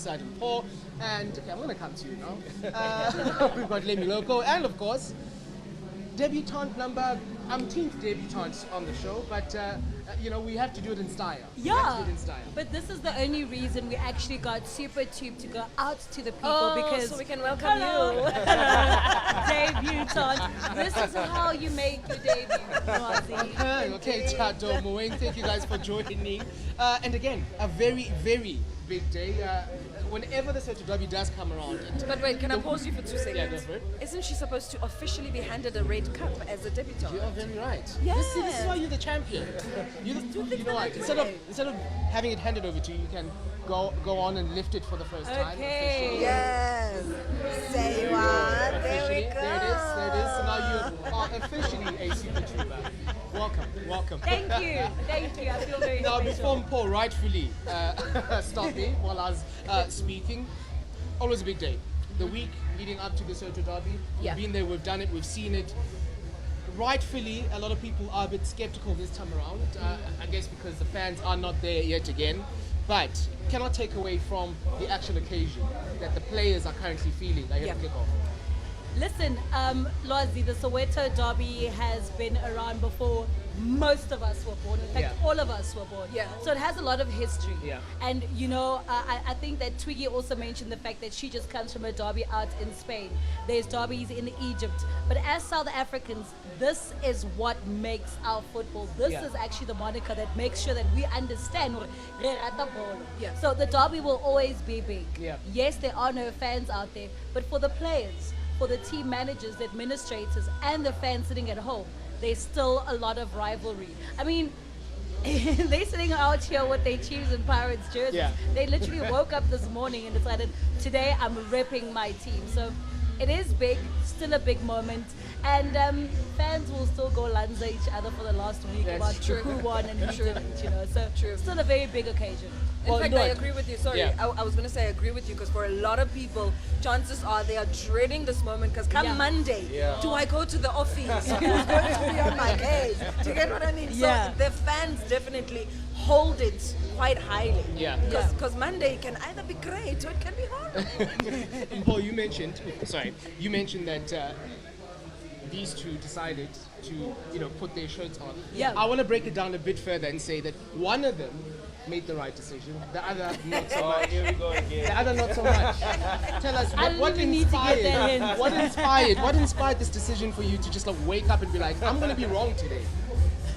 Side Mpho, and okay, I'm going to come to you now. We've got Lemi Loco, and of course, debutante number umpteenth debutante on the show, but we have to do it in style. Yeah, but this is the only reason we actually got SuperTube to go out to the people because so we can welcome you. Debutante. This is how you make your debut, Lwazi. Okay, Thato, Moeng, thank you guys for joining me. And again, a very, very big day. Whenever the Soweto Derby does come around. But wait, can I pause you for 2 seconds? Yeah, go for it. Isn't she supposed to officially be handed a red cup as a debutante? You are very right. Yeah. This is why you're the champion. You know what? Instead of having it handed over to you, you can go on and lift it for the first time. Okay. Yes. Say what? There we go. There it is. So now you are officially a SuperTuber. Welcome. Thank you. I feel very Now, special. before Mpho rightfully stopped me while I was speaking, always a big day. The week leading up to the Soweto Derby, we've been there, we've done it, we've seen it. Rightfully, a lot of people are a bit skeptical this time around, I guess because the fans are not there yet again. But cannot take away from the actual occasion that the players are currently feeling ahead of kickoff. Listen, Lwazi, the Soweto Derby has been around before most of us were born. In fact, all of us were born. Yeah. So it has a lot of history. Yeah. And, I think that Twiggy also mentioned the fact that she just comes from a derby out in Spain. There's derbies in Egypt. But as South Africans, this is what makes our football. This is actually the moniker that makes sure that we understand. Yeah. So the derby will always be big. Yeah. Yes, there are no fans out there, but for the players, for the team managers, the administrators, and the fans sitting at home, there's still a lot of rivalry. I mean, they're sitting out here with their Chiefs and Pirates jerseys. Yeah. They literally woke up this morning and decided, today I'm repping my team. So it is big, still a big moment. And fans will still go lanza each other for the last week about who won and who didn't, So still a very big occasion. In fact, I agree with you. Sorry, I was going to say I agree with you because for a lot of people, chances are they are dreading this moment because come Monday, do I go to the office? Who's going to be on my case? Do you get what I mean? Yeah. So the fans definitely hold it quite highly. Yeah. Because Monday can either be great or it can be horrible. Mpho, you mentioned that these two decided to, put their shirts on. Yeah. I want to break it down a bit further and say that one of them made the right decision, the other not so much. Here we go again. The other not so much. Tell us what inspired this decision for you to just wake up and be like, I'm going to be wrong today.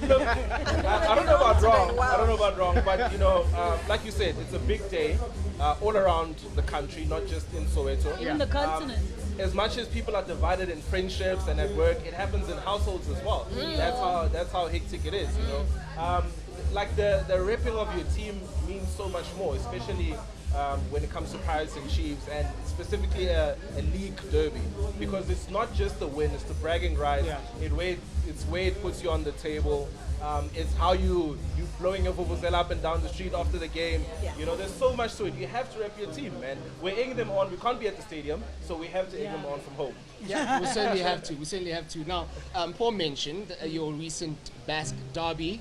Look, I don't know about wrong. I don't know about wrong, but like you said, it's a big day all around the country, not just in Soweto. Even the continent. As much as people are divided in friendships and at work, it happens in households as well. That's how hectic it is, Like the repping of your team means so much more, especially when it comes to Pirates and Chiefs, and specifically a league derby, because it's not just the win, it's the bragging rights. It's where it puts you on the table. It's how you blowing your vuvuzela up and down the street after the game. There's so much to it. You have to rep your team, man. We're egging them on. We can't be at the stadium, so we have to egg them on from home. Yeah, we certainly have to. Now, Paul mentioned your recent Basque derby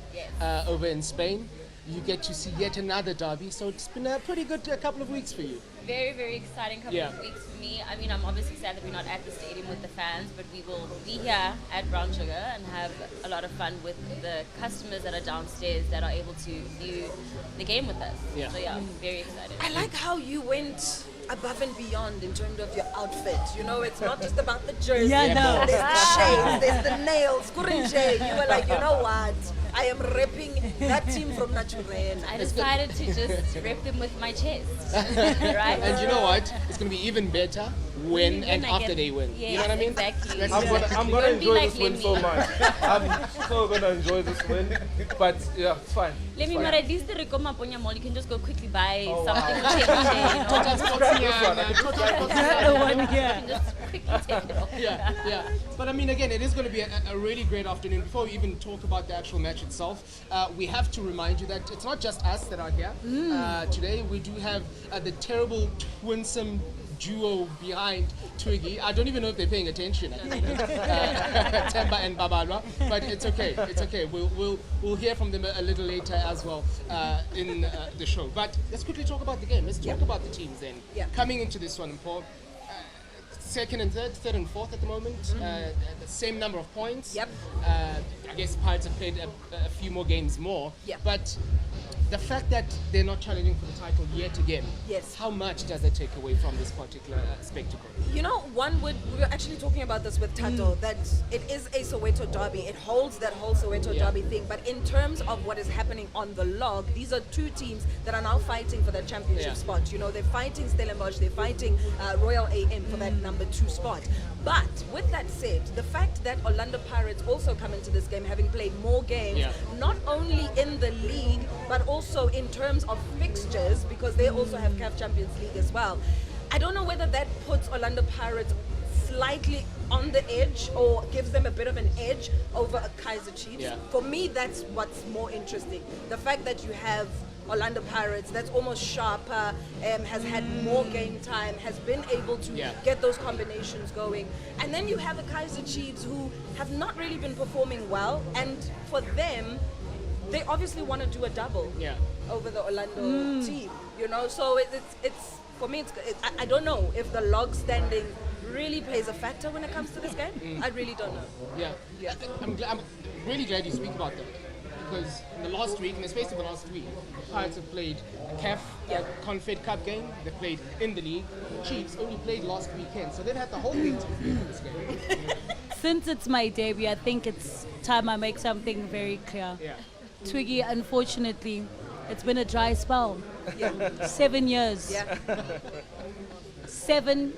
over in Spain. You get to see yet another derby, so it's been a pretty good couple of weeks for you. Very, very exciting couple of weeks for me. I mean, I'm obviously sad that we're not at the stadium with the fans, but we will be here at Brown Sugar and have a lot of fun with the customers that are downstairs that are able to view the game with us. So I'm very excited. I like how you went above and beyond in terms of your outfit. It's not just about the jersey. Yeah, no. There's the shades, there's the nails. You were like, you know what? I am repping that team from Naturel. I decided to just rep them with my chest, right? And you know what? It's going to be even better when and after they win. Yes, You know what I mean? Exactly. I'm gonna enjoy like this win Lemmy. so much. I'm so gonna enjoy this win, but it's fine. Let me, but at least the Rikoma Ponya Mall, you can just go quickly buy something wow. Just quickly take it off. Yeah. But I mean, again, it is going to be a really great afternoon. Before we even talk about the actual match itself, we have to remind you that it's not just us that are here. Today we do have the terrible twinsome duo behind Twiggy. I don't even know if they're paying attention. Themba and Babalwa, but it's okay. It's okay. We'll hear from them a little later as well in the show. But let's quickly talk about the game. Let's talk about the teams then. Coming into this one, Mpho, second and third and fourth at the moment. The same number of points. I guess Pirates have played a few more games more. But the fact that they're not challenging for the title yet again, how much does that take away from this particular spectacle? You know, we were actually talking about this with Thato, that it is a Soweto derby. It holds that whole Soweto derby thing. But in terms of what is happening on the log, these are two teams that are now fighting for that championship spot. You know, they're fighting stellenbosch, they're fighting Royal AM for that number 2 spot. But with that said, the fact that Orlando Pirates also come into this game having played more games, not only in the league, but also in terms of fixtures, because they also have CAF Champions League as well. I don't know whether that puts Orlando Pirates slightly on the edge or gives them a bit of an edge over a Kaizer Chiefs. For me, that's what's more interesting. The fact that you have Orlando Pirates that's almost sharper, has had more game time, has been able to get those combinations going. And then you have the Kaizer Chiefs who have not really been performing well, and for them, they obviously want to do a double over the Orlando team, you know. So it's for me, I don't know if the log standing really plays a factor when it comes to this game. I really don't know. I'm really glad you speak about that, because in the last week, in the space of the last week, Pirates have played a CAF Confed Cup game. They played in the league. Chiefs only played last weekend, so they've had the whole week to prepare for this game. Since it's my debut, I think it's time I make something very clear. Twiggy, unfortunately, it's been a dry spell. 7 years. 7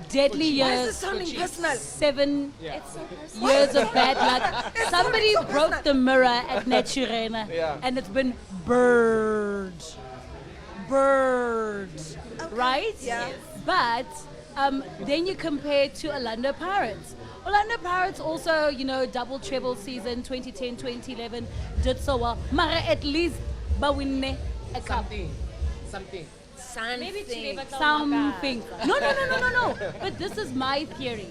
deadly years. Why is this sounding personal? 7 years of bad luck. Somebody broke the mirror at Naturena, and it's been bird, right? But then you compare it to Orlando Pirates. Orlando Pirates also, you know, double treble season 2010, 2011 did so well. Mara at least bawinne a cup. Something. Something. No. But this is my theory.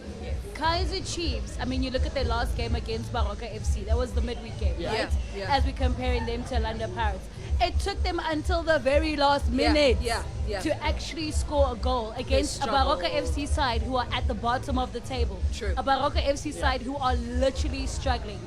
Kaizer Chiefs, I mean, you look at their last game against Baroka FC. That was the midweek game, right? As we're comparing them to Orlando Pirates. It took them until the very last minute to actually score a goal against a Baroka FC side who are at the bottom of the table. A Baroka FC side who are literally struggling.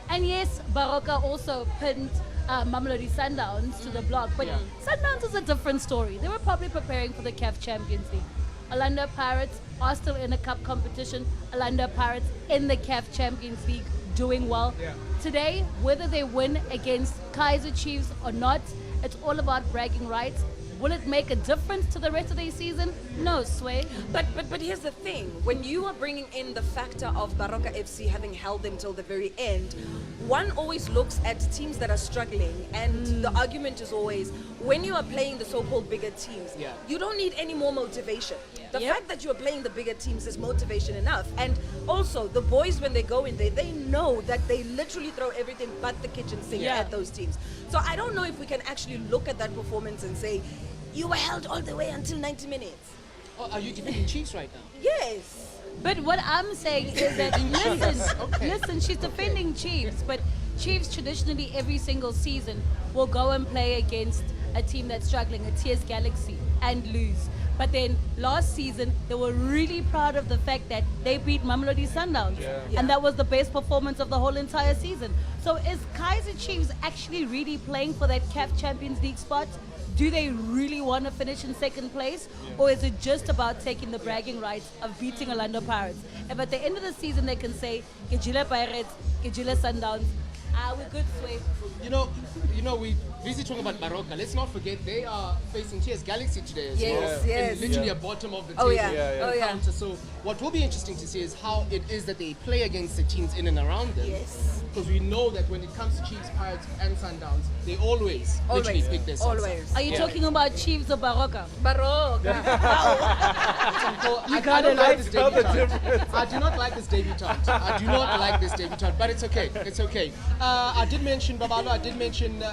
And yes, Baroka also pinned Mamelodi Sundowns to the block, but Sundowns is a different story. They were probably preparing for the CAF Champions League. Orlando Pirates are still in a cup competition. Orlando Pirates in the CAF Champions League doing well. Today, whether they win against Kaizer Chiefs or not, it's all about bragging rights. Will it make a difference to the rest of the season? No, Sway. But here's the thing. When you are bringing in the factor of Baroka FC having held them till the very end, one always looks at teams that are struggling, and the argument is always, when you are playing the so-called bigger teams, you don't need any more motivation. The fact that you are playing the bigger teams is motivation enough. And also, the boys, when they go in there, they know that they literally throw everything but the kitchen sink at those teams. So I don't know if we can actually look at that performance and say, you were held all the way until 90 minutes. Oh, are you defending Chiefs right now? Yes. But what I'm saying is that, listen, she's defending Chiefs, but Chiefs traditionally every single season will go and play against a team that's struggling, a TS Galaxy, and lose. But then last season, they were really proud of the fact that they beat Mamelodi Sundowns. And that was the best performance of the whole entire season. So is Kaizer Chiefs actually really playing for that CAF Champions League spot? Do they really want to finish in second place? Or is it just about taking the bragging rights of beating Orlando Pirates? If at the end of the season they can say, 𝐬𝐩𝐿𝐻𝐻 Pirates, 𝐬𝐻𝐻𝐻 Sundowns, we're good, Sway. You know, we busy talking about Baroka. Let's not forget they are facing TS Galaxy today as well. Yes. And literally a bottom of the table counter. So what will be interesting to see is how it is that they play against the teams in and around them. Because we know that when it comes to Chiefs, Pirates, and Sundowns, they always literally pick their sides. Are you talking about Chiefs or Baroka? Baroka. I don't like this debutante. I do not like this debutante. But it's okay. I did mention Babalo. I did mention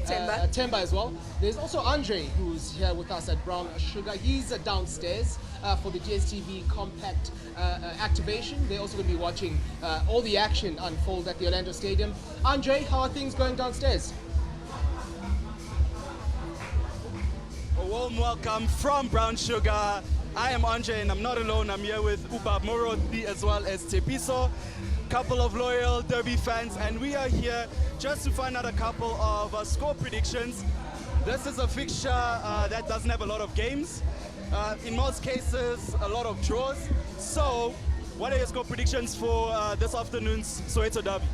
Themba as well. There's also Andre, who's here with us at Brown Sugar. He's downstairs for the DSTV Compact activation. They're also going to be watching all the action unfold at the Orlando Stadium. Andre, how are things going downstairs? A warm welcome from Brown Sugar. I am Andre and I'm not alone. I'm here with Upa Moroti as well as Tepiso, couple of loyal Derby fans, and we are here just to find out a couple of score predictions. This is a fixture that doesn't have a lot of games. In most cases, a lot of draws. So, what are your score predictions for this afternoon's Soweto Derby?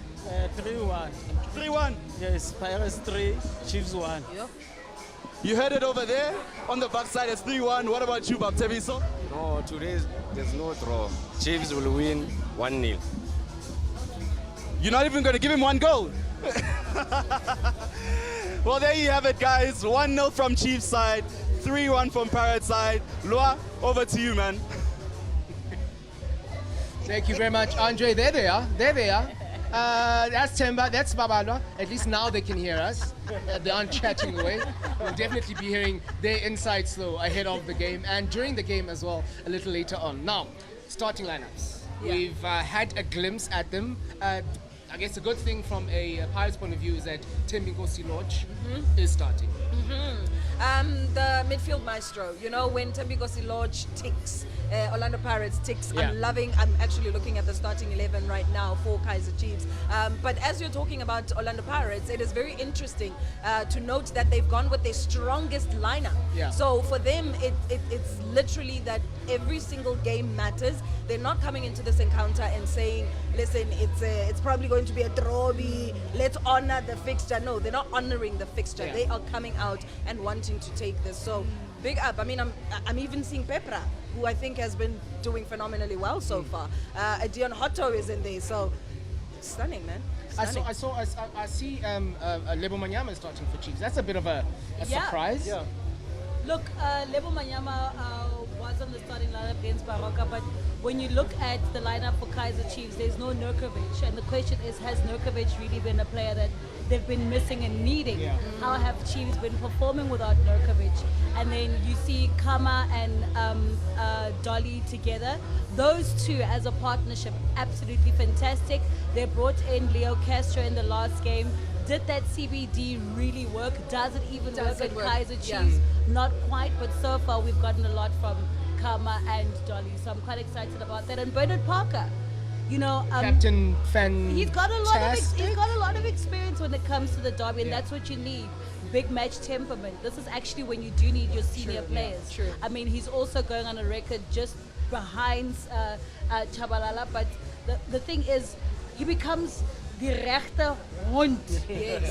3-1. 3-1? Yes, Pirates 3, Chiefs 1. Yep. You heard it over there. On the backside, it's 3-1. What about you, Tepiso? No, today there's no draw. Chiefs will win 1-0. You're not even going to give him one goal. Well, there you have it, guys. 1-0 from Chiefs side, 3-1 from Pirates side. Lwa, over to you, man. Thank you very much, Andre. There they are. There they are. That's Themba, that's Babalwa. At least now they can hear us. They aren't chatting away. We'll definitely be hearing their insights though ahead of the game and during the game as well a little later on. Now, starting lineups. Yeah. We've had a glimpse at them. I guess a good thing from a Pirates point of view is that 𝐤𝐻𝐿𝐽𝐻 is starting. The midfield maestro, you know, when 𝐤𝐻𝐿𝐽𝐻 ticks, Orlando Pirates ticks. Yeah. I'm actually looking at the starting 11 right now for Kaizer Chiefs. But as you're talking about Orlando Pirates, it is very interesting to note that they've gone with their strongest lineup. Yeah. So for them, it's literally that every single game matters. They're not coming into this encounter and saying, listen, it's probably going to be a throwby, let's honor the fixture. No, they're not honoring the fixture. Yeah. They are coming out and wanting to take this. So big up. I mean, I'm even seeing Pepra, who I think has been doing phenomenally well so far. 𝐬𝐻𝐿𝐽𝐻 is in there, so stunning, man. Stunning. I see 𝐬𝐻𝐻𝐿𝐽𝐻 starting for Chiefs. That's a bit of a surprise. Yeah. Look, 𝐬𝐻𝐻𝐿𝐽𝐻 was on the starting lineup against Baroka, but when you look at the lineup for Kaizer Chiefs, there's no 𝐤𝐻𝐿𝐽𝐻, and the question is, has 𝐤𝐻𝐻𝐿𝐽𝐻 really been a player that they've been missing and needing? Yeah. How have Chiefs been performing without 𝐤𝐻𝐻𝐿𝐽𝐻? And then you see Kama and Dolly together. Those two as a partnership, absolutely fantastic. They brought in Leo Castro in the last game. Did that CBD really work? Does it even work at Kaizer Chiefs? Not quite, but so far we've gotten a lot from Kama and Dolly, so I'm quite excited about that. And Bernard Parker, you know, Captain Fan. he's got a lot of experience when it comes to the derby, and that's what you need. Big match temperament. This is actually when you do need your senior players. True. I mean, he's also going on a record just behind Chabalala, but the thing is, he becomes the rechter hond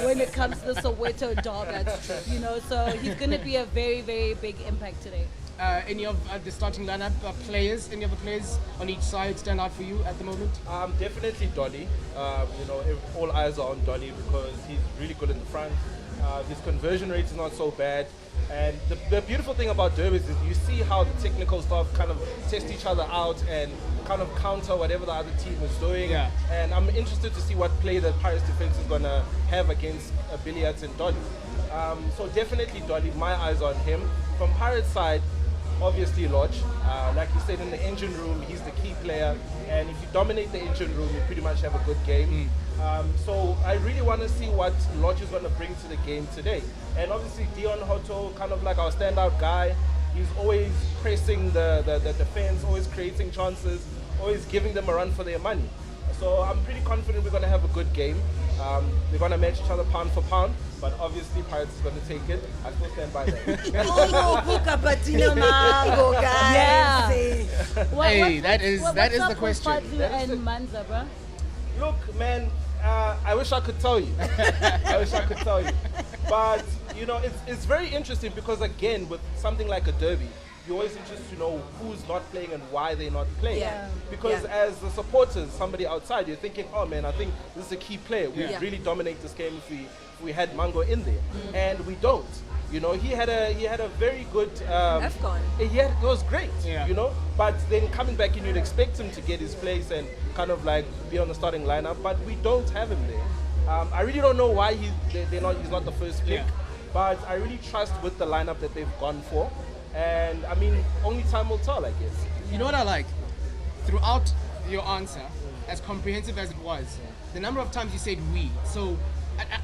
when it comes to the Soweto derby. You know, so he's going to be a very, very big impact today. Any of the starting lineup players, any of the players on each side stand out for you at the moment? Definitely Dolly. You know, all eyes are on Dolly because he's really good in the front. His conversion rate is not so bad. And the beautiful thing about derbies is you see how the technical staff kind of test each other out and kind of counter whatever the other team is doing. Yeah. And I'm interested to see what play the Pirates defense is going to have against Billiards and Dolly. So definitely Dolly, my eyes on him. From Pirates side, obviously Lodge. Like you said, in the engine room, he's the key player. And if you dominate the engine room, you pretty much have a good game. So I really want to see what Lodge is going to bring to the game today. And obviously 𝐤𝐻𝐿𝐽𝐻, kind of like our standout guy. He's always pressing the defense, always creating chances, always giving them a run for their money. So I'm pretty confident we're going to have a good game. We're going to match each other pound for pound, but obviously Pirates is going to take it. I still stand by that. Yeah. Hey, that is the question. And Manza, bro? Look, man, I wish I could tell you. I wish I could tell you. But, you know, it's very interesting because, again, with something like a derby, you're always interested to know who's not playing and why they're not playing. Yeah. Because as the supporters, somebody outside, you're thinking, oh, man, I think this is a key player. We'd really dominate this game if we had Mango in there. And we don't. You know, he had a very good AFCON. Yeah, it was great. Yeah. You know, but then coming back in, you'd expect him to get his place and kind of like be on the starting lineup, but we don't have him there. I really don't know why he's not the first pick, but I really trust with the lineup that they've gone for. And I mean, only time will tell, I guess. You know what I like? Throughout your answer, as comprehensive as it was, the number of times you said we. So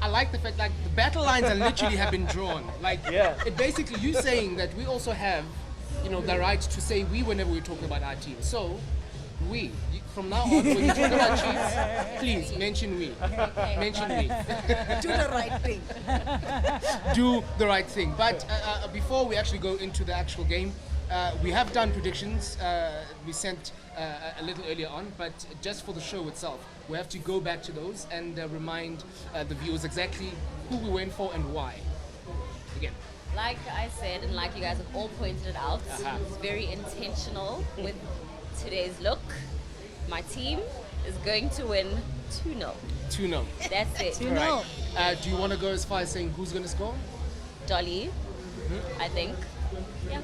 I like the fact like the battle lines are literally have been drawn. Like it basically you saying that we also have, you know, the right to say we whenever we're talking about our team. So we. From now on, when you talk about Chiefs, please mention we. Mention we. Do the right thing. Do the right thing. But before we actually go into the actual game, we have done predictions. We sent a little earlier on, but just for the show itself, we have to go back to those and remind the viewers exactly who we went for and why. Again. Like I said, and like you guys have all pointed it out, it's very intentional with today's look. My team is going to win 2-0. 2-0. That's it. 2-0. Right. Do you want to go as far as saying who's going to score? Dolly, I think. Yeah.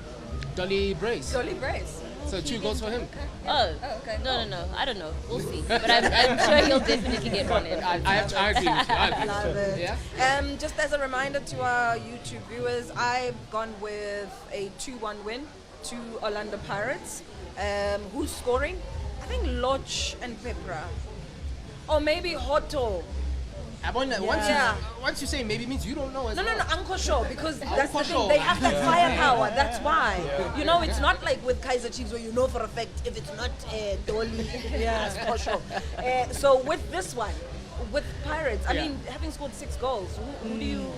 Dolly Brace. Dolly Brace. So 2 goals for him. Oh, okay. No. I don't know. We'll see. But I'm sure he'll definitely get one in. I agree with you. I agree. Love it. Yeah? Just as a reminder to our YouTube viewers, I've gone with a 2-1 win to Orlando Pirates. Who's scoring? I think Lodge and Pepra. Or maybe Hoto. Once you say maybe means you don't know as No, well. Uncle Show, because that's the Show. thing. They have that firepower. That's why. You know, it's not like with Kaiser Chiefs where you know for a fact if it's not Dolly, it's Kosho. So with this one, with Pirates, I mean, having scored 6 goals, who do you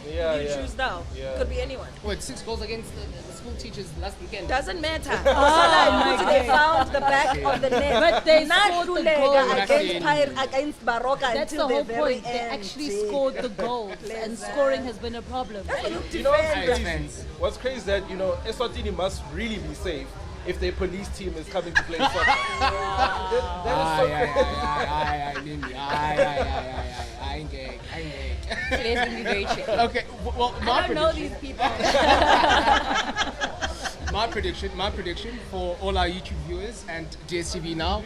choose now? Could be anyone. What, 6 goals against the school teachers last weekend? Doesn't matter. They found the back of the net. But they not scored the goal. against Baroka That's the until whole the very point. They end. actually scored the goals, and scoring has been a problem. You know what's crazy is that, you know, Eswatini must really be safe if their police team is coming to play soccer. That is so I engage. Today's going to be very tricky. Okay, well, I don't know these people. my prediction for all our YouTube viewers and DSTV now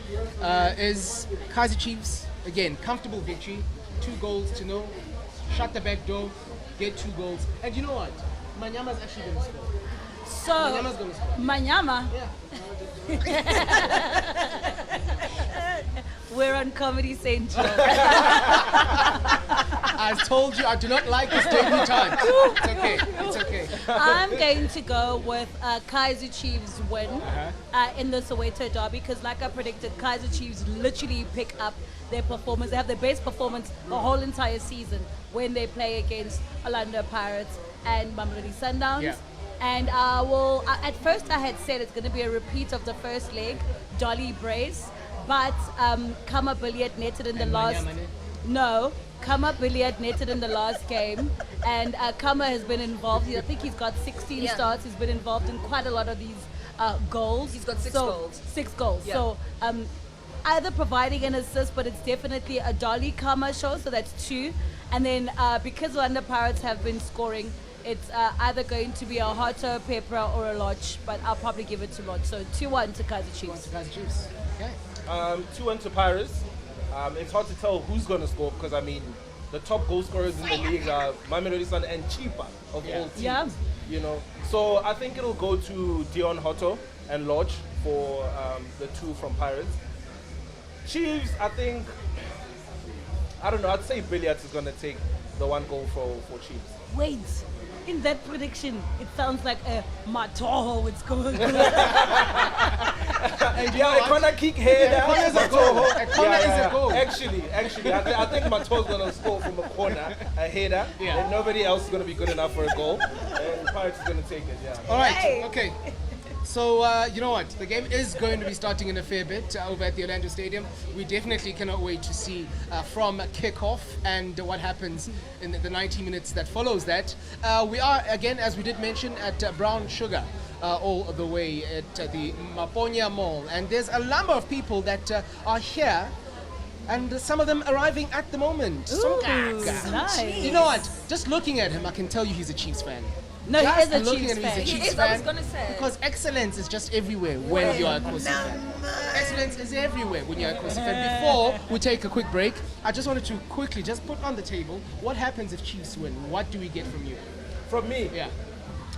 is Kaiser Chiefs, again, comfortable victory, 2 goals to 0, shut the back door, get 2 goals. And you know what? Manyama's actually going to score. So, Manyama's going to score. Manyama. We're on Comedy St. Joe. I told you I do not like this debut time. It's okay. I'm going to go with Kaiser Chiefs win in the Soweto derby because, like I predicted, Kaiser Chiefs literally pick up their performance. They have their best performance the whole entire season when they play against Orlando Pirates and Mamelodi Sundowns. Yeah. And I will. At first, I had said it's going to be a repeat of the first leg, Dolly Brace, but Kama Billiard netted in the last. No, Kama Billiard netted in the last game, and Kama has been involved. I think he's got 16 starts. He's been involved in quite a lot of these goals. He's got 6 goals. 6 goals. Yeah. So either providing an assist, but it's definitely a Dolly Kama show. So that's 2, and then because Orlando Pirates have been scoring, it's either going to be a Hato, Pepra, or a Lodge, but I'll probably give it to Lodge. So 2-1 to Kaiser Chiefs. 2-1 to Kaiser Chiefs. Okay. 2-1 to Pirates. It's hard to tell who's going to score because, I mean, the top goal scorers in the league are Mamelodi Sundowns and Chipa of all teams. Yeah. You know, so I think it'll go to Dion Hoto and Lodge for the 2 from Pirates. Chiefs, I think, I don't know, I'd say Billiards is going to take the 1 goal for Chiefs. Wait, in that prediction, it sounds like a Matoho. It's going. Yeah, a corner kick header. A corner is a goal. A corner is a goal. Actually, I think Mato's going to score from a corner, a header, and nobody else is going to be good enough for a goal. And Pirates is going to take it, All right, okay. So, you know what? The game is going to be starting in a fair bit over at the Orlando Stadium. We definitely cannot wait to see from kickoff and what happens in the 90 minutes that follows that. We are, again, as we did mention, at Brown Sugar. All the way at the Maponya Mall. And there's a number of people that are here, and some of them arriving at the moment. Ooh, nice. You know what? Just looking at him, I can tell you he's a Chiefs fan. No, he Just is a looking Chiefs at me, fan. he's a He Chiefs is, I was fan. gonna say. Because excellence is just everywhere when you are a Kosi fan. Excellence is everywhere when you're a Kosi fan. Before we take a quick break, I just wanted to quickly just put on the table what happens if Chiefs win. What do we get from you? From me, Yeah.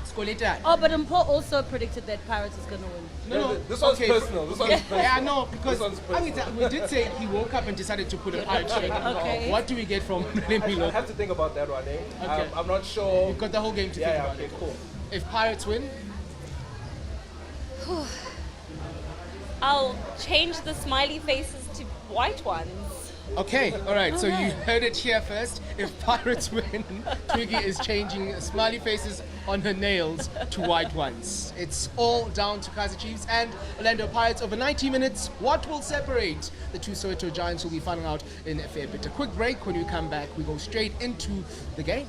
Skoleta. Oh, but Mpho also predicted that Pirates is going to win. No, this one's okay. personal. This one's personal. Yeah, no, because This one's I mean, we did say he woke up and decided to put a pirate shirt on. Okay. What do we get from I Lemilo? have to think about that one, eh? Okay. I'm not sure. You've got the whole game to think Yeah, about okay, it. cool. If Pirates win, I'll change the smiley faces to white ones. okay, all right. So you heard it here first. If Pirates win, Twiggy is changing smiley faces on her nails to white ones. It's all down to Kaizer Chiefs and Orlando Pirates over 90 minutes. What will separate the two Soweto Giants? Will be finding out in a fair bit. A quick break. When we come back, we go straight into the game.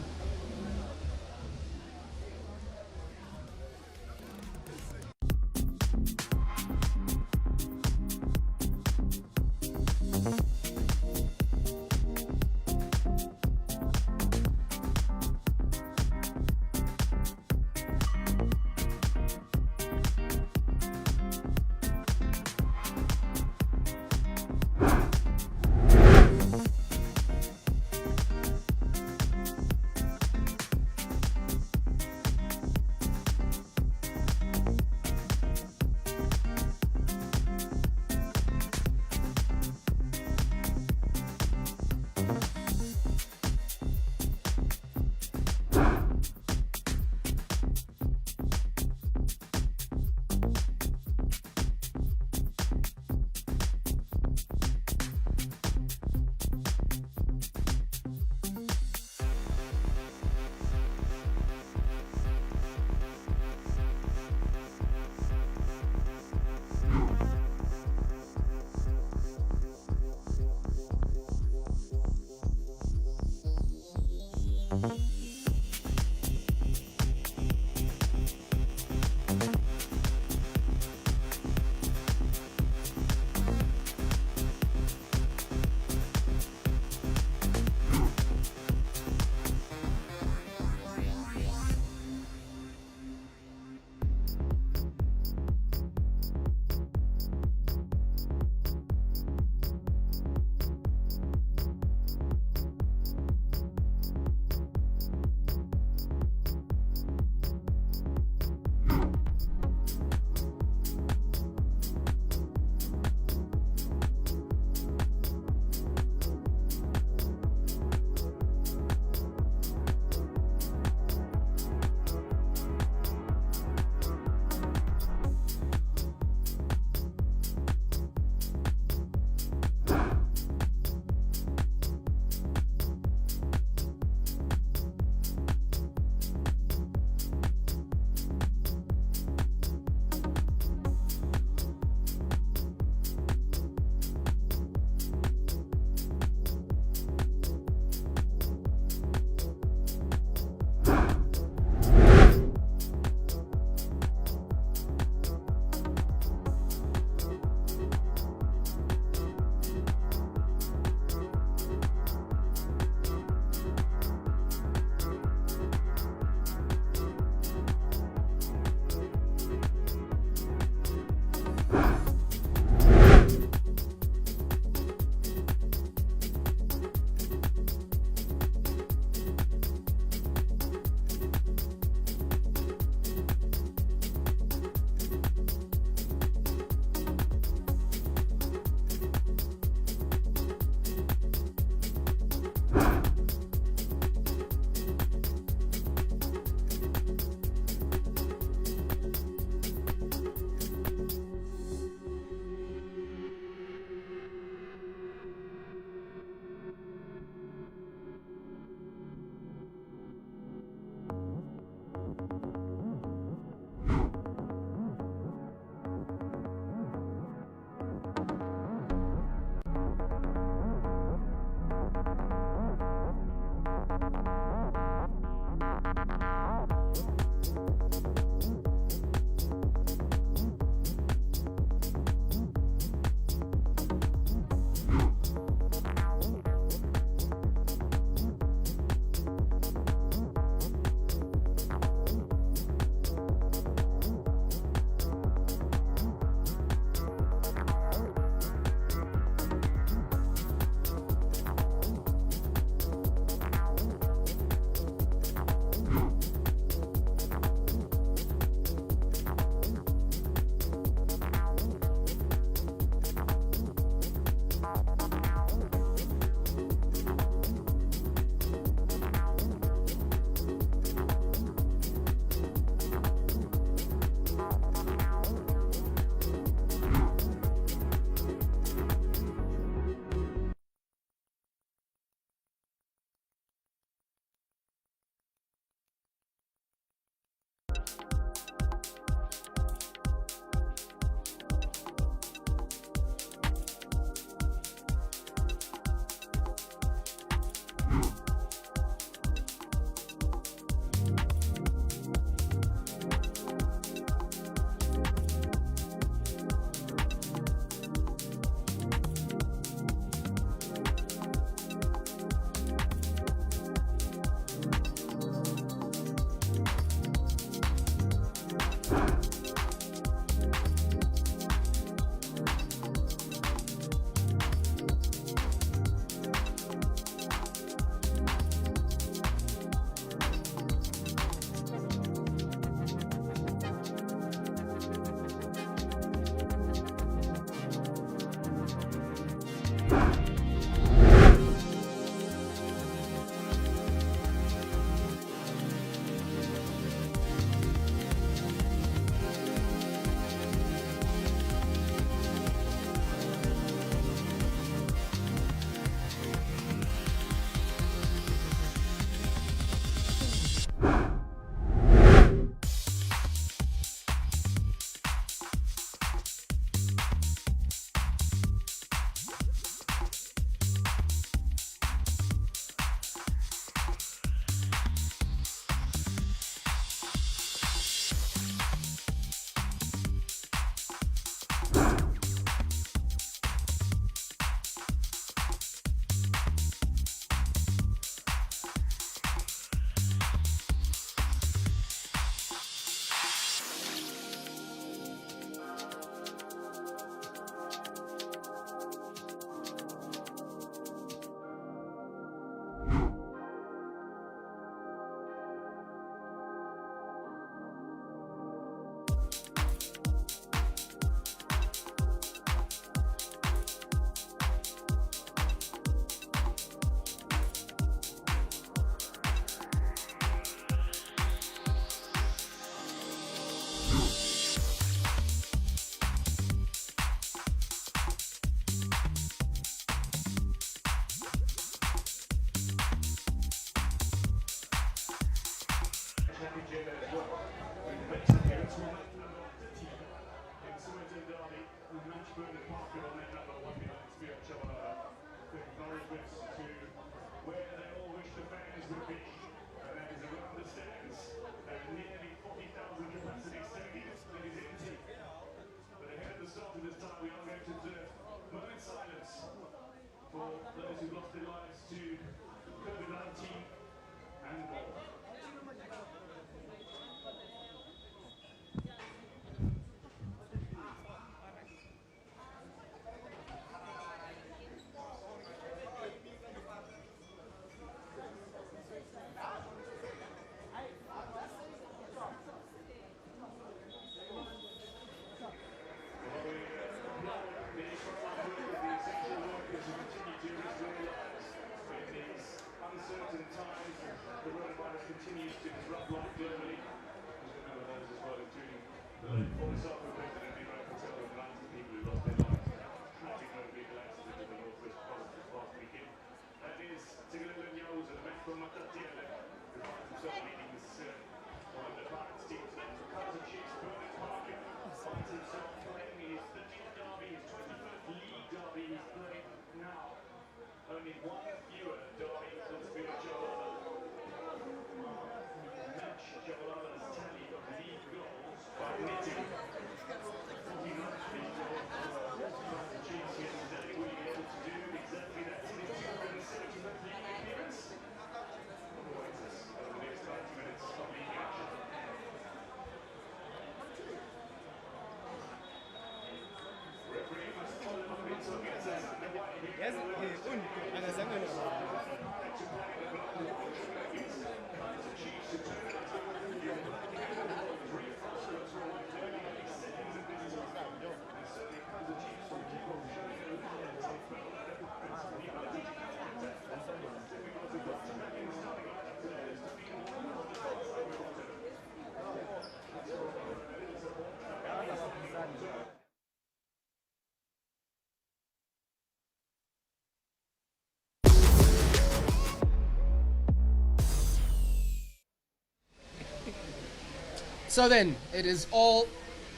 So then, it is all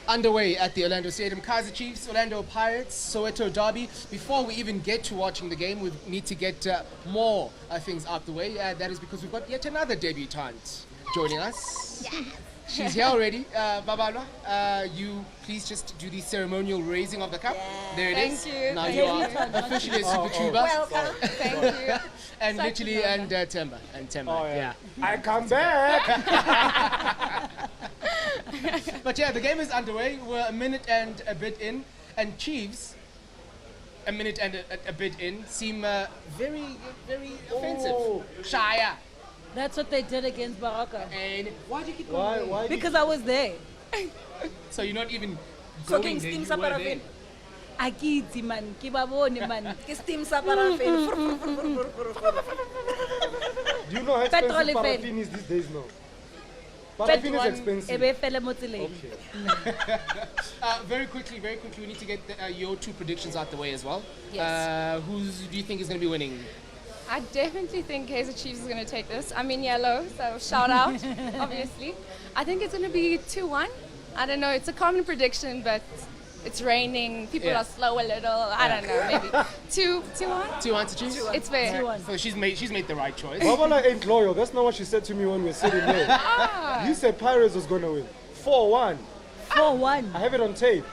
underway at the Orlando Stadium. 𝐤𝐻𝐢𝐴𝐧𝐠 Chiefs, Orlando Pirates, Soweto Derby. Before we even get to watching the game, we need to get more things out the way. That is because we've got yet another debutante joining us. Yes. She's here already. Babalwa, you please just do the ceremonial raising of the cup. Yeah. There it is. Thank you. Now you are officially a SuperTuber. Welcome. Thank you. And literally, and Themba. Yeah. I come back. But yeah, the game is underway. We're a minute and a bit in. And Chiefs, a minute and a bit in, seem very, very offensive. Shia. That's what they did against Baraka. And why do you keep going? Why? Because I was there. So you're not even So going King there, Sting you were there. Saparafin. Akiti man, kibabone man. Steam sa paraffin. Do you know how expensive paraffin is these days now? Paraffin is expensive. Okay. Very quickly, we need to get your two predictions out the way as well. Yes. Who do you think is going to be winning? I definitely think 𝐬𝐻𝐻𝐸s is going to take this. I'm in yellow, so shout out, obviously. I think it's going to be 2-1. I don't know, it's a common prediction, but it's raining, people are slow a little, I don't know, maybe 2-1? 2-1 to choose? It's fair. 2-1. So she's made the right choice. Babala ain't loyal. That's not what she said to me when we were sitting there. You said Pirates was going to win. 4-1. 4-1. I have it on tape.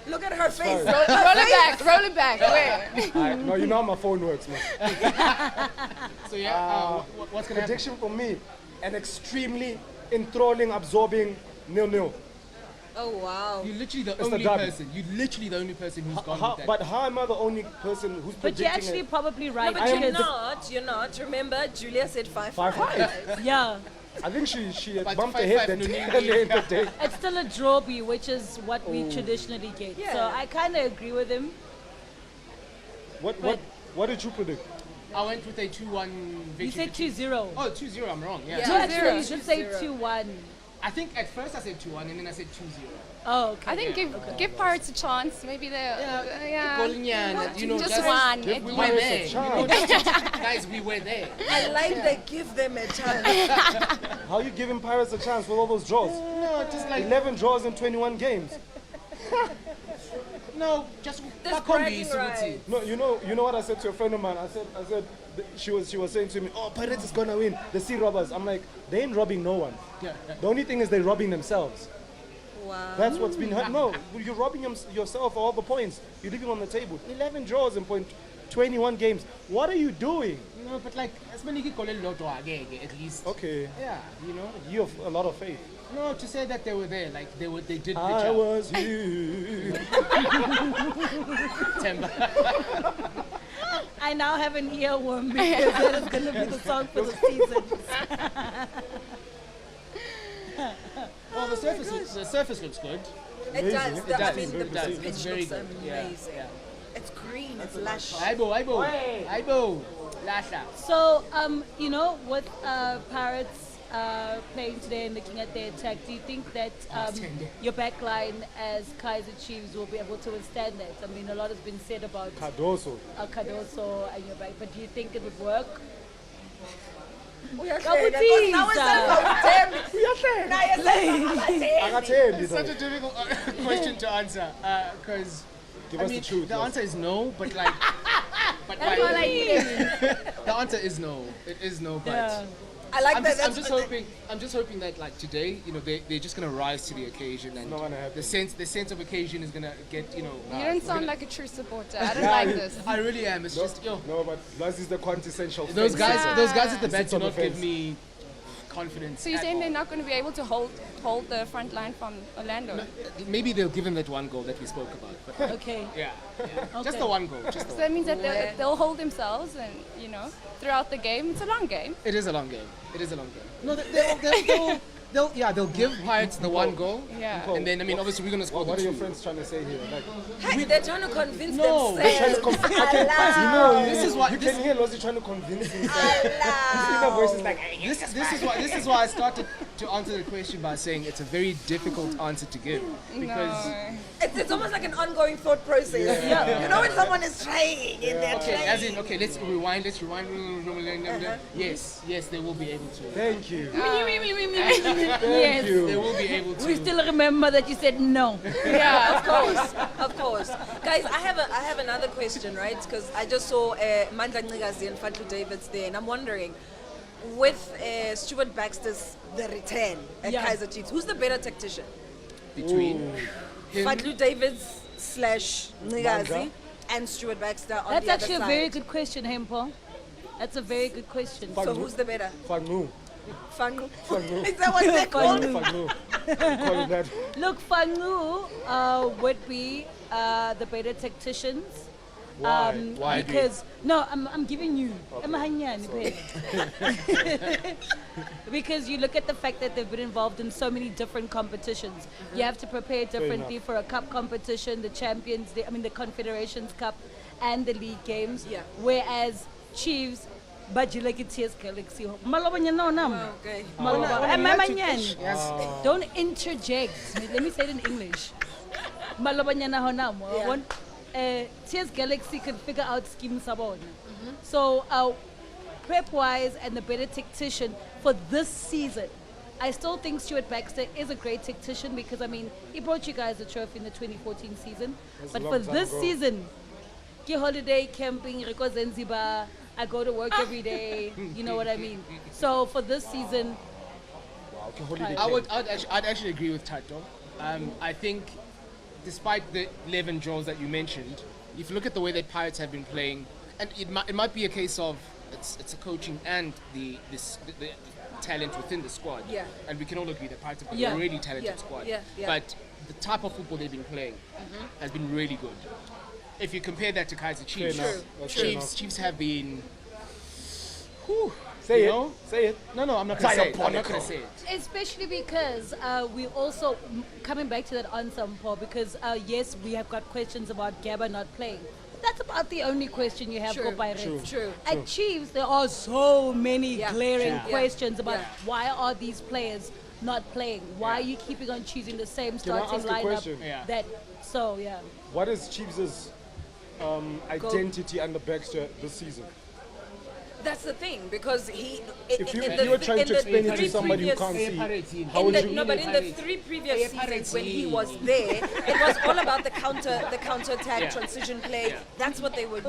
Look at her face. Roll it back, where? No, you know how my phone works, man. So what's going to happen? Prediction for me, an extremely enthralling, absorbing 0-0. Oh wow. You're literally the It's only the derby. person. You're literally the only person who's gone with that. But how am I the only person who's But predicting you're actually it? probably right. No, but because- you're not. Remember, Julia said 5-5. 5-5. Yeah. I think she had But bumped 5-5 ahead earlier in the day. It's still a drawby, which is what we traditionally get. Yeah. So I kind of agree with him. What did you predict? I went with a 2-1 victory. You said for Chiefs. 2-0. Oh, 2-0, I'm wrong. Yeah. So actually, you 2-0. should say 2-1. I think at first I said 2-1 and then I said 2-0. Oh, okay. I think give Pirates a chance, maybe they'll, 𝐬𝐻𝐻𝐸𝐚, you know, just one. Give We were Pirates there. a You chance. know, guys, we were there. I like they give them a chance. How are you giving Pirates a chance with all those draws? No, just like 11 draws in 21 games. no, just That's back on bragging the rights. No, you know what I said to a friend of mine? I said she was saying to me, oh, Pirates is gonna win. The sea robbers. I'm like, they ain't robbing no one. Yeah. The only thing is they're robbing themselves. Wow. That's what's been happening. No, you're robbing yourself of all the points. You're leaving on the table. 11 draws in 21 games. What are you doing? No, but like as many people at least. Okay, Yeah, you know. you have a lot of faith. No, to say that they were there, like they did the I job. was here. Themba. I now have an earworm because that is going to be the song for the season. Well, the surface looks good. It does. It I does. mean, It does. it It's very looks good. Yeah, amazing. yeah. It's green. It's lush. Aibo, Lasha. So, you know, with Pirates playing today and looking at their attack, do you think that your backline as 𝐬𝐻𝐻𝐸s will be able to withstand that? I mean, a lot has been said about Cardoso. Cardoso and your back, but do you think it would work? It's such a difficult question to answer because Give us the truth. the answer is no, but like, That's what I need. the answer is no. It is no, but. Yeah. I like I'm that. just hoping that like today, you know, they're just gonna rise to the occasion and not gonna happen. the sense of occasion is gonna get, you know. You don't sound like a true supporter. I don't like this. I really am. It's just No, but Lwazi is the quintessential. those guys at the back Sits do on the not give fence. me confidence. So you're at saying all. they're not going to be able to hold the front line from Orlando? Maybe they'll give him that one goal that we spoke about. But Okay. yeah, Okay. just the one goal. Just the So one. that means that they'll hold themselves and, you know, throughout the game. It's a long game. It is a long game. It is a long game. No, they'll give Pirates the one goal. Yeah. And then, I mean, obviously we're gonna score What the are your two. friends trying to say here? Like, Hey, they're trying to convince No, they're trying to themselves. convince. You know, This is what- you this- can hear Lwazi trying to convince himself. His inner voice is like, This is why I started to answer the question by saying it's a very difficult answer to give because No. It's almost like an ongoing thought process. You know when someone is trying and they're trying. as in let's rewind. Yes, they will be able to. thank you. Yes. You. They will be able to. We still remember that you said no. Yeah, of course. Guys, I have another question, right? Because I just saw Mandla Ncigazi and Thato Davids there, and I'm wondering, with Stuart Baxter's the return at Yeah. 𝐬𝐻𝐻𝐸s, who's the better tactician? between him. Thato Davids / Ncigazi Mandla. and Stuart Baxter on That's the actually other a side. very good question, Mpho. That's a very good question. So who's the better? Fangu. Fangu? Fangu. Is that what they call Fangu. him? Fangu. Call it that. Look, Fangu would be the better tacticians. Why? Because no, I'm giving you. Because you look at the fact that they've been involved in so many different competitions. You have to prepare differently for a cup competition, the Champions, the Confederations Cup, and the league games. Yeah. Whereas Chiefs, 𝐬𝐻𝐿𝐸 Galaxy. Okay. Don't interject. Let me say it in English. 𝐻𝐿𝐸 Galaxy can figure out schemes about. So prep-wise and the better tactician for this season, I still think Stuart Baxter is a great tactician because, I mean, he brought you guys a trophy in the 2014 season. But for this season, holiday camping, Zanzibar, I go to work every day, you know what I mean? So for this season, I'd actually agree with Thato. I think despite the 11 draws that you mentioned, if you look at the way that Pirates have been playing, and it might be a case of it's a coaching and the talent within the squad. Yeah. And we can all agree that Pirates have got a really talented squad. Yeah. But the type of football they've been playing has been really good. If you compare that to Kaizer Chiefs, Chiefs have been. Say it. No, I'm not going to say it. I'm not going to say it. especially because we also, coming back to that answer, Mpho, because yes, we have got questions about Gabba not playing. But that's about the only question you have for Pirates. True. At Chiefs, there are so many glaring questions about why are these players not playing? Why are you keeping on choosing the same starting lineup? What is Chiefs' identity under Baxter this season? That's the thing, because if you were trying to explain it to somebody who can't see, how would you? No, but in the 3 previous seasons when he was there, it was all about the counter-attack, transition play. That's what they were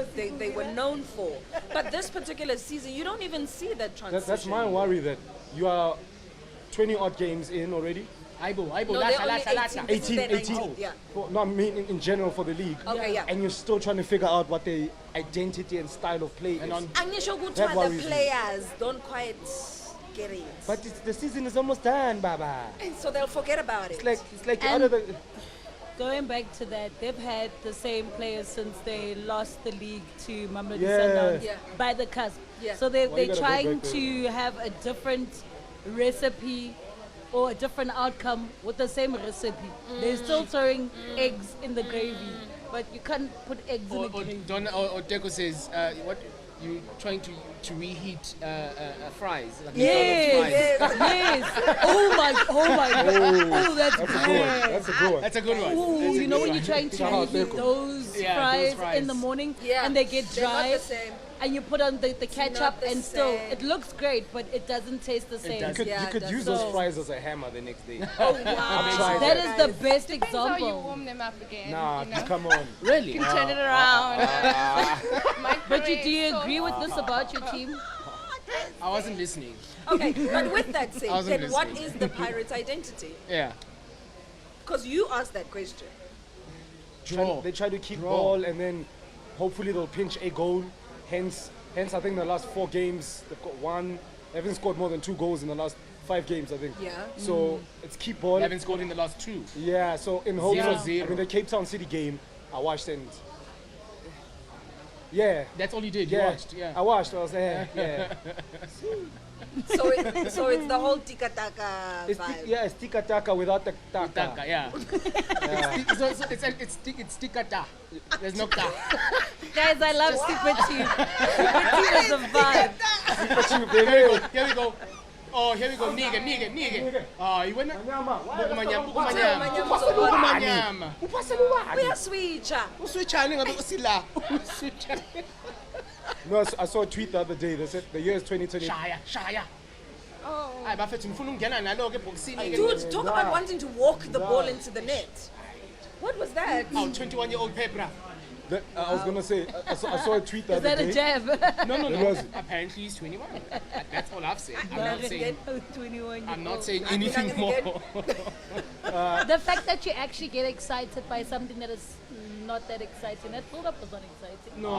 known for. But this particular season, you don't even see that transition. That's my worry, that you are 20 odd games in already. No, they're only 18. Yeah. No, I mean in general for the league. Okay, yeah. And you're still trying to figure out what their identity and style of play is. And the players don't quite get it. But the season is almost done, Baba. So they'll forget about it. It's like out of the... Going back to that, they've had the same players since they lost the league to Mamelodi Sundowns by the cusp. Yeah. So they're trying to have a different recipe or a different outcome with the same recipe. They're still throwing eggs in the gravy, but you can't put eggs in the gravy. Or Deco says, what you trying to reheat fries? Like Yes. Oh my God. Oh, that's good. That's a good one. That's a good one. Ooh, you know when you're trying to reheat those fries in the morning and they get dry? They're not the same. And you put on the ketchup and still, it looks great, but it doesn't taste the same. You could use those fries as a hammer the next day. Oh, wow. That is the best Depends how you example. warm them up again. Nah, you know? come on. Really? You can turn it around. But do you agree with this about your team? I wasn't listening. Okay, but with that said, wasn't then what listening. is the Pirates' identity? Yeah. Because you asked that question. They try to keep ball and then hopefully they'll pinch a goal. Hence, I think the last 4 games, they've got one. They haven't scored more than 2 goals in the last 5 games, I think. Yeah. So it's keep ball. They haven't scored in the last 2. Yeah, so in hopes of, 0-0. I mean, the Cape Town City game, I watched and... Yeah. That's all you did, Yeah. you watched, yeah. I watched, I was there, yeah. So it's the whole tika-taka vibe. It's tika-taka without the taka. Taka, yeah. It's tikata. There's no ka. Guys, I love SuperTube. SuperTube is a vibe. Here we go. Oh, here we go. Nigga. Oh, you went up? Bukumanyama. Uyaswitcha. Uswitchani ngabe usila. No, I saw a tweet the other day that said the year is 2020. Shaya. Oh. Hayi bafethu ngifuna ukungena nalo ke boxini. Dude, talk about wanting to walk the ball into the net. What was that? Oh, 21-year-old Pepra. I was going to say, I saw a tweet the Is other that a day. jab? No. Apparently he's 21. That's all I've said. I'm not saying anything more. The fact that you actually get excited by something that is not that exciting, that build-up was not exciting. No,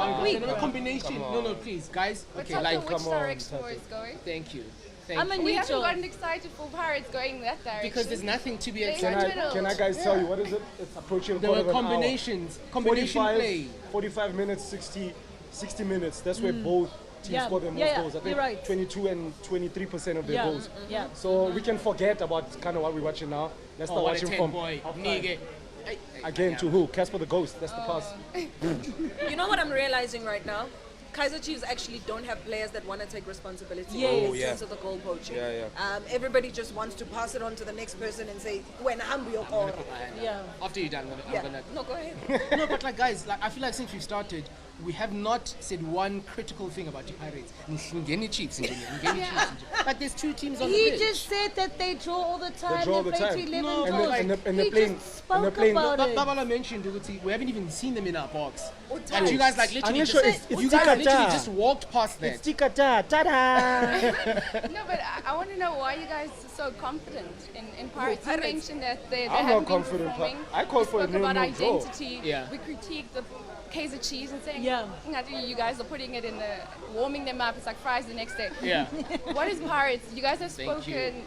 combination. No, please, guys. What's Okay, up like, to which direction is going? thank you. I'm a We haven't neutral. gotten excited for Pirates going that direction. Because there's nothing to be They're excited about. Can I guys tell you, what is it? It's approaching There quarter were of an hour. combination play. 45 minutes, 60 minutes. That's where both teams score their most goals. I think you're right. 22 and 23% of their Yeah, goals. yeah. So we can forget about kind of what we're watching now. Let's start what a watching 10 from boy. halftime. Nigga. Again to who? Casper the Ghost. That's the pass. You know what I'm realizing right now? Kaizer Chiefs actually don't have players that want to take responsibility Yes. in terms of the goal poaching. Yeah. Everybody just wants to pass it on to the next person and say, "When I'm your call." Yeah. After you're done, I'm gonna. No, go ahead. No, but like guys, like I feel like since we've started, we have not said one critical thing about the Pirates. Ngeni Chiefs, like there's two teams on the He pitch. just said that they draw all the time. They draw all the play time. to 11 No, draws. and they're He playing. just And they're spoke playing. about it. Babala mentioned, we haven't even seen them in our box. time. And you guys like literally I'm just, not sure if you you guys got literally that. just walked past that. It's Tikata. Ta-da! No, but I want to know why you guys are so confident in Pirates. You Pirates. mentioned that they I'm haven't not been confident, performing. I call We for a spoke about nil-nil draw. identity. Yeah. We critiqued the Kaizer Chiefs and saying, Yeah. you guys are putting it in the, warming them up. It's like fries the next day. Yeah. What is Pirates? You guys have Thank you. spoken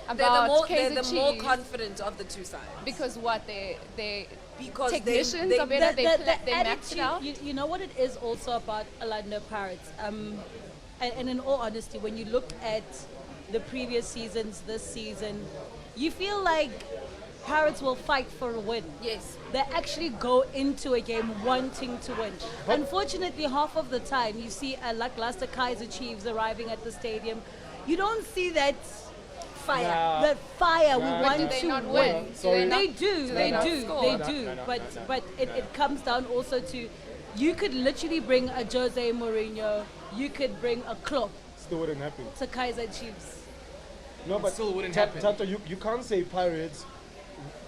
They're about they're Kaizer the Chiefs. more confident of the two sides. Because what? They Because technicians they are better. They max it attitude, out. you know what it is also about Orlando Pirates. And in all honesty, when you look at the previous seasons, this season, you feel like Pirates will fight for a win. Yes. They actually go into a game wanting to win. Unfortunately, half of the time you see a lackluster Kaizer Chiefs arriving at the stadium. You don't see that Fire. that fire. We Nah, want do they to not win. win? Sorry. They do. do They they not do. score? They No, do. no, But it comes down also to you could literally bring a Jose Mourinho. You could bring a Klopp Still wouldn't happen. to Kaizer Chiefs. No, but still wouldn't happen. Thato, you can't say Pirates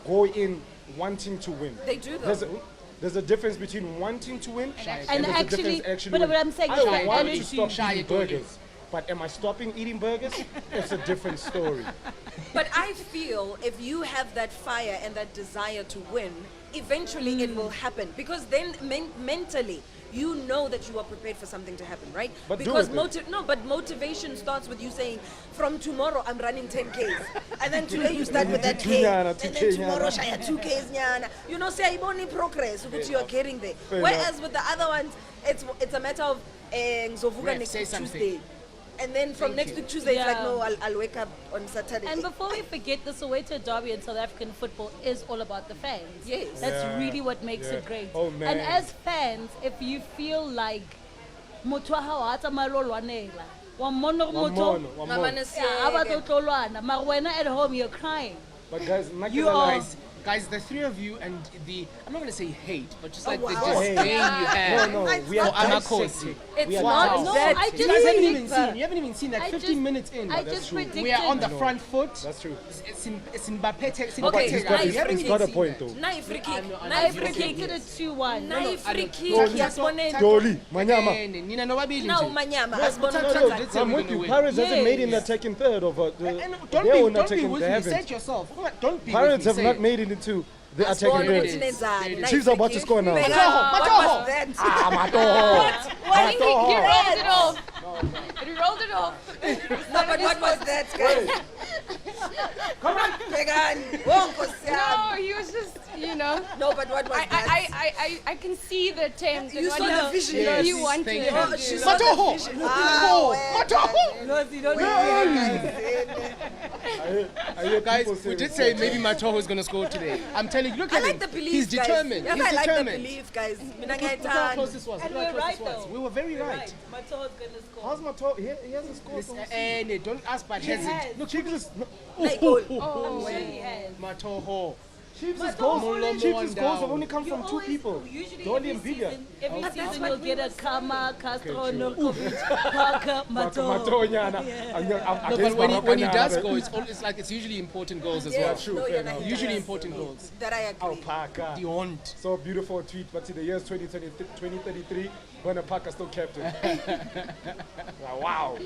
go in wanting to win. They do though. There's a difference between wanting to win And there's a actually, difference but win. what I'm saying I is want to energy. stop Shy eating Tony. burgers, but am I stopping eating burgers? It's a different story. But I feel if you have that fire and that desire to win, eventually it will happen. Because then mentally, you know that you are prepared for something to happen, right? But do because it then. but motivation starts with you saying, from tomorrow I'm running 10 Ks. And then today you start with that K. Nyana, And 2K then tomorrow nyana. shaya 2 Ks nyana. You know, say I progress, which you are getting there. Fair Whereas with the other ones, it's a matter of Ngizovuka Ref, next say week something. Tuesday. And then from next week Tuesday, it's like, Yeah. no, I'll wake up on Saturday. And before we forget, the Soweto derby in South African football is all about the fans. Yes. That's Yeah. really what makes Yeah. it great. Oh, man. And as fans, if you feel like motho wa hao ha tsamaya lo lwanela, wa mmona hore motho One Mama more. Nasiya, ha batla ho tlo lwana, mara wena at home you're crying. But guys, You are- Guys, the three of you and I'm not gonna say hate, but just Oh, like the wow. disdain you have. No, I- we are I- dissecting. It's We are not dissecting. No, that. I You just guys haven't predict- even seen. You haven't even seen that. I 15 just- minutes in. I that's just true. predicted. We are on the front foot. That's true. It's Mbappe. It's Okay, Mbappe, he's guys. got- You he's haven't got even a seen point, that. though. Nai free kick. I know, I Nai know. free predicted kick. a 2-1. Nai free kick. Dolly. Yasiboneni. Dolly, Manyama. Nina nobabili Now nje. Manyama. Yes, but Asibona Thato, Transact. let's say I'm we're with gonna you. win. Pirates hasn't made in the Yes. attacking third of And they're don't on be attacking. with They me. haven't. Said yourself. Don't be Pirates with have me. not Say made it into the Asibona attacking There it ukuthi is. third. nenzani. Nai Chiefs free are about to kick. score now. Bheka, Matoho, what Matoho. was that? Ah, Matoho. Why he Matoho. rolled it off? He rolled it off. No, but what was that, guys? Come on, Bhekani. Oh, Nkosi yami. No, he was just, you know. No, but what was that? I can see the attempt. You and what saw the vision. He Yes, wanted thank to you. do. She saw the Matoho. vision. Oh, well, I hear Guys, people say we did this. say maybe Matoho is going to score today. I'm telling you, look I at like him. the belief, He's guys. determined. Yes, He's I like the determined. belief, guys. Mina Look how ngiyayithanda. close this was. And Look how we're close right, this was. though. We were very right. Right. Matoho's gonna score. How's Matoho? He hasn't scored. Listen, and don't ask but has. hesitate. Look, Chiefs is Like goal. I'm sure he has. Matoho. Chiefs' Matoho goals. only- Chiefs' goals have only come You from two always- people. Usually Dolly every and Bilia. season, every But that's season what you'll we get were a Kama, Castro, true. Nurkovic, Parker, Matoho, Matoho. Nyana. No, but when he does score, it's like it's usually important goals as Yeah, well. true, no, fair you're enough. not- Usually yes. important goals. That I agree. Alpaca. Diont. So beautiful tweet, but see the year's 2033, Werner Parker still captain. Wow.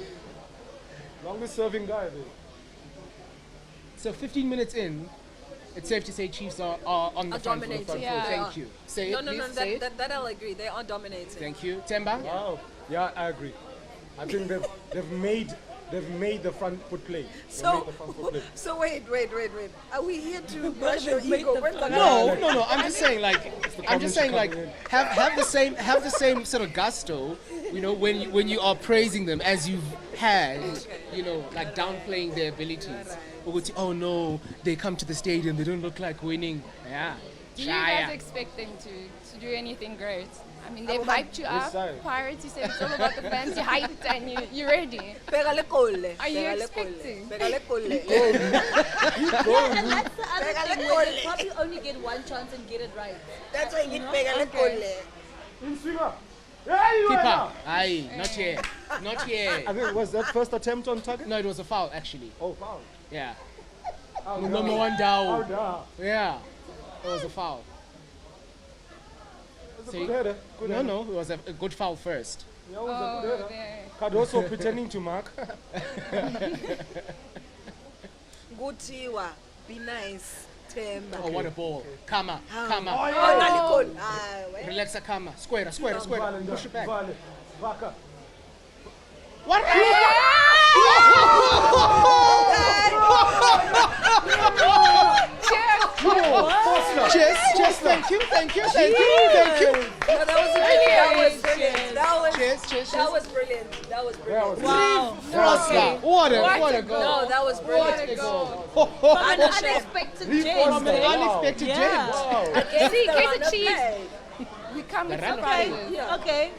Longest serving guy there. So 15 minutes in, it's safe to say Chiefs are on the Are front foot. dominating. Yeah. Thank you. Say No, it, no, please. no. Say it. That I'll agree. They are dominating. Thank you. Themba? Wow. Yeah, I agree. I think they've made they've made the front foot play. So wait. Are we here to brush your ego? No. I'm just saying, have the same sort of gusto, when you are praising them as you've had, like downplaying their abilities. Oh no, they come to the stadium, they don't look like winning. Yeah. Do you guys expect them to do anything great? I mean, they've hyped you up. Pirates, you said it's all about the fans. You hyped and you're ready. Are you expecting? And that's the other thing, where they probably only get one chance and get it right. That's why you get Keeper. Aye, not here. Not here. I think, was that first attempt on target? No, it was a foul, actually. Oh, foul. Yeah. Number one down. Yeah. It was a foul. Good header. No, it was a good foul first. Yeah, it was a good header. Cardoso pretending to mark. Gutiwa, be nice. Themba. Oh, what a ball. Kama. Relax, Kama. Square. Push it back. What? Cheers. Thank you. That was brilliant. Wow. Frosler. What a goal. No, that was brilliant. From an unexpected James. From an unexpected James. See, Kaizer Chiefs. We come with surprises. Okay.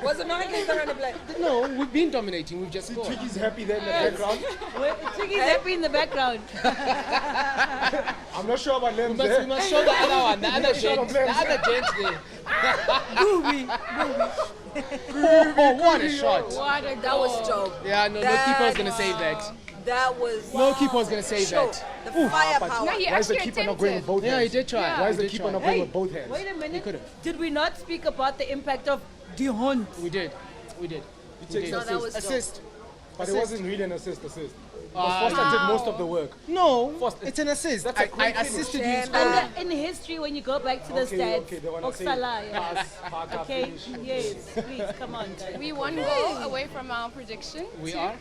Was it not against the run of blood? No, we've been dominating. We've just scored. Twiggy's happy there in the background. Twiggy's happy in the background. I'm not sure about Lems We must show the other one, the other gent there. Oh, what a shot. That was dope. Yeah, no keeper was going to save that. That was... No keeper was going to save that. The firepower. No, he Why is the actually keeper not going with both hands? Yeah, he did try. Why is the keeper not going with both hands? Wait a minute. could've. Did we not speak about the impact of the hunt? We did. He takes No, that was assist. But it wasn't really an assist. Foster did most of the work. No, it's an assist. I assisted you in scoring. And in history, when you go back to the stats, Okay, they wanna say Oksala, pass, Parker, okay, finish. yes, please, come on, guys. We one goal away from our prediction. We are.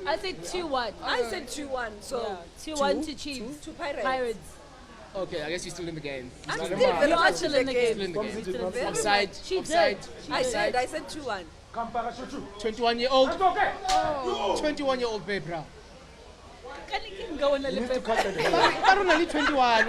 I said 2-1. I said 2-1, so... 2-1 to Chiefs. To Pirates. Pirates. Okay, I guess you're still in the game. I'm still You're very much still in in the the game. game. Still in the game. Did not say Offside. She Offside. did. I said 2-1. 21-year-old. That's okay. 21-year-old Bebra. Can you keep going a You little need to bit? cut that hair. I don't know, 21.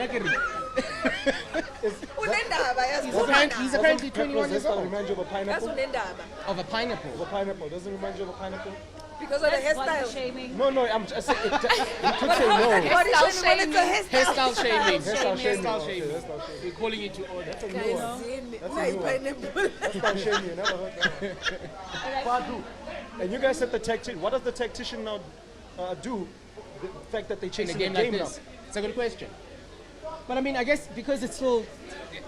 He's apparently 21 years Doesn't old. remind you of a pineapple? Of a pineapple. Of a pineapple. Doesn't remind you of a pineapple? Because of the That's body hairstyle. shaming. No, I'm just saying. You could say no. Body shaming when it's a hairstyle. Hairstyle shaming. Hairstyle shaming. Hairstyle Okay, shaming. hairstyle shaming. We're calling you to order. That's a new one. Hairstyle shaming. You never heard that. Padu. And you guys said the tactician. What does the tactician now do? The fact that they In chase a the game game like now. this. It's a good question. But I mean, I guess because it's still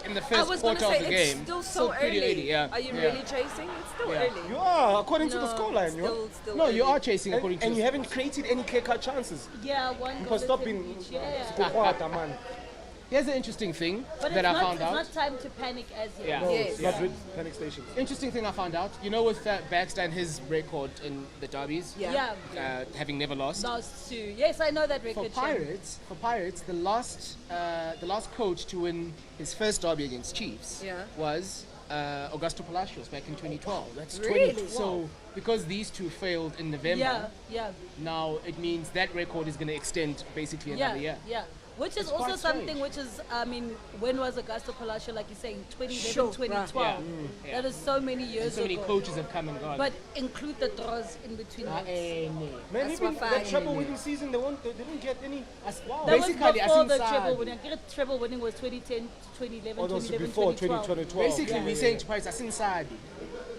in the I first was going to quarter say, of the it's game. still so pretty early. yeah. Are you Yeah. really chasing? It's still Yeah. early. You are, according to the No, scoreline. You are. still No, you early. are chasing according to And the you haven't created any clear-cut chances. Yeah, one Because goal. stop being man. Here's an interesting thing But that it's I not, found out. it's not time to panic as yet. Yeah. No, Yes. it's not with panic stations. Interesting thing I found out. You know, with Baxter and his record in the derbies, Yeah. having never lost. Last two. Yes, I know that For record. Shane. Pirates, the last coach to win his first derby against Chiefs Yeah. was Augusto Palacios back in 2012. That's Really? So because these two failed in November, Yeah. now it means that record is going to extend basically another year. Yeah. Which is It's also quite something strange. which is, I mean, when was Augusto Palacio, like you're saying, 2011, Sure, 2012. Yeah. That is so many years And so many ago. coaches have come and gone. But include the draws in between. that. Man, That's even my that fine. treble winning season, they didn't get any. Wow. That Basically, was before the Asinsad. treble winning. I think the treble winning was 2010 to 2011, Oh, those 2011, before 2012. 2012. Basically, we're saying to Pirates, asinsabi.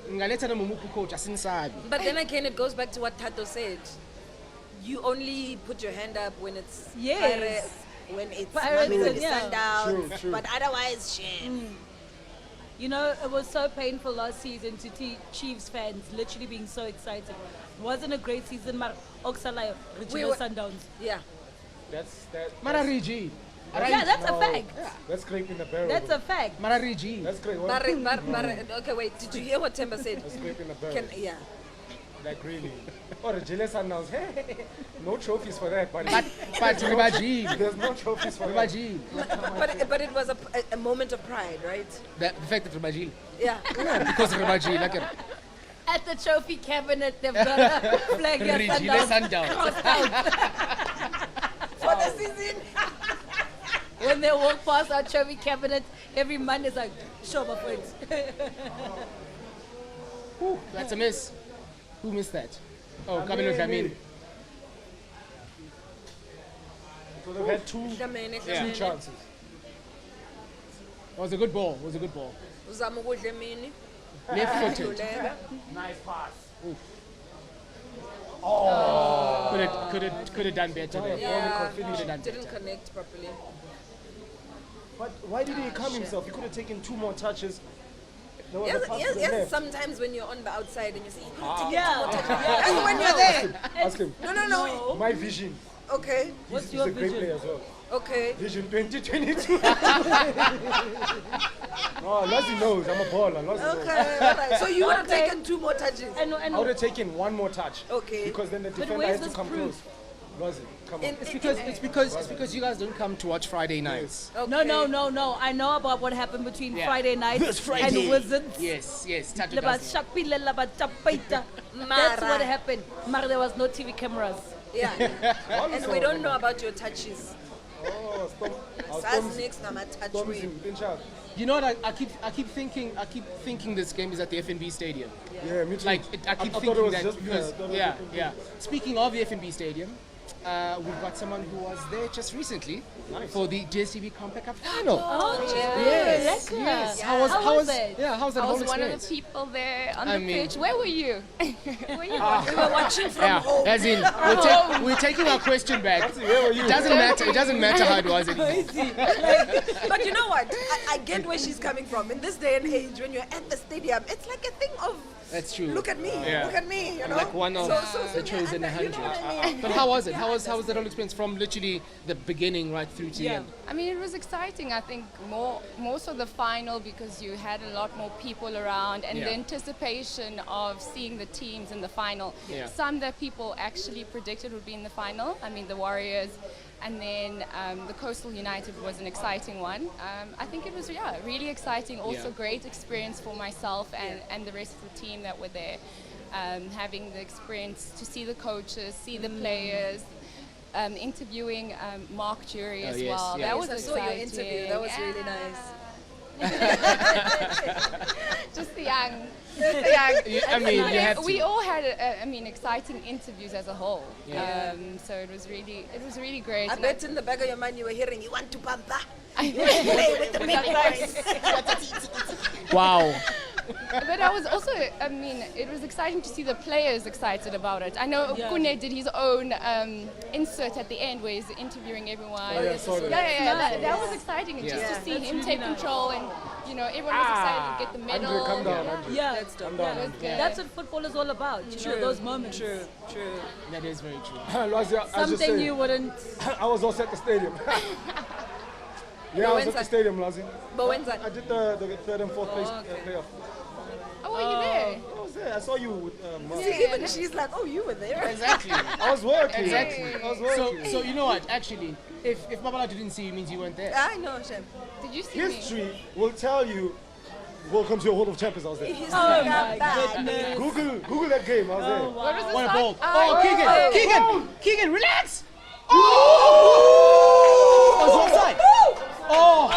Ngaletha nomumu coach, asinsabi. But then again, it goes back to what Thato said. You only put your hand up when it's Yes. Pirates. When it's Pirates when and it's yeah. Sundowns, True. but otherwise, shit. You know, it was so painful last season to see Chiefs fans literally being so excited. It wasn't a great season, but Oksalayo, Richard Sundowns. Yeah. That's Marariji. Yeah, that's a fact. That's great in the barrel. That's a fact. Marariji. That's great. Okay, wait. Did you hear what Themba said? That's great in the barrel. Yeah. Like really. Or a jealous announced, hey, no trophies for that, buddy. But imagine. There's no trophies for imagine. that. But it was a moment of pride, right? The fact that imagine. Yeah. Because of imagine, like At the trophy cabinet, they've got a flag Regile Sundown. For the season. When they walk past our trophy cabinet, every man is like, show my friends. That's a miss. Who missed that? Oh, Kamino Dlamini. So they've had two chances. It was a good ball. It was a good ball. Left footed. Nice pass. Oh. Could have done better there. Yeah, Could have done didn't better. connect properly. But why did he calm himself? He could have taken 2 more touches. There was a pass to the Yes. left. Sometimes when you're on the outside and you say, Yeah. and when you're there. Ask him. No. My vision. Okay. What's He's your a great vision? player as well. Okay. Vision 2022. Oh, Lwazi knows. I'm a baller. Lwazi knows. Okay. All right. So you would have taken 2 more touches. And I would have taken 1 more touch. Okay. Because then the defender where's has to this come proof? close. Lwazi, come on. It's because you guys don't come to watch Friday nights. Okay. No. I know about what happened between Friday night This Friday. and Wizards. Yes. Thato Laba does. shapile, laba chapaita. That's what happened. Mara, there was no TV cameras. Yeah. And we don't know about your touches. Oh, stop. That's next time I touch Storms me. him. Pinch out. You know what? I keep thinking this game is at the FNB Stadium. Yeah, me too. Like I keep thought it thinking was that just- because I thought it was yeah. Speaking of the FNB Stadium, we've got someone who was there just recently for the JCB Compact Cup final. Oh, Yes. How was it? Yeah, how's that I whole was one of experience? the people there on I the mean- pitch. Where were you? Were you We were watching from home. As in, we're taking our question back. Where were you? It doesn't matter how it was anymore. But you know what? I get where she's coming from. In this day and age, when you're at the stadium, it's like a thing of That's true. look at me, Yeah. look at me. You know, Like one of the chosen 100. You know what I mean? But how was it? How was that whole experience from literally the beginning right through to the end? I mean, it was exciting. I think more so the final because you had a lot more people around and the anticipation of seeing the teams in the final. Yeah. Some that people actually predicted would be in the final. I mean, the Warriors, and then the Coastal United was an exciting one. I think it was really exciting. Also, great experience for myself and the rest of the team that were there. Having the experience to see the coaches, see the players. Interviewing Mark Jury as well. Yeah. That was I saw exciting. your interview. That was really nice. Just the young. I mean, you have to. We all had, exciting interviews as a whole. Yeah. So it was really great. I And bet in the back of your mind you were hearing, you want to pamper. I- Play with the big boys. Wow. But I was also, it was exciting to see the players excited about it. I know Kune did his own insert at the end where he's interviewing everyone. Oh, yeah, I saw that. That was exciting just to see him take control and, everyone was excited to get the medal. Andre, come down, Andre. Yeah, That's dope. Come down. that's what football is all about. You know, those moments. True. That is very true. Lwazi, I was just Something saying, you wouldn't. I was also at the stadium. Yeah, I was at the stadium, Lwazi. But when's that? I did the 3rd and 4th place playoff. Oh, were you there? I was there. I saw you with Mark. See, even she's like, oh, you were there. Exactly. I was working. Exactly. I was working. So you know what? Actually, if Babala didn't see you, means you weren't there. I know, Shem. Did you see me? History will tell you, welcome to your World of Champions. I was there. Oh my goodness. Google that game. I was there. What was the What a side? ball. Oh, Keegan, relax. Oh! Was offside. Oh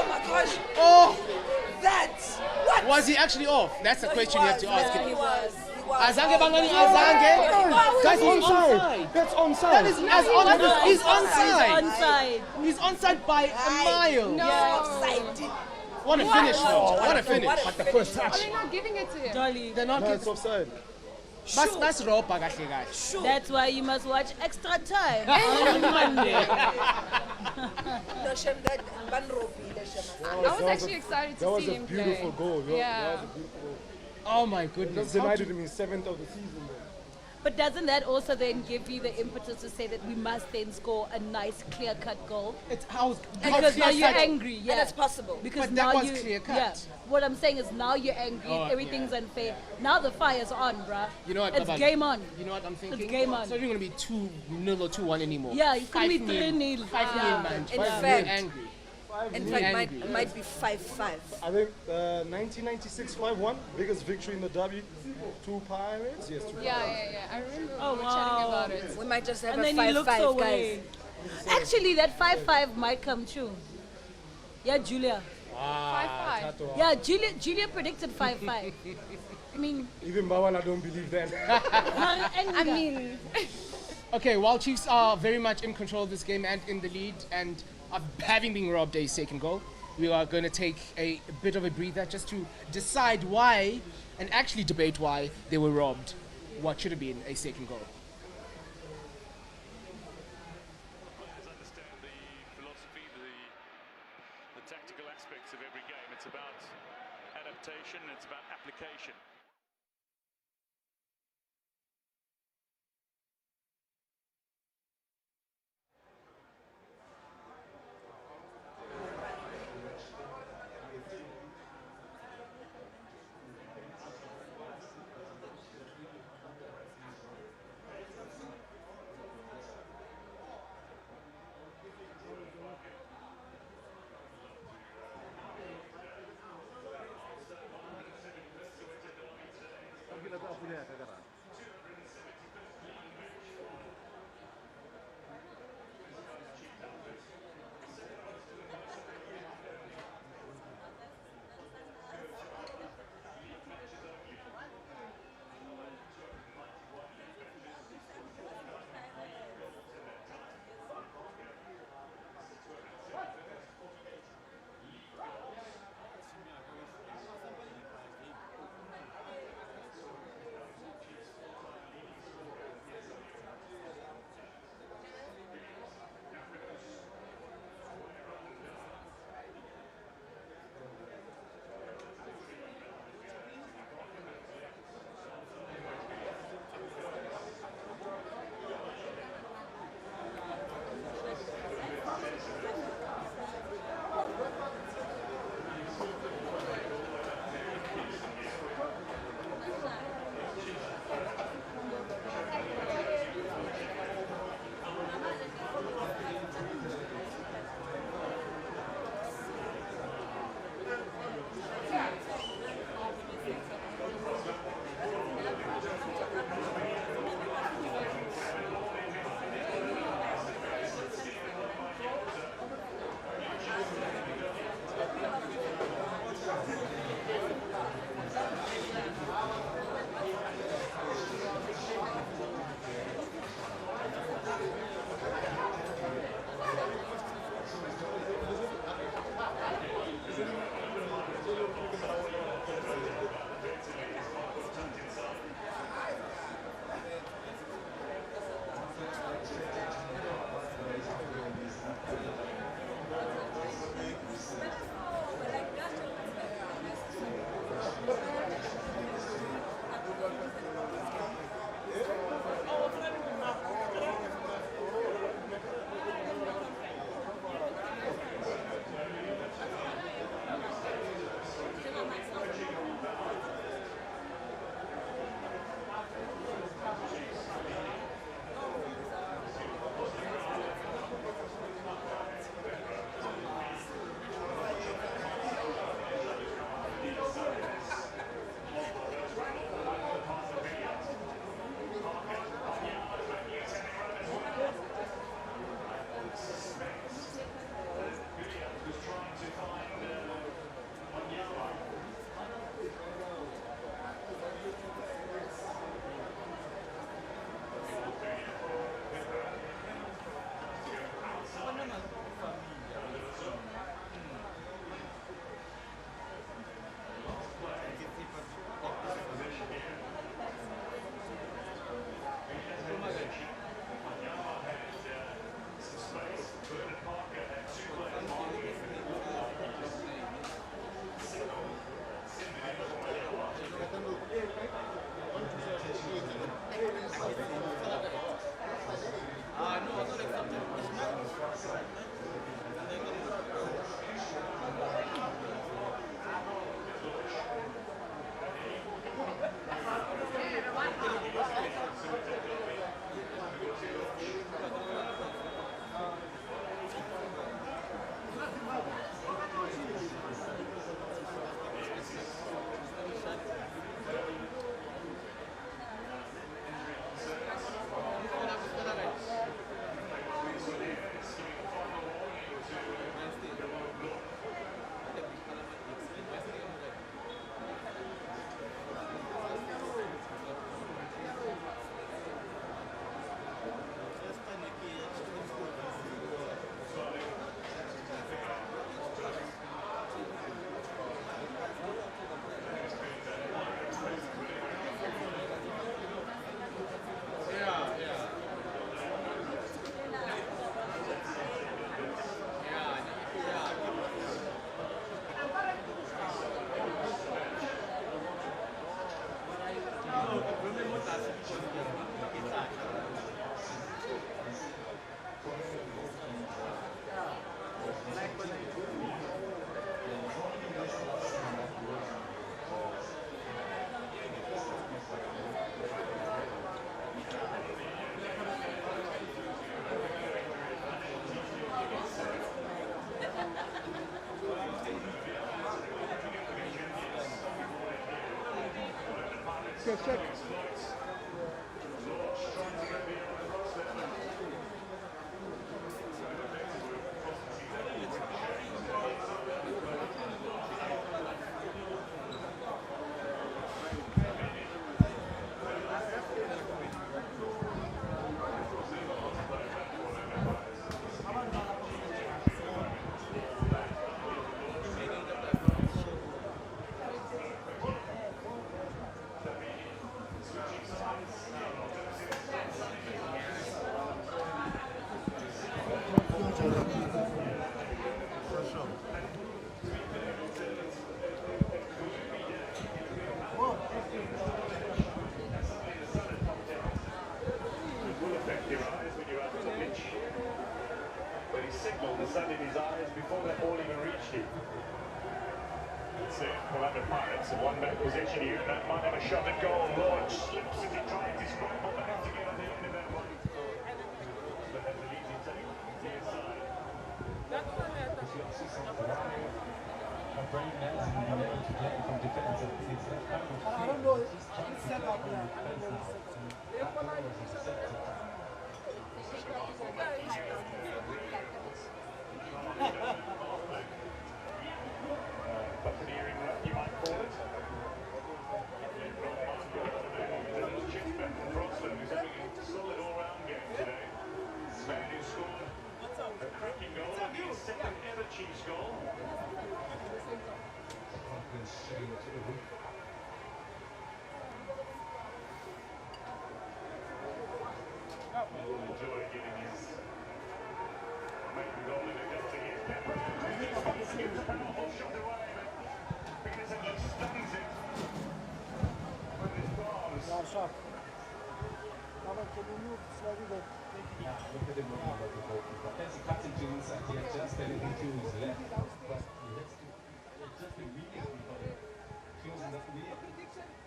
my gosh. Oh! That's what? Was he actually off? That's the question you have to ask. He was. Azange Bangani Azange. Guys, he's onside. That's onside. That is he's onside. Onside. He's onside by a mile. No. Offside. What a finish, though. What a finish. But the first touch. Are they not giving it to him? Dolly. They're not. No, it's offside. That's ropa kahle kahle. That's why you must watch Extra Time on Monday. No, Shem, that Banropi, the Shem. I was actually excited to see him play. That was a beautiful goal. Yeah. That was a beautiful goal. Oh my Just goodness. denied him in 7th of the season. But doesn't that also then give you the impetus to say that we must then score a nice clear-cut goal? It's how because now you're clear-cut- angry, yeah. And it's possible. Because But now that was you, clear-cut. yeah. What I'm saying is now you're angry, Oh, everything's yeah. unfair. Now the fire's on, bruh. You know what? It's Babali? game on. You know what I'm thinking? It's game on. It's not even going to be 2-0 or 2-1 anymore. Yeah, it's going to be 5-0. 3-0. 5-0, man. In We're fact- angry. In We're fact, angry. it might be 5-5. I think 1996 5-1, biggest victory in the derby. 2 Pirates, yes, 2 Pirates. Yeah. I remember Oh, we were chatting wow. about it. We might just have And a then he looks 5-5, away. guys. Actually, that 5-5 might come true. Yeah, Julia. 5-5. Thato. Yeah, Julia predicted 5-5. I mean, Even Bawana don't believe that. I mean, Okay, while Chiefs are very much in control of this game and in the lead, and having been robbed a second goal, we are going to take a bit of a breather just to decide why, and actually debate why they were robbed what should have been a second goal. Players understand the philosophy, the tactical aspects of every game. It's about adaptation, it's about application. check.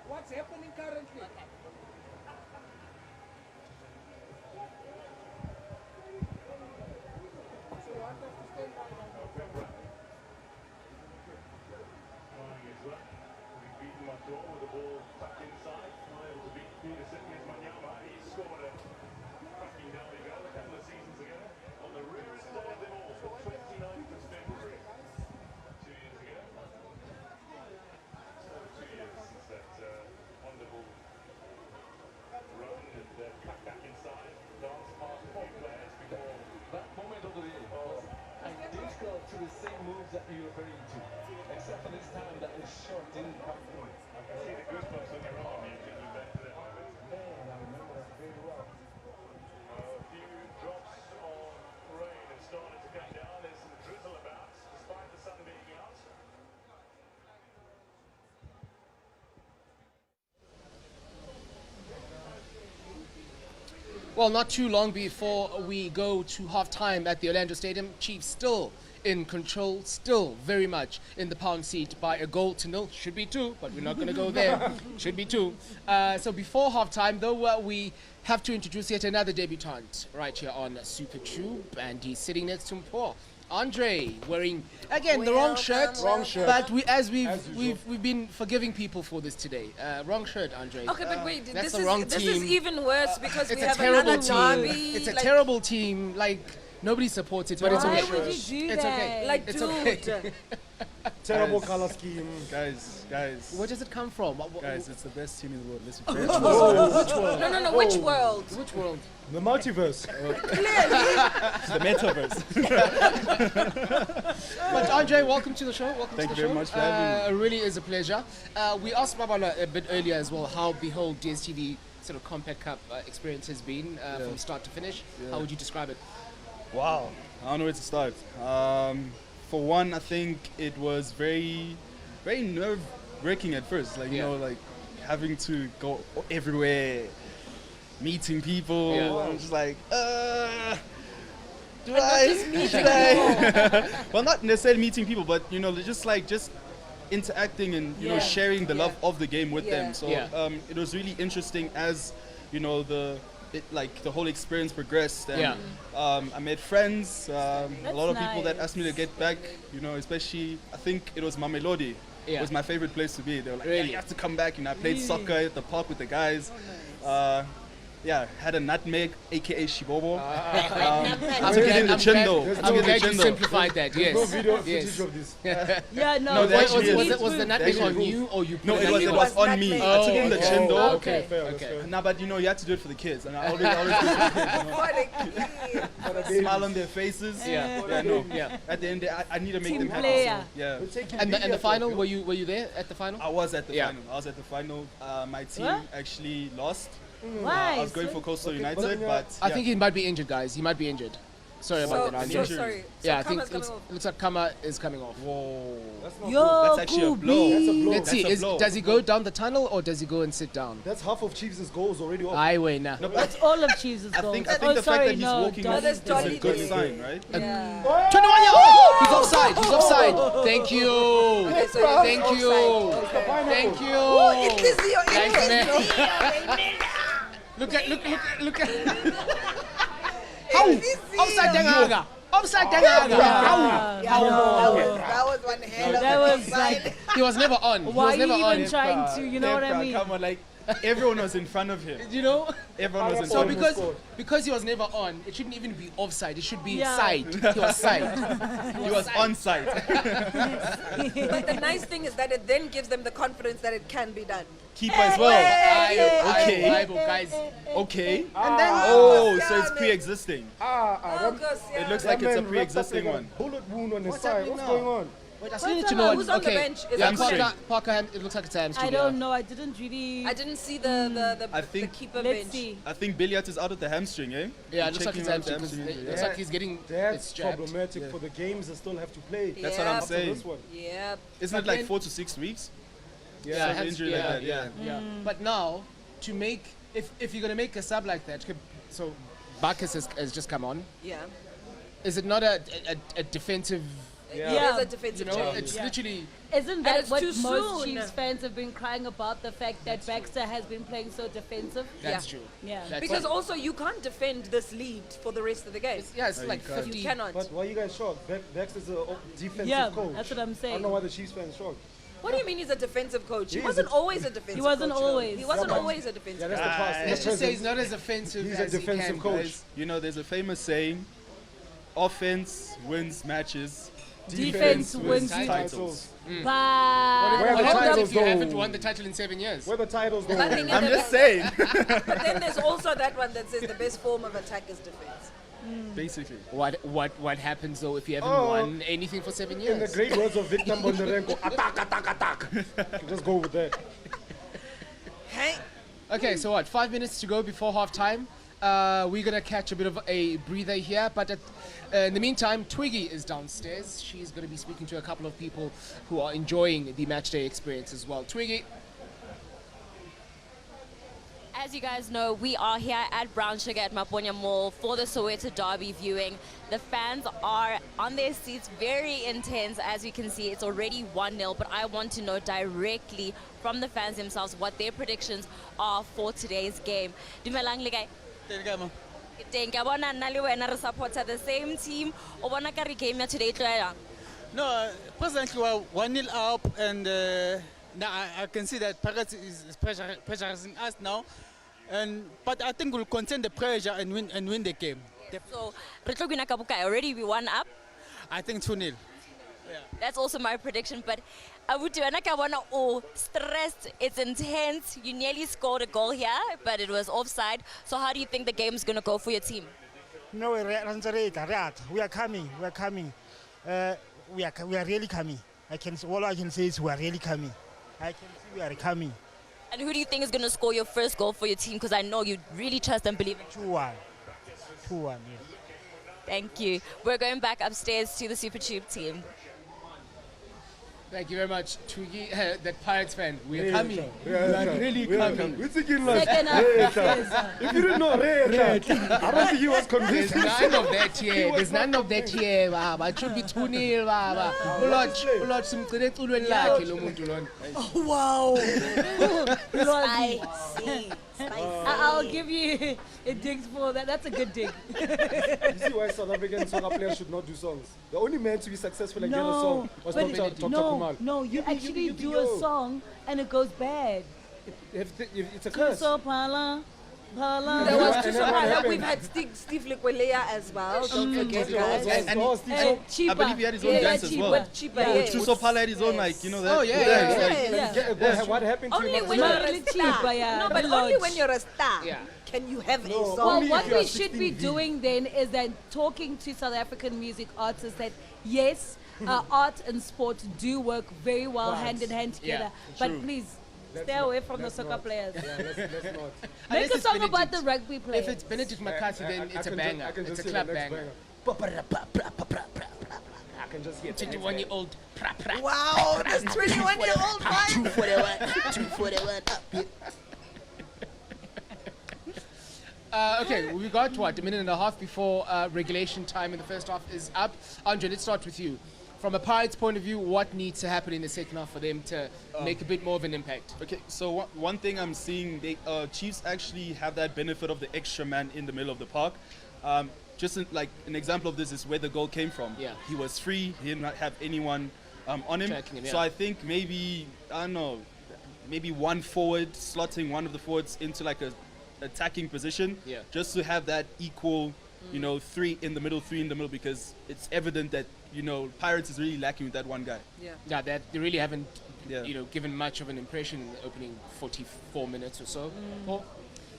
What's happening currently? Well, not too long before we go to half-time at the Orlando Stadium, Chiefs still in control, still very much in the pound seat by 1-0. Should be 2, but we're not going to go there. Should be 2. So before half-time, though, we have to introduce yet another debutant right here on SuperTube, and he's sitting next to Mpho. Andre wearing again the wrong shirt. But we've been forgiving people for this today. Wrong shirt, Andre. Okay, but wait, that's this is even worse because we have terrible another derby. It's a terrible team. Like nobody supports it, but it's okay. Why would you do it's that? okay. Like, it's dude. okay. Terrible color scheme. Guys. Where does it come from? Guys, it's the best team in the world. Listen, Which world? No, which world? Which world? The multiverse. It's the metaverse. But Andre, welcome to the show. Thank you very much for having me. It really is a pleasure. We asked Babala a bit earlier as well how the whole DSTV sort of Compact Cup experience has been from start to finish. How would you describe it? Wow. I don't know where to start. For one, I think it was very, very nerve-wracking at first. Like, you know, like having to go everywhere, meeting people. I'm just like, should I? Well, not necessarily meeting people, but, you know, just interacting and, you know, sharing the love of the game with them. So it was really interesting as, you know, the whole experience progressed, and I made friends, a lot of people that asked me to get back, you know, especially I think it was Mamelodi was my favorite place to be. They were like, Really? you have to come back. You know, I played soccer at the park with the guys. Had a nutmeg, aka Shibobo. I'm in the chin though. I'm glad you simplified that. Yes. No video yes. footage of this. No, was the nutmeg on you or you? No, it was on me. I took it in the chin though. Okay. Nah, but you know, you have to do it for the kids, and I always do it for the kids. Smile on their faces. Yeah. At the end, I need to make them happy. Player. So, yeah. And the final? Were you there at the final? I was at the final. I was at the final. My team actually lost. Why? I was going for Coastal United, but I think he might be injured, guys. He might be injured. Sorry about that. Sorry. Yeah, I think it looks like Kama is coming off. Whoa. Yo, that's actually a blow. That's a blow. Let's see. Does he go down the tunnel or does he go and sit down? That's half of Chiefs' goals already off. I win now. No, That's all of Chiefs' goals. I think the fact that he's walking off is a Dolly good there. sign, right? 21 years. Oh, he's offside. He's offside. Thank you. Okay, so you're Thank you. offside. Thank you. Oh, it is your Thanks, man. Look at how offside dengaga. Offside dengaga. That was one hell of That a was offside. like, He was never on. He why was are you never even on. trying to, you know what I mean? Come on, like everyone was in front of him. You know? Everyone was in So front of him. because he was never on, it shouldn't even be offside. It should be Yeah. side. He was side. He was on site. But the nice thing is that it then gives them the confidence that it can be done. Keeper as well. Okay. Bible, guys. Okay. And then So it's pre-existing. It looks like it's a pre-existing one. Bullet wound on his What's side. happening What's now? going on? Wait, I still need to know. Who's on the bench? Is it Hamstring. Parker, it looks like it's a hamstring. I don't know. I didn't really. I didn't see the I think- keeper Let's bench. see. I think Billiat is out of the hamstring, eh? Yeah, it looks like Checking it's out the hamstring. 'Cause hamstring It injury. looks like he's getting That's it's jabbed. problematic for the games that still have to play. That's what I'm Yep. saying. This one. Yep. Isn't it like 4 to 6 weeks? Yeah, Some injury like that, yeah. But now, to make if you're gonna make a sub like that, so Bacchus has just come on. Yeah. Is it not a defensive? It is a defensive change. It's literally. Isn't that it's what too most soon. Chiefs fans have been crying about? The fact that Baxter has been playing so defensive? That's true. Yeah. Because also you can't defend this lead for the rest of the game. It's like 50. You cannot. But why are you guys shocked? Baxter's a defensive Yeah, coach. that's what I'm I saying. don't know why the Chiefs fans shocked. What do you mean he's a defensive coach? He He wasn't is. always a defensive coach. He wasn't coach, though. always. He wasn't Yeah, but- always a defensive Yeah, coach. that's the past. Let's just say he's not as offensive. He's a as he defensive can be. coach. You know, there's a famous saying, offense wins matches, Defense wins titles. Where Bye. are What the happens titles if you go? haven't won the title in 7 years? Where the titles go? I think I'm just saying. But then there's also that one that says the best form of attack is defense. Basically. What happens though if you haven't Oh. won anything for 7 years? In the great words of Victor Bondarenko, attack. Just go with that. Hey. Okay, so what? 5 minutes to go before half time. We're gonna catch a bit of a breather here, but in the meantime, Twiggy is downstairs. She's gonna be speaking to a couple of people who are enjoying the match day experience as well. Twiggy. As you guys know, we are here at Brown Sugar at Maponya Mall for the Soweto Derby viewing. The fans are on their seats, very intense. As you can see, it's already 1-0, but I want to know directly from the fans themselves what their predictions are for today's game. Dumelang le kae? Teng ka bona nna le wena re supporta the same team. O bona ka re game ya today e tlo ya yang? No, presently we're 1-0 up, and now I can see that Pirates is pressurizing us now. But I think we'll contain the pressure and win the game. So, re tlo wina ka bokae? Already we 1 up. I think 2-0. That's also my prediction, but Abuti, wena ka bona o stressed, it's intense. You nearly scored a goal here, but it was offside. So how do you think the game's going to go for your team? No, we are coming. We are coming. We are really coming. All I can say is we are really coming. I can see we are coming. And who do you think is going to score your first goal for your team? Because I know you really trust and believe in 2-1. 2-1, yes. Thank you. We're going back upstairs to the SuperTube team. Thank you very much, Twiggy, that Pirates fan. We're Yeah, coming. yeah, We're really coming. We're thinking like, Second half. if you didn't know, I don't think he was convinced. There's none of that here. There's none of that here, Baba. It should be 2-0, Baba. Ulot simcire culweni lakhe lo muntu lona. Wow. Spicy. I'll give you a dig for that. That's a good dig. You see why South African soccer players should not do songs? The only man to be successful and get a song was Dr. Kumar. No, you actually do a song and it goes bad. It's a curse. There was Tusopala. We've had Steve Likwelea as well. Don't forget, guys. And I believe he had his own dance as well. Tusopala had his own, like, you know, that. Oh, yeah. What happened to only him? When you're a star. No, but only when you're a star can you have a song. Well, what we should be doing then is then talking to South African music artists that, yes, art and sport do work very well hand in hand together. But please, stay away from the soccer players. Yeah, let's not. Make a song about the rugby players. If it's Benedict McCarthy, then it's a banger. It's a clap banger. I can just hear 21-year-old. Wow, this 21-year-old man. 241. Okay, we got what, a minute and a half before regulation time in the first half is up. Andre, let's start with you. From a Pirates point of view, what needs to happen in the second half for them to make a bit more of an impact? Okay, so one thing I'm seeing, Chiefs actually have that benefit of the extra man in the middle of the park. Just like an example of this is where the goal came from. Yeah. He was free, he did not have anyone on him. Tracking him, So I think maybe, I don't know, maybe one forward, slotting one of the forwards into like a attacking position, just to have that equal, you know, three in the middle, because it's evident that, you know, Pirates is really lacking with that one guy. Yeah, that they really haven't, you know, given much of an impression in the opening 44 minutes or so.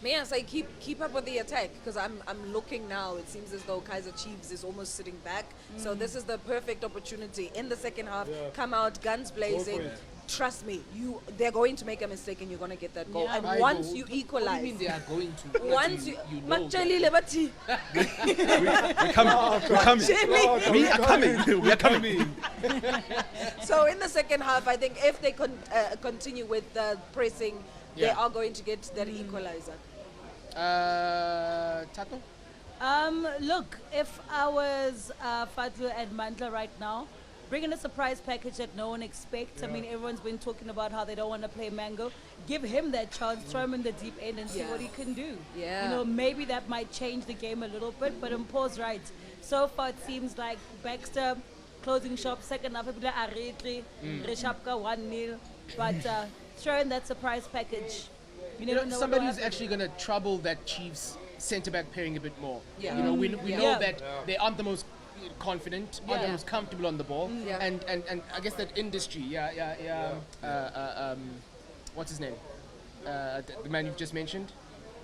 May I say keep up with the attack, because I'm looking now. It seems as though 𝐬𝐻𝐻𝐸s is almost sitting back. So this is the perfect opportunity in the second half. Come out guns blazing. Trust me, they're going to make a mistake and you're going to get that goal. And once you equalize, what do you mean they are going to? Once you know We are coming. So in the second half, I think if they continue with the pressing, they are going to get that equalizer. Thato? Look, if I was Thato and Mandla right now, bring in a surprise package that no one expects. I mean, everyone's been talking about how they don't want to play Mango. Give him that chance, throw him in the deep end and see what he can do. You know, maybe that might change the game a little bit, but Mpho's right. So far, it seems like Baxter closing shop, second half, Aretri, Reshapka 1-0. But throw in that surprise package. You never know somebody who's actually going to trouble that Chiefs centre-back pairing a bit more. You know, we know that they aren't the most confident, aren't the most comfortable on the ball, and I guess that industry, what's his name? The man you've just mentioned.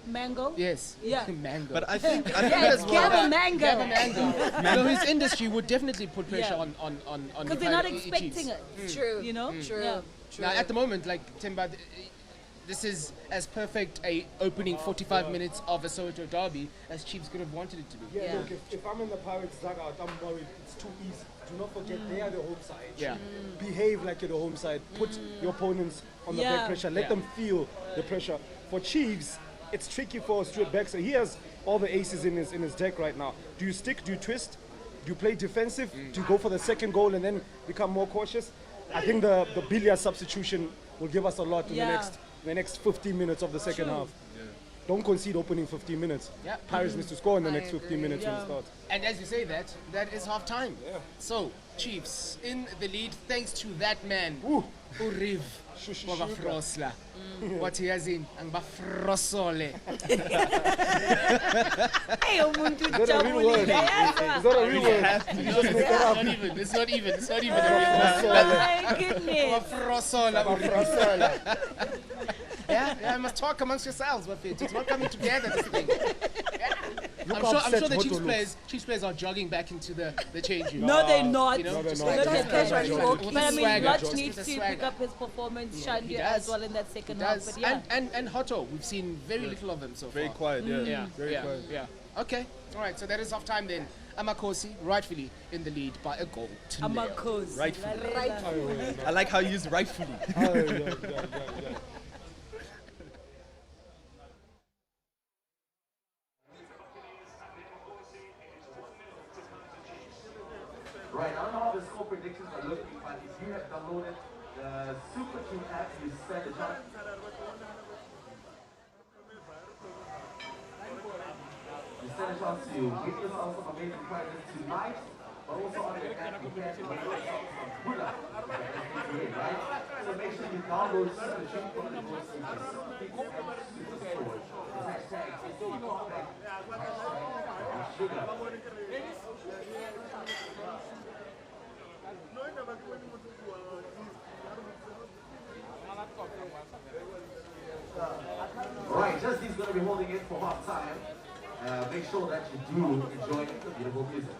Mango? Yes. Yeah. Mango. But I think it's Gavin Mango. No, his industry would definitely put pressure on because they're not expecting it. True. You know? True. Yeah. Now at the moment, like Themba, this is as perfect a opening 45 minutes of a Soweto derby as Chiefs could have wanted it to be. Look, if I'm in the Pirates dugout, I'm worried. It's too easy. Do not forget they are the home side. Behave like you're the home side. Put your opponents on the back pressure. Let them feel the pressure. For Chiefs, it's tricky for Stuart Baxter. He has all the aces in his deck right now. Do you stick? Do you twist? Do you play defensive? Do you go for the second goal and then become more cautious? I think the Billia substitution will give us a lot in the next 15 minutes of the second half. Don't concede opening 15 minutes. Pirates needs to score in the next 15 minutes when it starts. And as you say that is half time. So Chiefs in the lead thanks to that man, Uriv Wabafrosla. What he has in Angbafrosole. Hey, umuntu Is that a real word? Is that a real word? It's not even a real My goodness. Wabafrosola. Yeah, you must talk amongst yourselves with it. It's not coming together, this thing. I'm sure the Chiefs players are jogging back into the change room. No, they're not. You know, But I mean, Lodge needs to pick up his performance, Shandia, as well in that second half. But and Hotto, we've seen very little of him so far. Very quiet, Very quiet. Okay, all right, so that is half time then. 𝐬𝐻𝐻𝐸𝐴 rightfully in the lead by a goal to nil. 𝐬𝐻𝐻𝐸𝐴. Rightfully. I like how you use rightfully. Right, I don't know how the score predictions are looking, but if you have downloaded the SuperTube app, you stand a chance. stand a chance to win yourself some amazing prizes tonight, but also on the app you can win yourself some hula, right? So make sure you download SuperTube from the most SuperSport. Hashtag sugar. Right, Justy's going to be holding it for half time. Make sure that you do enjoy the beautiful music.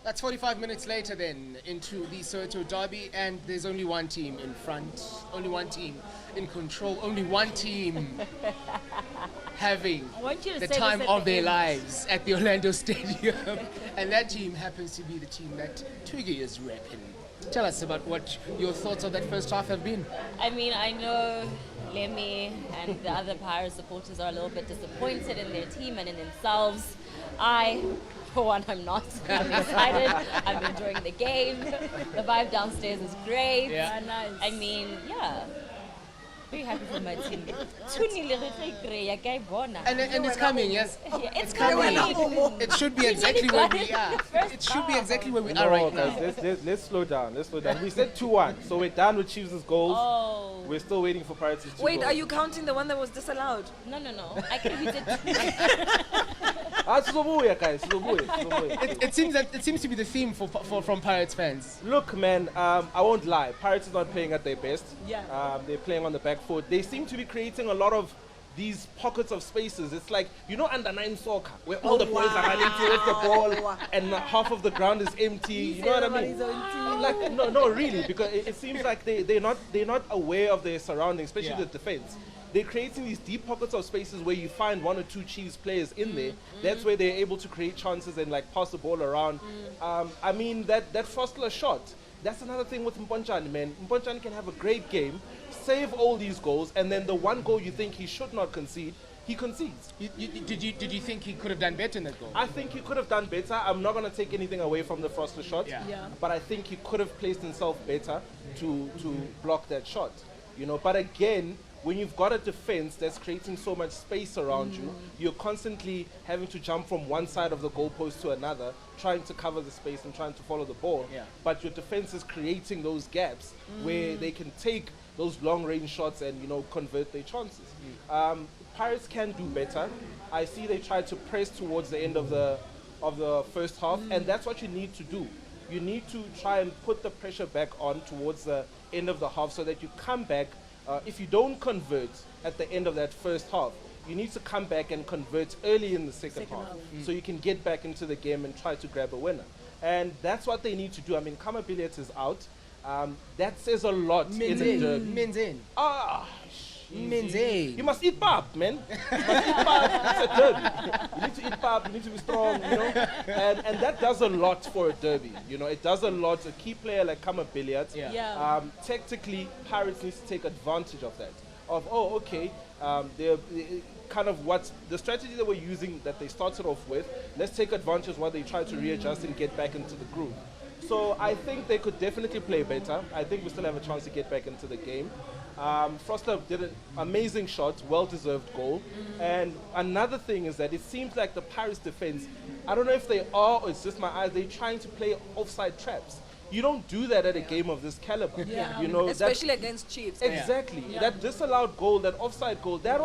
That's 45 minutes later then into the Soweto derby, and there's only one team in front, only one team in control, only one team having the time of their lives at the Orlando Stadium. And that team happens to be the team that Twiggy is repping. Tell us about what your thoughts of that first half have been. I mean, I know Lemmy and the other Pirates supporters are a little bit disappointed in their team and in themselves. For one, I'm not. I'm excited. I'm enjoying the game. The vibe downstairs is great. Yeah, nice. I mean, yeah. Very happy for my team. And it's coming, yes? Yeah, it's coming. coming. It should be exactly where we are. It should be exactly where we are right now. Let's slow down. Let's slow down. We said 2-1, so we're done with Chiefs' goals. Oh. We're still waiting for Pirates' 2 Wait, goals. are you counting the one that was disallowed? No. I think we did Guys, it seems to be the theme from Pirates fans. Look, man, I won't lie. Pirates is not playing at their best. Yeah. They're playing on the back foot. They seem to be creating a lot of these pockets of spaces. It's like, under 9 soccer, where all the boys are running towards the ball and half of the ground is empty. You know what I mean? Like, no, really, because it seems like they're not aware of their surroundings, especially the defense. They're creating these deep pockets of spaces where you find 1 or 2 Chiefs players in there. That's where they're able to create chances and like pass the ball around. I mean, that Frostler shot, that's another thing with Mpho, man. Mpho can have a great game, save all these goals, and then the one goal you think he should not concede, he concedes. Did you think he could have done better in that goal? I think he could have done better. I'm not going to take anything away from the Frostler shot, but I think he could have placed himself better to block that shot. But again, when you've got a defense that's creating so much space around you, you're constantly having to jump from one side of the goalpost to another, trying to cover the space and trying to follow the ball. But your defense is creating those gaps where they can take those long-range shots and convert their chances. Pirates can do better. I see they tried to press towards the end of the first half, and that's what you need to do. You need to try and put the pressure back on towards the end of the half so that you come back. If you don't convert at the end of that first half, you need to come back and convert early in the second half. So you can get back into the game and try to grab a winner. And that's what they need to do. I mean, 𝐤𝐼𝐴𝐻𝐿𝐼𝐻 is out. That says a lot in the derby. You must eat pap, man. You must eat pap. It's a derby. You need to eat pap. You need to be strong, And that does a lot for a derby. It does a lot. A key player like 𝐤𝐼𝐴𝐻𝐿𝐼𝐻. Technically, Pirates needs to take advantage of that. They're kind of what the strategy they were using that they started off with. Let's take advantage while they try to readjust and get back into the groove. So I think they could definitely play better. I think we still have a chance to get back into the game. Frostler did an amazing shot, well-deserved goal. And another thing is that it seems like the Pirates defense, I don't know if they are or it's just my eyes, they're trying to play offside traps. You don't do that at a game of this caliber. Especially against Chiefs. Exactly. That disallowed goal, that offside goal, that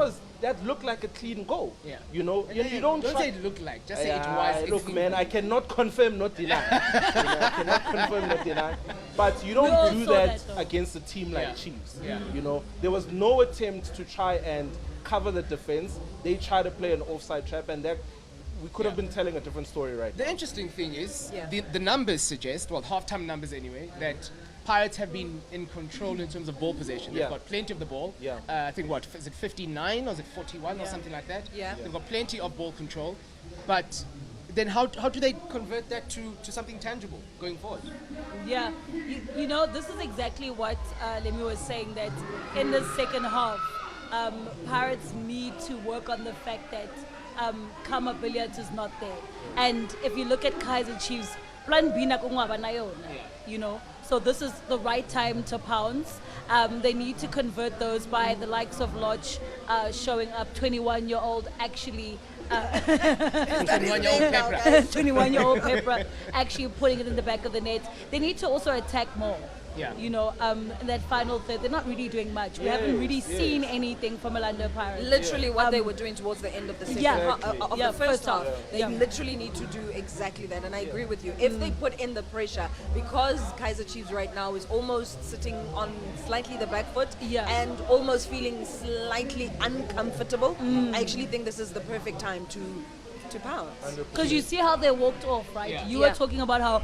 looked like a clean goal. You don't say it looked like, just say it was. Look, man, I cannot confirm, not deny. I cannot confirm, not deny. But you don't do that against a team like Chiefs. There was no attempt to try and cover the defense. They tried to play an offside trap, and that we could have been telling a different story right now. The interesting thing is, the numbers suggest, well, halftime numbers anyway, that Pirates have been in control in terms of ball possession. They've got plenty of the ball. I think, is it 59 or is it 41 or something like that? They've got plenty of ball control. But then how do they convert that to something tangible going forward? Yeah, this is exactly what Lemmy was saying, that in the second half, Pirates need to work on the fact that 𝐤𝐼𝐴𝐻𝐿𝐼𝐻 is not there. And if you look at Kaizer Chiefs, plan B na kungaba na yona, so this is the right time to pounce. They need to convert those by the likes of Lodge showing up, 21-year-old actually 21-year-old Pepper actually putting it in the back of the net. They need to also attack more. In that final third, they're not really doing much. We haven't really seen anything from Orlando Pirates. Literally what they were doing towards the end of the second of the first half. They literally need to do exactly that, and I agree with you. If they put in the pressure, because Kaizer Chiefs right now is almost sitting on slightly the back foot and almost feeling slightly uncomfortable, I actually think this is the perfect time to to pounds. Because you see how they walked off, right? Yeah. You were talking about how,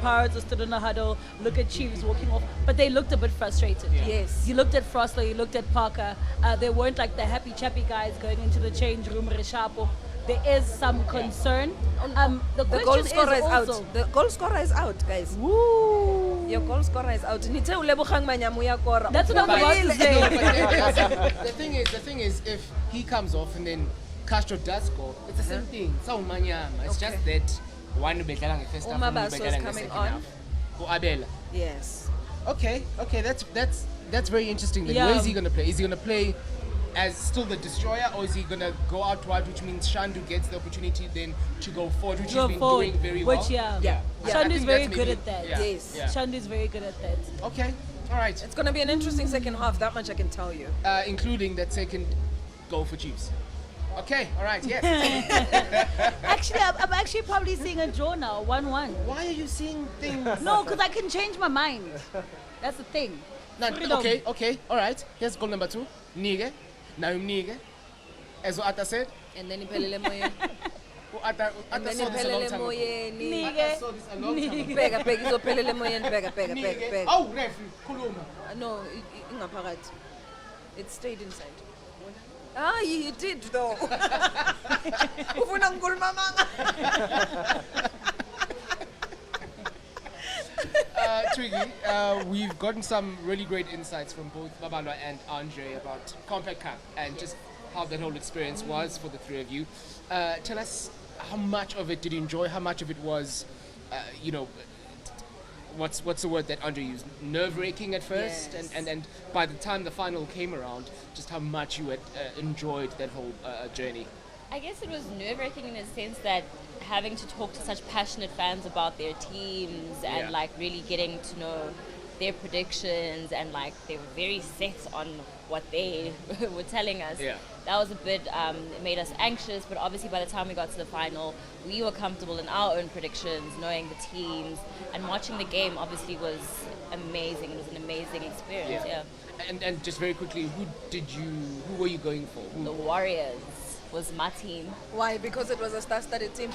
Pirates are stood in a huddle, look at Chiefs walking off. But they looked a bit frustrated. Yeah. Yes. You looked at Frosler, you looked at Parker. They weren't like the happy chappy guys going into the change room, Reshapo. There is some concern. The goal question scorer is is also, out. The goal scorer is out, guys. Woo! Your goal scorer is out. That's That's what I'm about to say. The thing is, if he comes off and then Castro does score, it's the same thing. It's just that one bedlala first half, one bedlala second half. Abel. Yes. Okay, that's very interesting. Then where is he gonna play? Is he gonna play as still the destroyer, or is he gonna go out wide, which means Shandu gets the opportunity then to go forward, which he's been doing very well. Shandu's very good at that. Yes. Shandu's very good at that. Okay, all right. It's gonna be an interesting second half. That much I can tell you. Including that second goal for Chiefs. Okay, all right, yes. Actually, I'm actually probably seeing a draw now, 1-1. Why are you seeing things? No, because I can change my mind. That's the thing. No, okay, all right. Here's goal number 2. Nige. Now Nige. As Ata said. And then Iphelele Moyeni. Ata saw this a long time ago. Ata saw this a long time ago. Pega, izophelele Moyeni, pega. Oh, referee, khuluma. No, ingaphakathi. It stayed inside. Ah, he did though. Ufuna ngikhuluma manga. Twiggy, we've gotten some really great insights from both Babalwa and Andre about Compact Cup and just how that whole experience was for the three of you. Tell us how much of it did you enjoy, how much of it was, what's the word that Andre used? Nerve-wracking at first, Yes. and by the time the final came around, just how much you had enjoyed that whole journey. I guess it was nerve-wracking in a sense that having to talk to such passionate fans about their teams and like really getting to know their predictions, and like they were very set on what they were telling us. Yeah. That was a bit, it made us anxious, but obviously by the time we got to the final, we were comfortable in our own predictions, knowing the teams, and watching the game obviously was amazing. It was an amazing experience, yeah. And just very quickly, who were you going for? The Warriors was my team. Why? Because it was a star-studded team.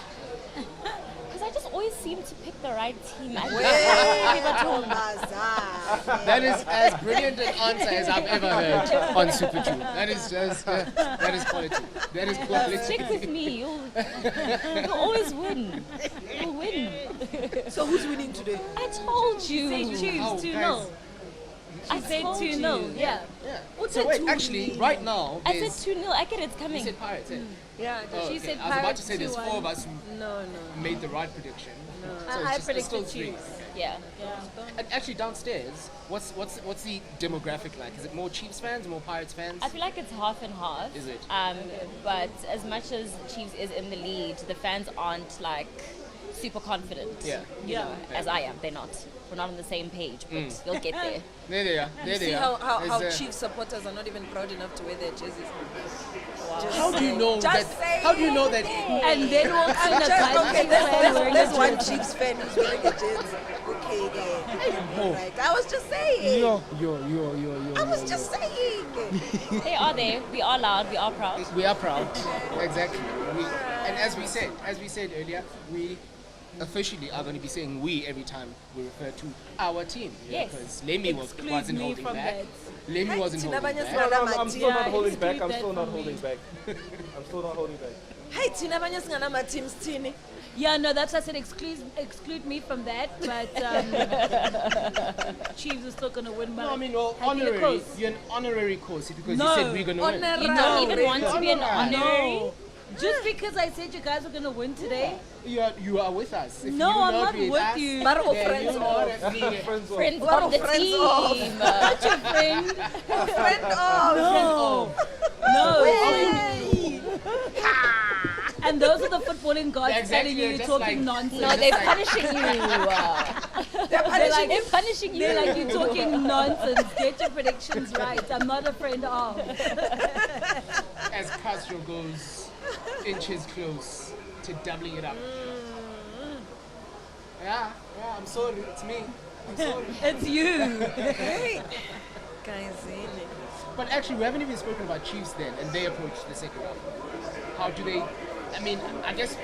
Because I just always seem to pick the right team. That is as brilliant an answer as I've ever heard on SuperTube. That is just, that is quality. That is quality. Stick with me, you'll always win. You'll win. So who's winning today? I told you. Chiefs 2-0. I said 2-0. Yeah. So wait, actually, right now, I said 2-0. I get it's coming. You said Pirates, eh? Yeah, She said I was about to say there's 4 of us who No. made the right prediction. No. So I it's still predicted 3. Chiefs. Yeah. And actually downstairs, what's the demographic like? Is it more Chiefs fans, more Pirates fans? I feel like it's half and half. Is it? But as much as Chiefs is in the lead, the fans aren't like super confident. Yeah. You know, as I am. They're not. We're not on the same page, but we'll get there. There they are. There they See are. how Chiefs supporters are not even proud enough to wear their jerseys. How do you know that? How do you know that? And then walks in the Okay, wearing there's a one jersey. Chiefs fan who's wearing a jersey. Okay, then. Right. I was just saying. Yo. I was just saying. They are there. We are loud. We are proud. We are proud. Exactly. And as we said earlier, we officially are going to be saying we every time we refer to our team. Yes. Because Lemmy wasn't me holding from back. that. Lemmy wasn't holding back. I'm still not holding back. I'm exclude still that not from holding me. back. I'm still not holding back. Hey, Tina Banya singana teams Tini. Yeah, no, that's why I said exclude me from that, but Chiefs are still going to win. No, I mean, well, honorary. You're an honorary course because No. you said we're going to win. You don't even want to be an honorary. No. Just because I said you guys were going to win today? You are with us. If No, you're I'm not with us, you. But we're then friends you're not of. at me. Friends of the team. Not your friend. Friend of. No. And those are the footballing gods Exactly, telling you you're just talking like- nonsense. No, they're punishing you. They're punishing you. They're like, you're talking nonsense. Get your predictions right. I'm not a friend of. As Castro goes inches close to doubling it up. Yeah, I'm sorry. It's me. I'm sorry. It's you. Guys, But actually, we haven't even spoken about Chiefs then, and they approach the second half. How do they I mean, I guess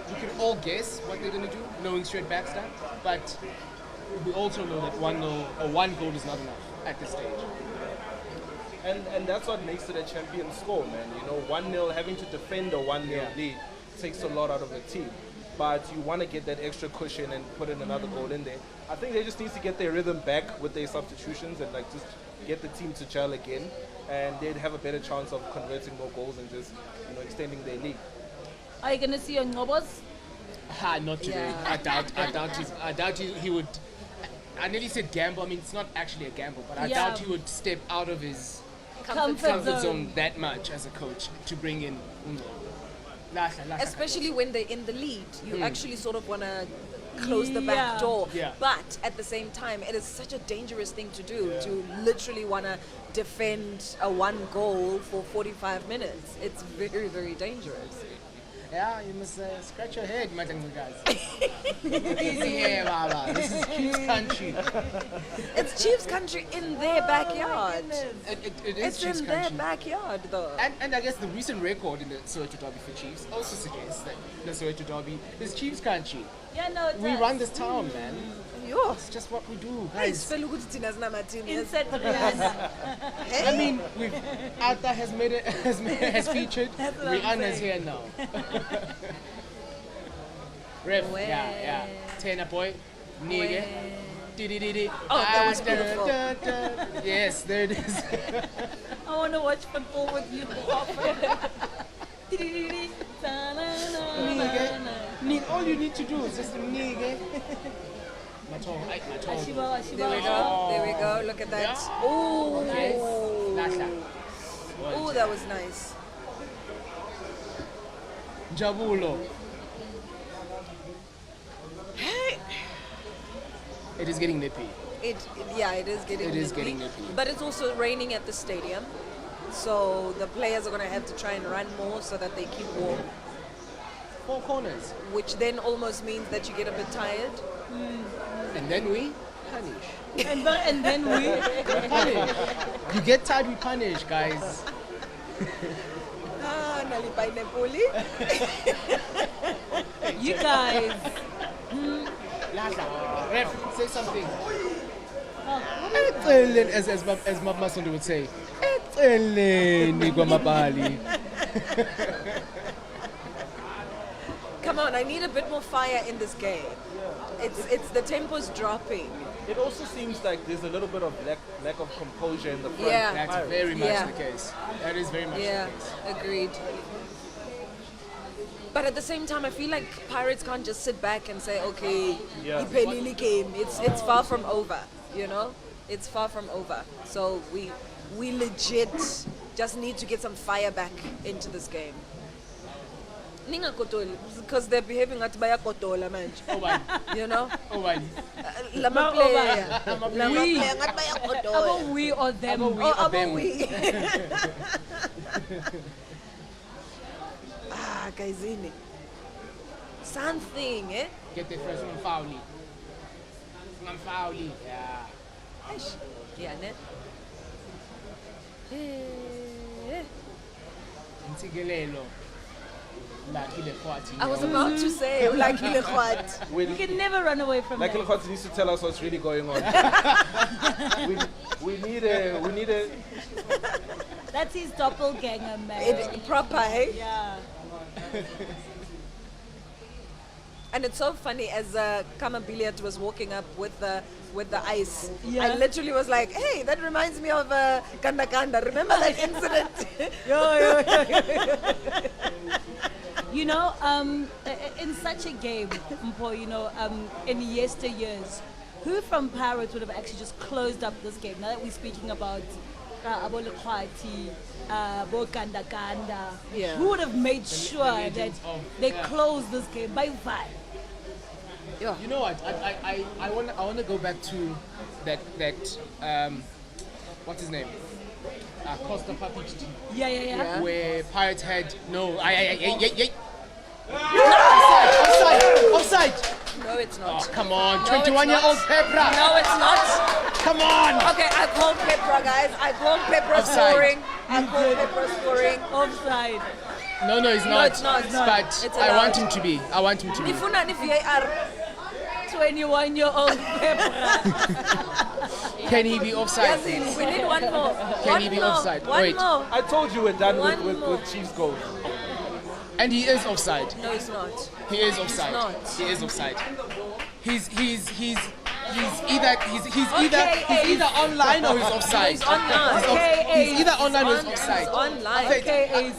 we can all guess what they're going to do, knowing straight backstab, but we also know that 1-0 or 1 goal is not enough at this stage. And that's what makes it a champion score, man. You know, 1-0, having to defend a 1-0 lead takes a lot out of the team. But you want to get that extra cushion and put in another goal in there. I think they just need to get their rhythm back with their substitutions and like just get the team to gel again, and they'd have a better chance of converting more goals and just, you know, extending their lead. Are you gonna see your Ngobos? Not today. Yeah. I doubt he would. I nearly said gamble. I mean, it's not actually a gamble, but I doubt he would step out of his comfort zone that much as a coach to bring in Uno. Especially when they're in the lead, you actually sort of want to close the back door. Yeah. But at the same time, it is such a dangerous thing to do, to literally want to defend a 1 goal for 45 minutes. It's very, very dangerous. Yeah, you must scratch your head, madam guys. Easy here, Baba. This is Chiefs country. It's Chiefs country in their backyard. It is it's Chiefs in country. their backyard, though. And I guess the recent record in the Soweto Derby for Chiefs also suggests that the Soweto Derby is Chiefs country. Yeah, no, it we does. run this town, man. It's just what we do, guys. I mean, Alta has featured. Rihanna's here now. Ref, yeah. Tena boy, nigga. Oh, that was beautiful. Yes, there it is. I want to watch football with you. Nigga. All you need to do is just nigga. There we go. Look at that. Oh, oh, that was nice. Jabulo. Hey. It is getting nippy. It is getting nippy. But it's also raining at the stadium, so the players are going to have to try and run more so that they keep warm. 4 corners. Which then almost means that you get a bit tired. And then we punish. and then we punish. You get tired, we punish, guys. You guys. Ref, say something. As Mama Sunday would say. Come on, I need a bit more fire in this game. It's the tempo's dropping. It also seems like there's a little bit of lack of composure in the front. Yeah. That's very much the case. That is very much the case. Agreed. But at the same time, I feel like Pirates can't just sit back and say, okay, iphelile game. It's far from over, you know? It's far from over. So we legit just need to get some fire back into this game. Because they're behaving at bayakotola, man. You know? We or them. We. Guysini. Something, eh? Get the first one foully. Yeah. Yeah, ne? I was about to say, you can never run away from that. that. Needs to tell us what's really going on. we need a. That's his doppelganger, man. Proper, eh? Yeah. And it's so funny as Kamabiliat was walking up with the ice. Yeah. I literally was like, "Hey, that reminds me of Kanda Kanda. Remember that incident?" You know, in such a game, Mpho, you know, in yesteryears, who from Pirates would have actually just closed up this game? Now that we're speaking about Abo Lekwati, Bo Kanda Kanda, who would have made sure that they close this game by 5? Yeah. You know what? I want to go back to that what's his name? Costa Papichiti. Yeah. Where Pirates had offside. No, it's not. Oh, come on, 21-year-old Pepra. No, it's not. Come on. Okay, I called Pepra, guys. I called Pepra scoring. I called Pepra scoring. Offside. No, he's No, not. it's not. But It's I want allowed. him to be. I want him to be. Nifuna ni VAR. 21-year-old Can he be offside? Yes, we need one more. Can he be offside? One Wait. more. I told you we're done One with more. Chiefs goals. And he is offside. No, he's not. He is offside. not. He is offside. He's either online or he's offside. He's online. He's either online or he's offside. He's online.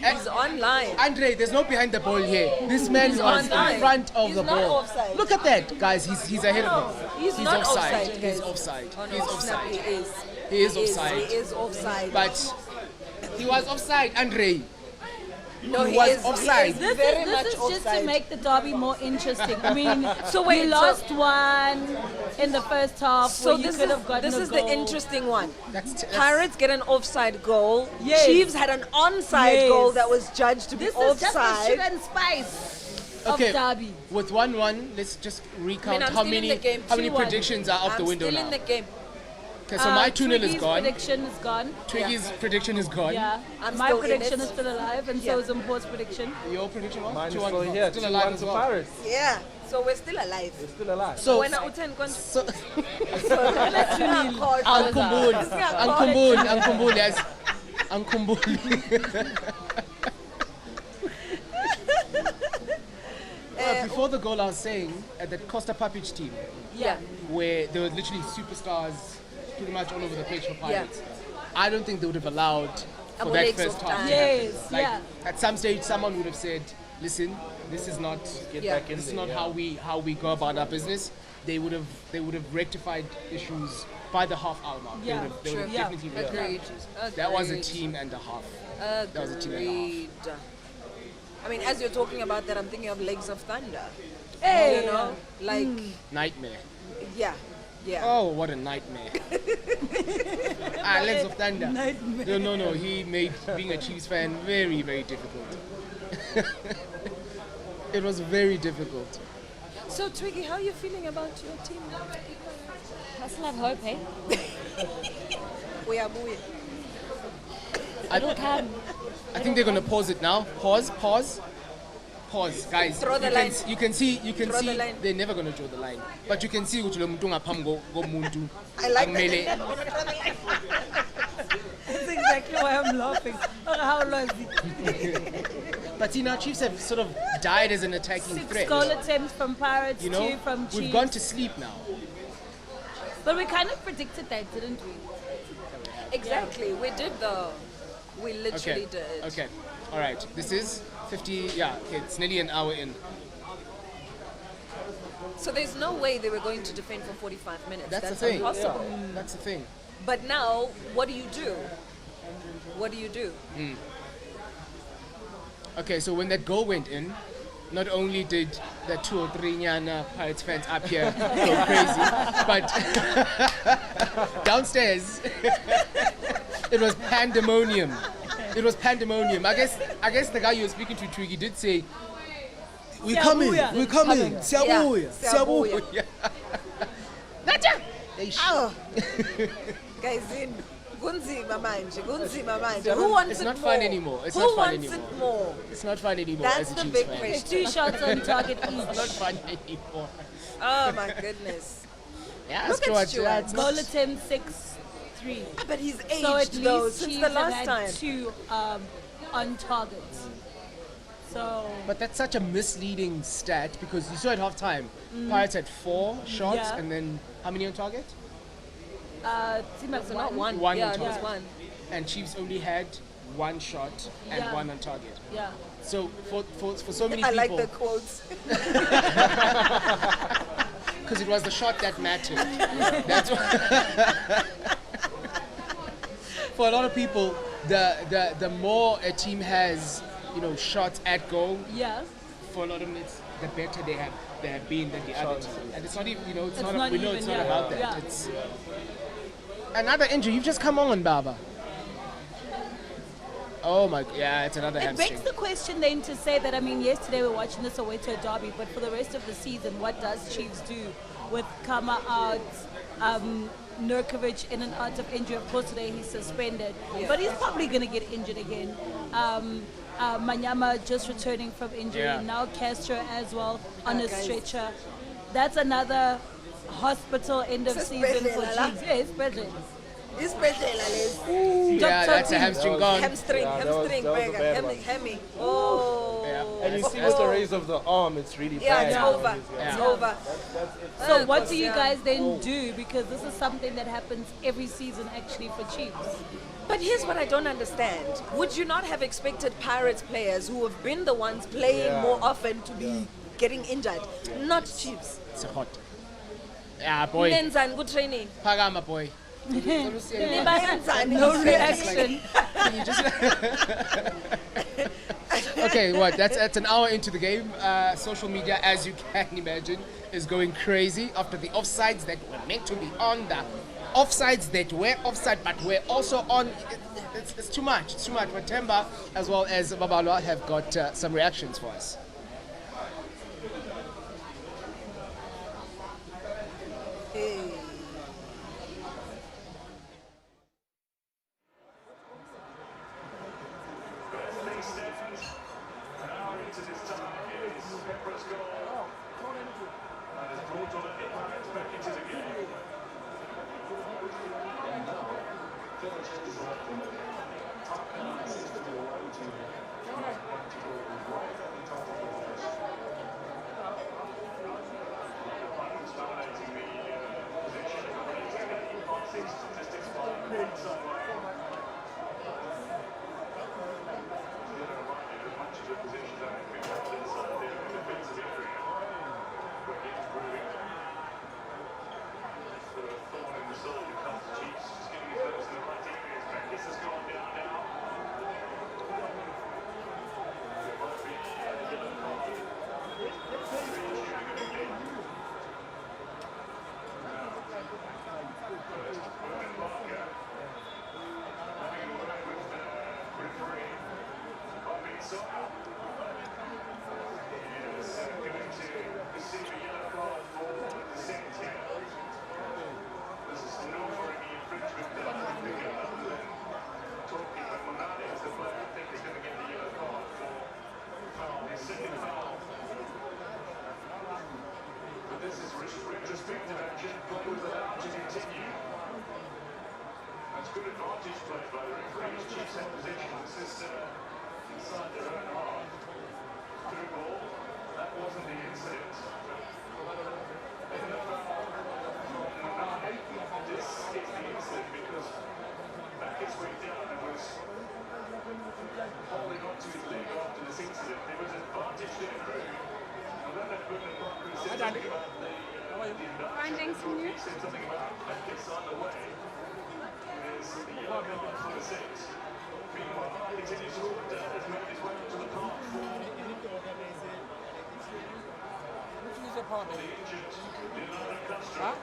He's online. Andre, there's no behind the ball here. This man was online. in front of He's the not ball. offside. Look at that, guys. He's ahead of him. He's not offside, He's guys. offside. Oh, no, He's snap, offside. He is. He is offside. He is offside. But he was offside, Andre. No, he he was is offside. This very is much just to offside. make the derby more interesting. I mean, So wait, you so- lost one in the first half. So where you this could is have gotten this a is goal. the interesting one. That's Pirates get an offside goal. Yes. Chiefs had an onside Yes. goal that was judged to This be is just the offside. sugar and spice of Okay, derby. with 1-1, let's just recount I'm how still in many the game, how many 2-1. predictions are out the window I'm now. still in the game. Okay, so my 2-0 is Twiggy's gone. prediction is gone. Twiggy's prediction is gone. Yeah, I'm my still in prediction it. is still alive, and so is Mpho's prediction. Your prediction was? Mine is 2-1 still here. Still alive 2-1 as to well. Pirates. Yeah. So we're still alive. We're still alive. So, When I utheni konje? so Angikhumbuli. Angikhumbuli, yes. Angikhumbuli. Well, before the goal, I was saying that Costa Papic team, Yeah. where there were literally superstars pretty much all over the pitch for Pirates. I don't think they would have allowed for that Legs first of half. time. to happen. Yes, Like, yeah. at some stage, someone would have said, "Listen, this is not Get Yeah. back in this is there. not how we go about our business." They would have rectified issues by the half hour mark. Yeah, they would have true. definitely rectified. Agreed. That was a Agreed. team and a half. Agreed. was a team and a half. I mean, as you're talking about that, I'm thinking of Legs of Thunder. Hey, You know, like Nightmare. yeah, yeah. Oh, what a nightmare. Legs of Thunder. Nightmare. No. He made being a Chiefs fan very, very difficult. It was very difficult. So Twiggy, how are you feeling about your team? I still have hope, hey? Uyabuya. It'll come. I think they're gonna pause it now. Pause, guys. Throw the you line. Can see. Throw the line. They're never gonna draw the line. But you can see ukuthi lo muntu ngaphambi komuntu. I like akumele- that. That's exactly why I'm laughing. How Lwazi? But see now Chiefs have sort of died as an attacking 6 threat. goal attempts from Pirates, You know, 2 from Chiefs. we've gone to sleep now. But we kind of predicted that, didn't we? Exactly. We did though. We literally did. Okay. All right. This is 50. Yeah. Okay, it's nearly an hour in. So there's no way they were going to defend for 45 minutes. That's That's the thing. impossible. Yeah, that's the thing. But now, what do you do? What do you do? Okay, so when that goal went in, not only did the 2 or 3 Nyana Pirates fans up here go crazy, but downstairs it was pandemonium. It was pandemonium. I guess the guy you were speaking to, Twiggy, did say, "We're coming, we're coming, Siabuya, Siabuya." Oh. Guys, kunzima manje. Who wants It's it not more? fun anymore. It's Who not fun wants anymore. it more? It's not fun anymore That's as a the Chiefs big fan. question. 2 shots on target It's not each. fun anymore. Oh my goodness. Yeah, Look at Stuart. it's Goal not, attempt 6-3. But he's aged So at though least since Chiefs the have last had time. 2 on target. So but that's such a misleading stat because you saw at half time, Pirates had 4 shots Yeah. and then how many on target? team has So not one. One yeah, on it was target. one. And Chiefs only had 1 shot and Yeah. 1 on target. Yeah. So for so many I people, like the quotes. because it was the shot that mattered. That's what for a lot of people, the more a team has, shots at goal, Yeah. for a lot of them, it's the better they have been than the other team. And it's not even, it's It's not. not We know even, it's not yeah. about that. Yeah. It's another injury. You've just come on, Baba. Oh my, yeah, it's another It hamstring. begs the question then to say that, I mean, yesterday we were watching the Soweto derby, but for the rest of the season, what does Chiefs do with Kama out, Nurkovic in and out of injury? Of course, today he's suspended, but he's probably going to get injured again. Manyama just returning from injury. Now Castro as well on a stretcher. That's another hospital end of season for Chiefs. Yeah, yeah, that's a hamstring gone. Hamstring. Hemi. Oh. Yeah. And you see with the raise of the arm, it's really bad. It's over. It's over. So what do you guys then do? Because this is something that happens every season actually for Chiefs. But here's what I don't understand. Would you not have expected Pirates players who have been the ones playing more often to be getting injured? Not Chiefs. It's hot. Yeah, boy. Nenzan, good training. Pagama, boy. No reaction. Okay, what? That's an hour into the game. Social media, as you can imagine, is going crazy after the offsides that were meant to be on, the offsides that were offside but were also on. It's too much. It's too much. But Themba, as well as Babalwa, have got some reactions for us. Findings from you? Huh?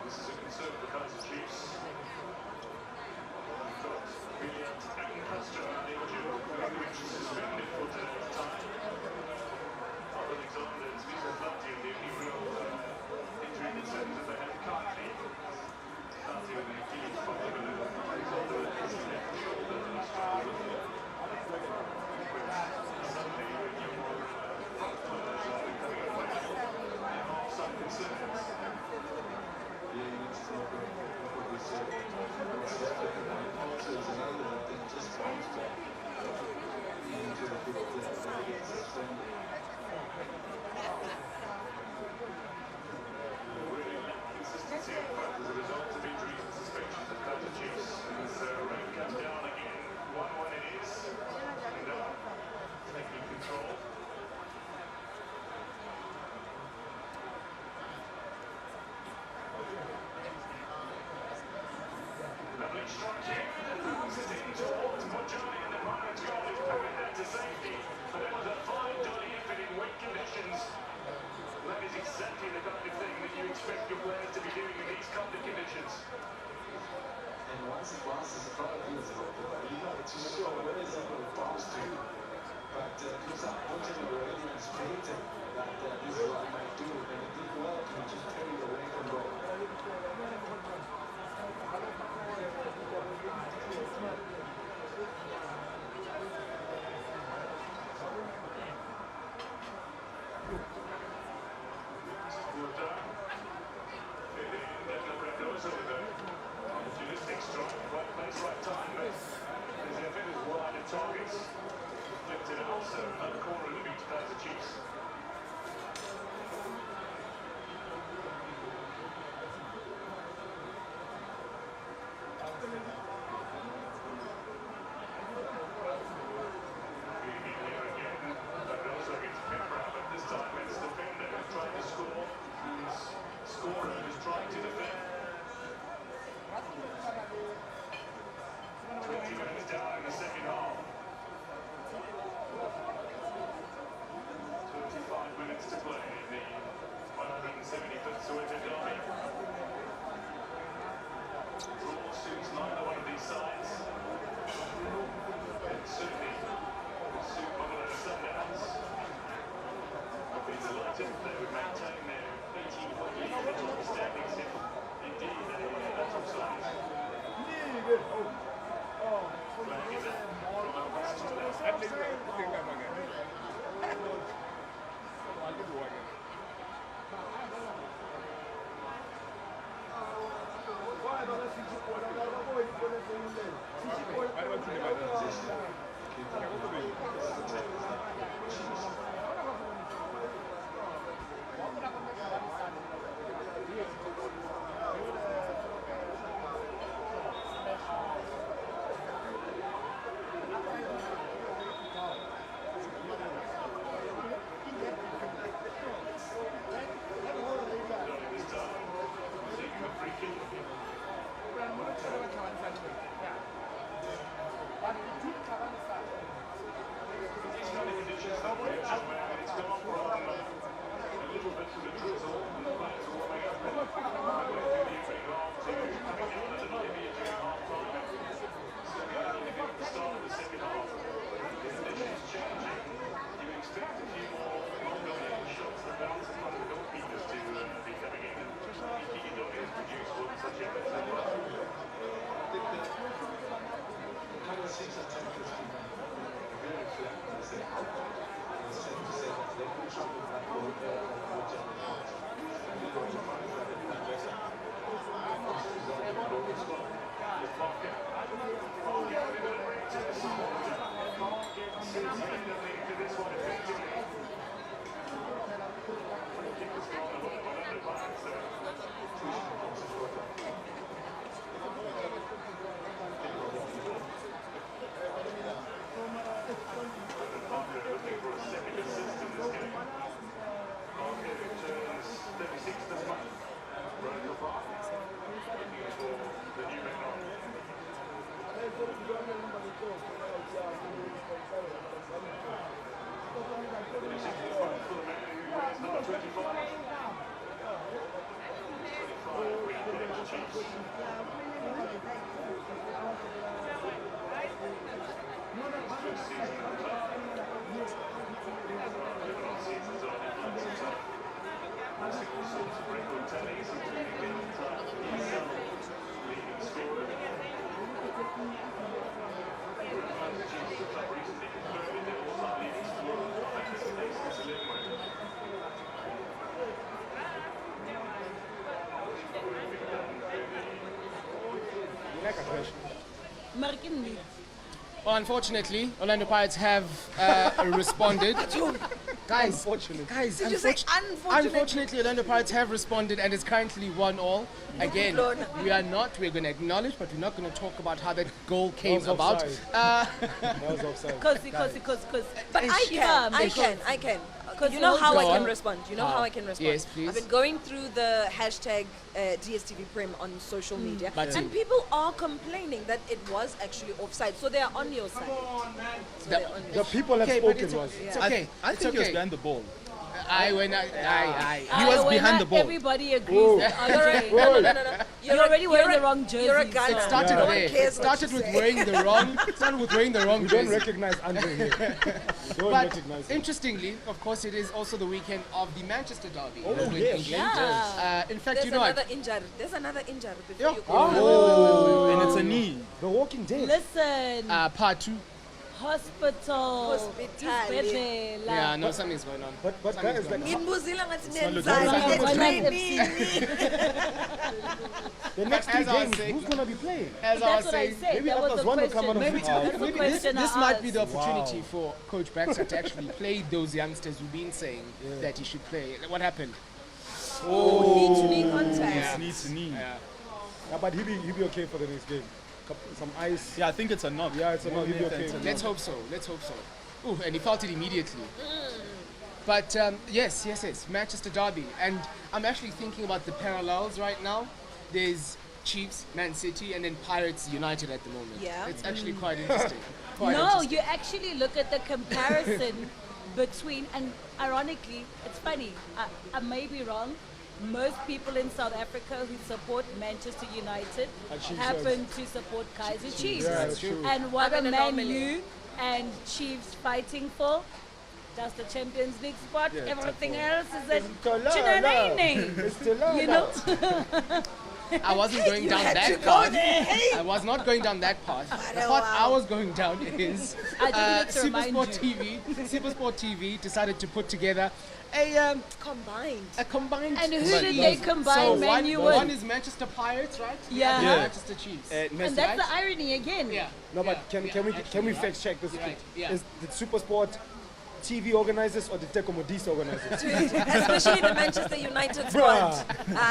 This is a concern for Kaiser Chiefs. And customer injured, which is suspended for today's time. Other examples, these are Thato, the only real injury concerns that they have currently. Thato and the Achilles problem, Alexander is left shoulder and he struggles with it. unfortunately, we were already anticipating that this is what he might do, and he did well to just carry the away from goal. Well, unfortunately, Orlando Pirates have responded. Guys, unfortunately, Orlando Pirates have responded, and it's currently 1-1. Again, we're going to acknowledge, but we're not going to talk about how that goal came about. That was offside. But I can. You know how I can respond. Yes, please. I've been going through the hashtag DSTV Prim on social media, and people are complaining that it was actually offside. So they are on your side. The people have spoken to us. It's okay. I think he was behind the ball. He was behind the ball. Everybody agrees. No. You're already wearing the wrong jersey. You're a Ghana. It started No one there. cares It started what with you wearing the wrong. Started with wearing the wrong We don't jersey. recognize Andre here. We don't But recognize him. interestingly, of course, it is also the weekend of the Manchester derby. Oh, in yes. England. In fact, There's you know what? another injury. There's another injury before Yeah. you go. Oh. And it's a knee. The Walking Dead. Listen, Part 2. hospital. Isibhedlela. Yeah, no, something's going on. But Something's guys, like, going on. Ngibuzile ngathi not nenzani, legit. it's training. the next As three I was games, saying- who's gonna be playing? As I That's was what I saying, said. maybe That was Atlas the one will come question. out of maybe, it. Wow. That's the maybe this, question I this might be the asked. opportunity for Coach Baxter to actually play those youngsters who've been saying that he should play. What happened? Knee contact. Knee to knee. Yeah, but he'll be okay for the next game. Some ice. Yeah, I think it's a knock. Yeah, it's a knock. He'll be okay. Let's hope so. Let's hope so. Ooh, and he felt it immediately. But yes, Manchester derby. And I'm actually thinking about the parallels right now. There's Chiefs, Man City, and then Pirates United at the moment. Yeah. It's actually quite interesting. Quite No, interesting. you actually look at the comparison between, and ironically, it's funny, I may be wrong, most people in South Africa who support Manchester United happen to support Kaizer Chiefs. Yeah, that's true. And what I'm are an Man anomaly. U and Chiefs fighting for? Just the Champions League spot. Everything else is a you know? I wasn't going down that path. I was not going down that path. The path I was going down is I just need to remind SuperSport TV decided to put together a combined And who team. did they combine So Man U one with? is Manchester Pirates, right? Yeah. And Yeah. Manchester Chiefs. And that's the irony again. Yeah. No, but can we fact check this? Right, yeah. Is the SuperSport TV organizers or the Teko Modis organizers? Especially the Manchester United Bruh, squad.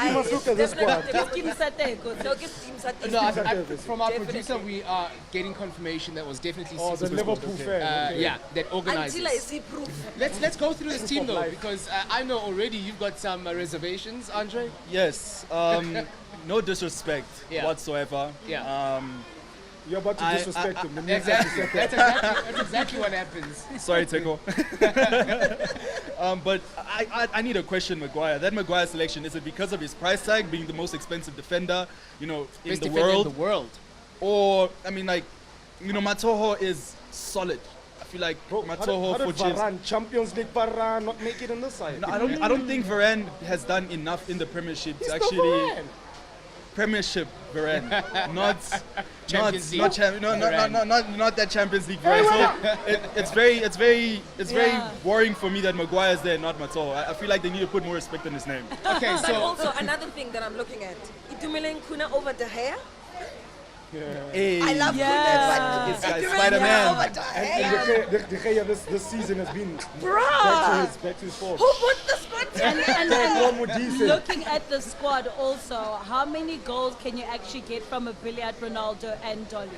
you must look at this squad. Just give me Sateko. No, give Team Sati. No, from our producer, we are getting confirmation that was definitely Oh, the SuperSport. Liverpool fan. Okay. Yeah, that organizes. Until I see proof. Let's go through this team though, life. because I know already you've got some reservations, Andre. Yes. No disrespect whatsoever. Yeah. You're about to disrespect him. The next Exactly. episode. That's exactly what happens. Sorry, Teko. But I need a question, Maguire. That Maguire selection, is it because of his price tag being the most expensive defender, in Best the defender world? in the world. Or, I mean, Matoho is solid. I feel like Bro, Matoho how for did Chiefs. Varane, Champions League Varane, not make it on this side? No, I don't think Varane has done enough in the Premiership to actually. Varane. Premiership Varane, not Champions League. not that Champions League Varane. So it's very worrying for me that Maguire is there, not Matoho. I feel like they need to put more respect on his name. Okay, But so also another thing that I'm looking at, Itumeleng Kuna over the hair. Hey, I love Yeah. Kuna, This but guy's Itumeleng Spider-Man. Kuna over the hair. And De Gea this season has been Bruh. back to his form. Who put the spot? Teko Modis. Looking at the squad also, how many goals can you actually get from a billiard Ronaldo and Dolly?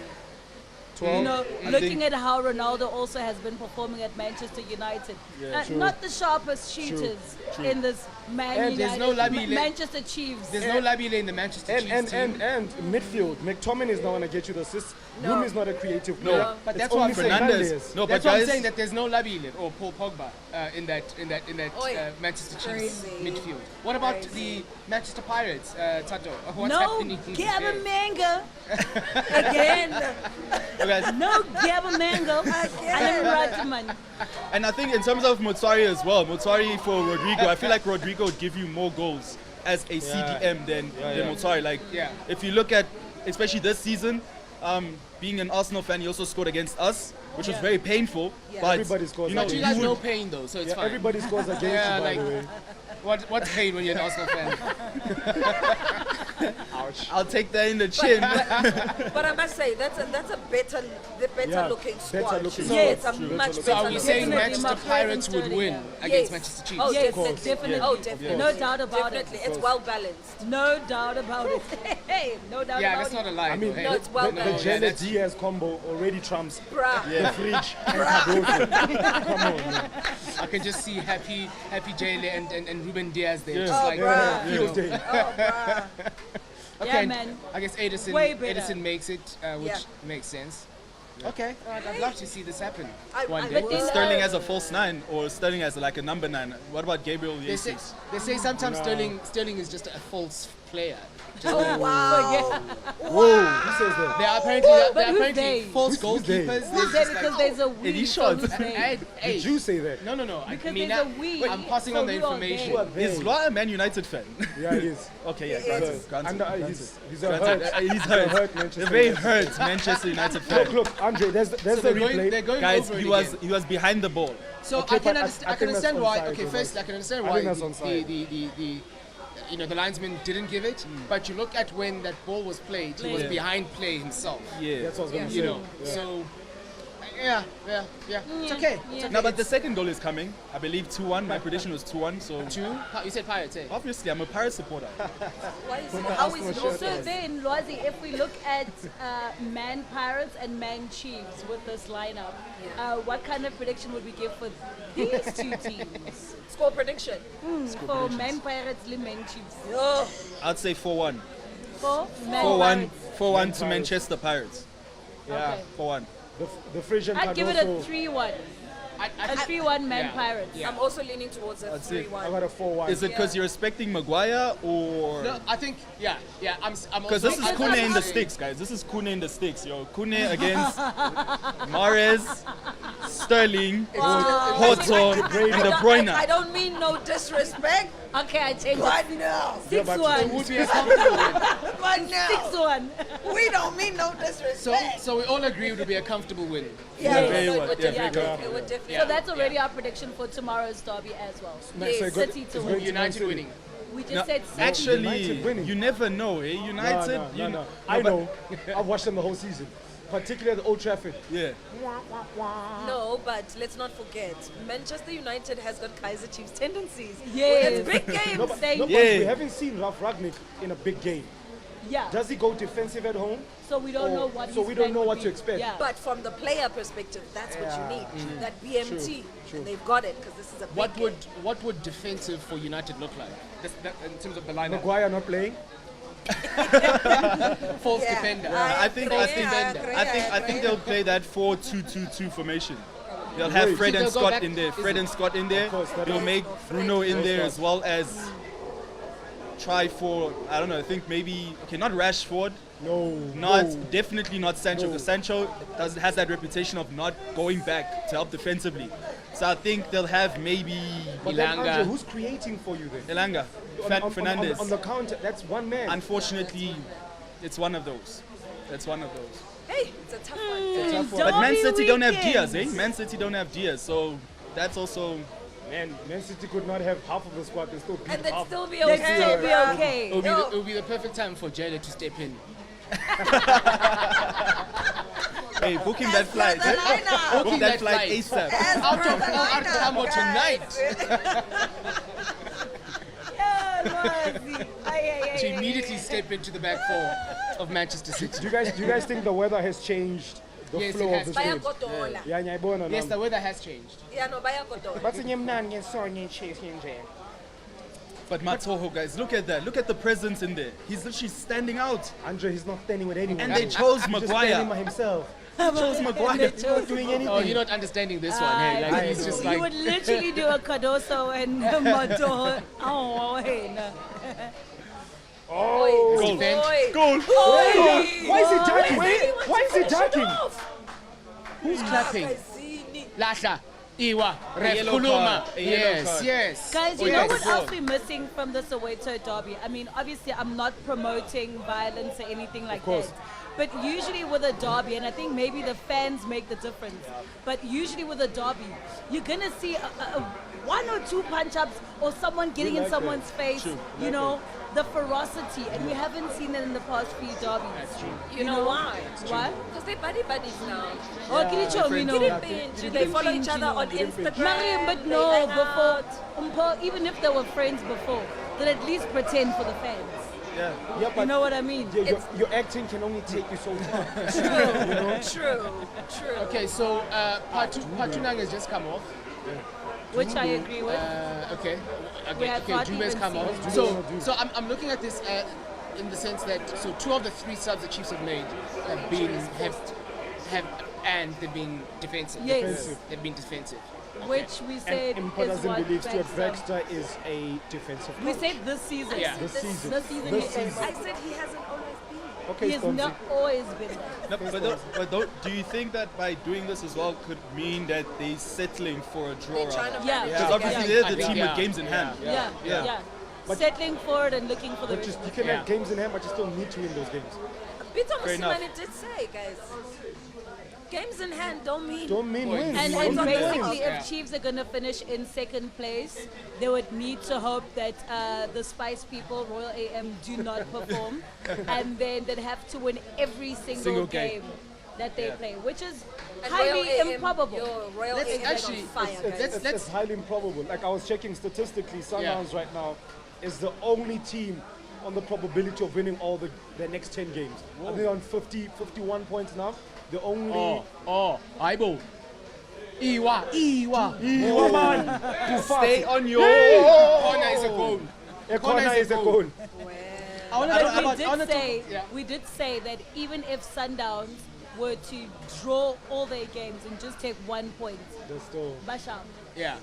You know, looking at how Ronaldo also has been performing at Manchester United. Not the sharpest shooters in this And there's no Labile. Manchester Chiefs. there's no Labile in the Manchester Chiefs team. And midfield, McTominay is not going to get you the assist. No. Room is not a creative No. player. But It's that's what only I'm saying. Fernandes. No, That's but what I'm guys, saying, that there's no Labile or Paul Pogba in that Oi, Manchester Chiefs crazy. midfield. What about Crazy. the Manchester Pirates, Thato? What's No happening there? Gabamanga. Again. guys, No Gabamanga. Alan Ratman. and I think in terms of Motsari as well, Motsari for Rodrigo, I feel like Rodrigo would give you more goals as a CDM than Motsari. Like, if you look at, especially this season, being an Arsenal fan, he also scored against us, which was very painful. Yeah. But Everybody scores But you against guys you. know pain though, so it's Yeah, fine. everybody scores against Yeah, you, by like- the way. What's pain when you're an Arsenal fan? I'll take that in the chin. But I must say, that's a better Yeah, looking better squad. looking Yes. It's a True. much So better are we looking saying squad. Definitely. Manchester McLaren Pirates would Sterling, win yeah. against Yes. Manchester Chiefs? Oh, Yes, definitely. definitely. Oh, definitely. No doubt about Definitely. it. It's well balanced. No doubt about it. Hey, no doubt Yeah, about that's it. not a lie. I mean, though, hey. No, it's well the balanced. yeah, Jelle that's- Diaz combo already trumps Bruh. the fridge and Cardozo. Come on, man. I can just see happy Jale and Ruben Diaz there. Just Oh, like, bruh. you know. Field day. Oh, bruh. Okay, Yeah, and man. I guess Way better. Edison makes it, which Yeah. makes sense. Okay, I'd love to see this happen one I day. will. Sterling as a false 9 or Sterling as like a number 9. What about Gabriel They say Jesus? sometimes Sterling is just a false player. Oh, wow. Whoa, who says that? They are apparently false goalkeepers. Who's they? Because there's a we. Any So shots? who's they? Did you say that? No. Because mean, there's a we. I'm passing on the who are information. Who are they? Is Lwa a Man United fan? Yeah, he is. Okay, yeah, granted. He's a hurt. He's hurt. Manchester A very United. hurt Manchester United fan. Look, Andre, there's So the they're replay. going Guys, over it he was behind the ball. So Okay, I can but understand. I I can think that's understand why. onside, Okay, though, first right? I can understand I why think that's onside. the linesman didn't give it. But you look at when that ball was played, he was behind play himself. Yeah. That's what I was going to say. You know. So yeah. It's okay. Yeah. No, but the second goal is coming. I believe 2-1. My prediction was 2-1. So 2. You said Pirates, eh? obviously, I'm a Pirate supporter. Why is it? How is it? So then, Lwazi, if we look at Man Pirates and Man Chiefs with this lineup, what kind of prediction would we give for these two teams? Score prediction. For Man Pirates and Man Chiefs. Oh, I'd say 4-1. For Man 4-1. Pirates. 4-1 to Manchester Pirates. Yeah, Okay. 4-1. The Frisian I'd give it a Cardoso. 3-1. A 3-1 Man Pirates. I'm also leaning towards a I'd say- 3-1. I got a 4-1. Is it because you're expecting Maguire or? No, I think I'm Because this is Kune in the sticks, guys. This is Kune in the sticks, yo. Kune against Mahrez, Sterling, Porto, and De Bruyne. I don't mean no disrespect, Okay, I change but it. no. 6-1. would be a comfortable win. But no. 6-1. We don't mean no disrespect. So we all agree it would be a comfortable win. Yeah, very no, well. it would Yeah, definitely. very It would definitely. So that's already our prediction for tomorrow's derby as well. Nice, so good. City It's to going win. to United City. winning. We just No, said City. actually, United winning. you never know, eh? United, No. I know. I've watched them the whole season, particularly at Old Trafford. Yeah. No, but let's not forget, Manchester United has got 𝐤𝐻𝐻𝐸's tendencies. Yes. When it's big games. No, but Yeah. we haven't seen Ralf Ragnick in a big game. Yeah. Does he go defensive at home? So we don't know what. So his we don't plan know would what be. to expect. Yeah. But from the player perspective, that's what you need. That BMT. True. And they've got it because this is a big What would defensive for United look like? In terms of the lineup. Maguire not playing? False Yeah. defender. I think they'll play that 4-2-2-2 formation. They'll have Right. Fred So and they'll go Scott back- in there. Fred and Scott in there. course, that They'll is- make Bruno in there as well as try for, I don't know, I think maybe, okay, not Rashford. Definitely not Sancho, because Sancho has that reputation of not going back to help defensively. So I think they'll have maybe But then, Andre, Ilanga. who's creating for you then? Elanga, Fernandes. On the counter, that's one man. Unfortunately, it's one of those. That's one of those. Hey, it's a tough one. But Man Derby City don't have weekend. Diaz, eh? Man City don't have Diaz, so that's also. Man City could not have half of the squad and still beat And they'd half. still be They'd okay. still be bruh. okay. It would be the perfect time for Jada to step in. Hey, booking that flight. the lineup. Book that flight ASAP. Out of Tambo tonight. To immediately step into the back four of Manchester City. Do you guys think the weather has changed the Yes, flow it of has. this game? Bayagodola. Yeah, ngiyayibona Yes, nami. the weather has changed. Yeah, no, bayagodola. But Matsoho, guys, look at that. Look at the presence in there. He's literally standing out. Andre, he's not standing with anyone. And they chose He's just standing by Maguire. himself. Chose Maguire. He's not doing anything. Oh, you're not understanding this one. Hey, like he's just You like. would literally do a Cardoso and Mato. Oh, hey, no. Oh, Goal. Goal. Why is he attacking? Why is he attacking? Who's clapping? Lasha, Iwa, Ref yellow Kuluma. card, a yellow Yes, card. yes. Guys, you Oh, know yes. what else we're missing from the Soweto derby? I mean, obviously, I'm not promoting violence or anything like that. But usually with a derby, and I think maybe the fans make the difference, but usually with a derby, you're going to see a one or two punch-ups or someone getting in someone's face, you know, the ferocity. And we haven't seen it in the past few derbies. You know why? Why? Because they're buddies now. Oh, can you show me? No. They follow each other on Instagram. Mariam, but they no, hang before, out. even if they were friends before, they'd at least pretend for the fans. Yeah, You but know what I mean? your acting can only take you so far. True. Okay, so Patunang has just come off. Which I agree with. Okay. We had Fati Jube's come Benzema. off. So I'm looking at this in the sense that two of the three subs the Chiefs have made have and they've been defensive. Yes. They've been defensive. which we said and is doesn't what believe Stuart Baxter- Baxter is a defensive We coach. said this season. Yeah. This season. This season. This he is. season. I said he hasn't always been. Okay, He has Stormzy. not always been there. No, but do you think that by doing this as well could mean that they're settling for a draw? They're trying to Yeah. manage Because it, obviously yeah. they're I the think, team yeah. with games in hand. Yeah. Settling forward and looking for the But you result. can Yeah. have games in hand, but you still need to win those games. Peter Fair enough. Mosimane did say, guys, games in hand don't mean. Don't mean wins. And Don't mean basically, wins. if Chiefs are going to finish in second place, they would need to hope that the Spice people, Royal AM, do not perform. And then they'd have to win every single game that they play, which is And highly Royal AM, improbable. Your Royal Let's AM actually- is on fire, guys. It's highly improbable. Like I was checking statistically, Sundowns right now is the only team on the probability of winning all the next 10 games. I think on 51 points now. The only Aibo. Iwa. man. Too fast. Stay on your. Corner is a goal. A corner is a goal. We did say that even if Sundowns were to draw all their games and just take 1 point, They're still. Basham. Yeah.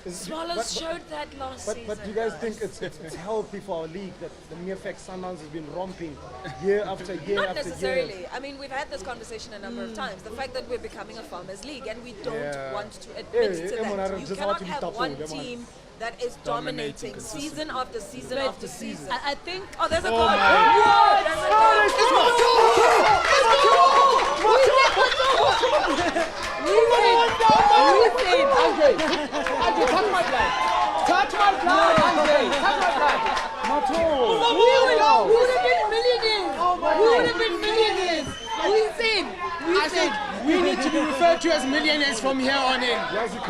Swallows showed that last season. But do you guys think it's healthy for our league that the mere fact Sundowns has been romping year after year Not after necessarily. year? I mean, we've had this conversation a number of times. The fact that we're becoming a farmers' league and we don't Yeah. want to admit Yeah, to yeah, that. yeah, You just cannot how to have tap one on them, team that is dominating season after season But after season. I think. Oh, there's a Oh goal. my. What? There's a goal. Andre, touch my flag. Touch my flag, Andre. Touch my flag. We would have been millionaires. We would have been millionaires. I said we need to be referred to as millionaires from here on in.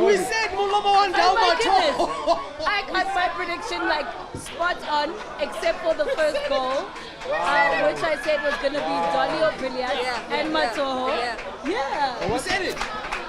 We said Mulomo and Oh my goodness. Dalmato. I got my prediction like spot on, except for the first goal, which I said was going to be Dolly O'Billiard and Matoho. Yeah. We said it.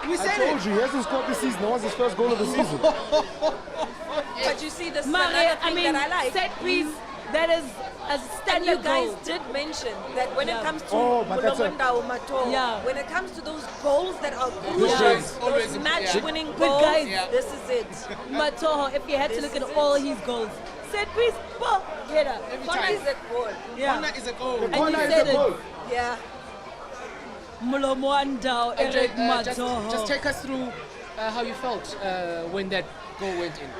We I said told it. you, he hasn't scored this season. That was his first goal of the season. But you see, this is Maria, another I thing mean, that I like. set piece, that is a And standard you guys goal. did mention that when it comes to Oh, but that's a- Mulomunda Umato, Yeah. when it comes to those goals that are Always, crucial, always, those match-winning But goals, guys- this is it. Matoho, if you had to look at This is all it. his goals, set piece, ball, get up. Corner is a goal. Corner is a goal. The And corner you is said a it. goal. Yeah. Mulomwanda, Andre, Eric Matoho. just take us through how you felt when that goal went in.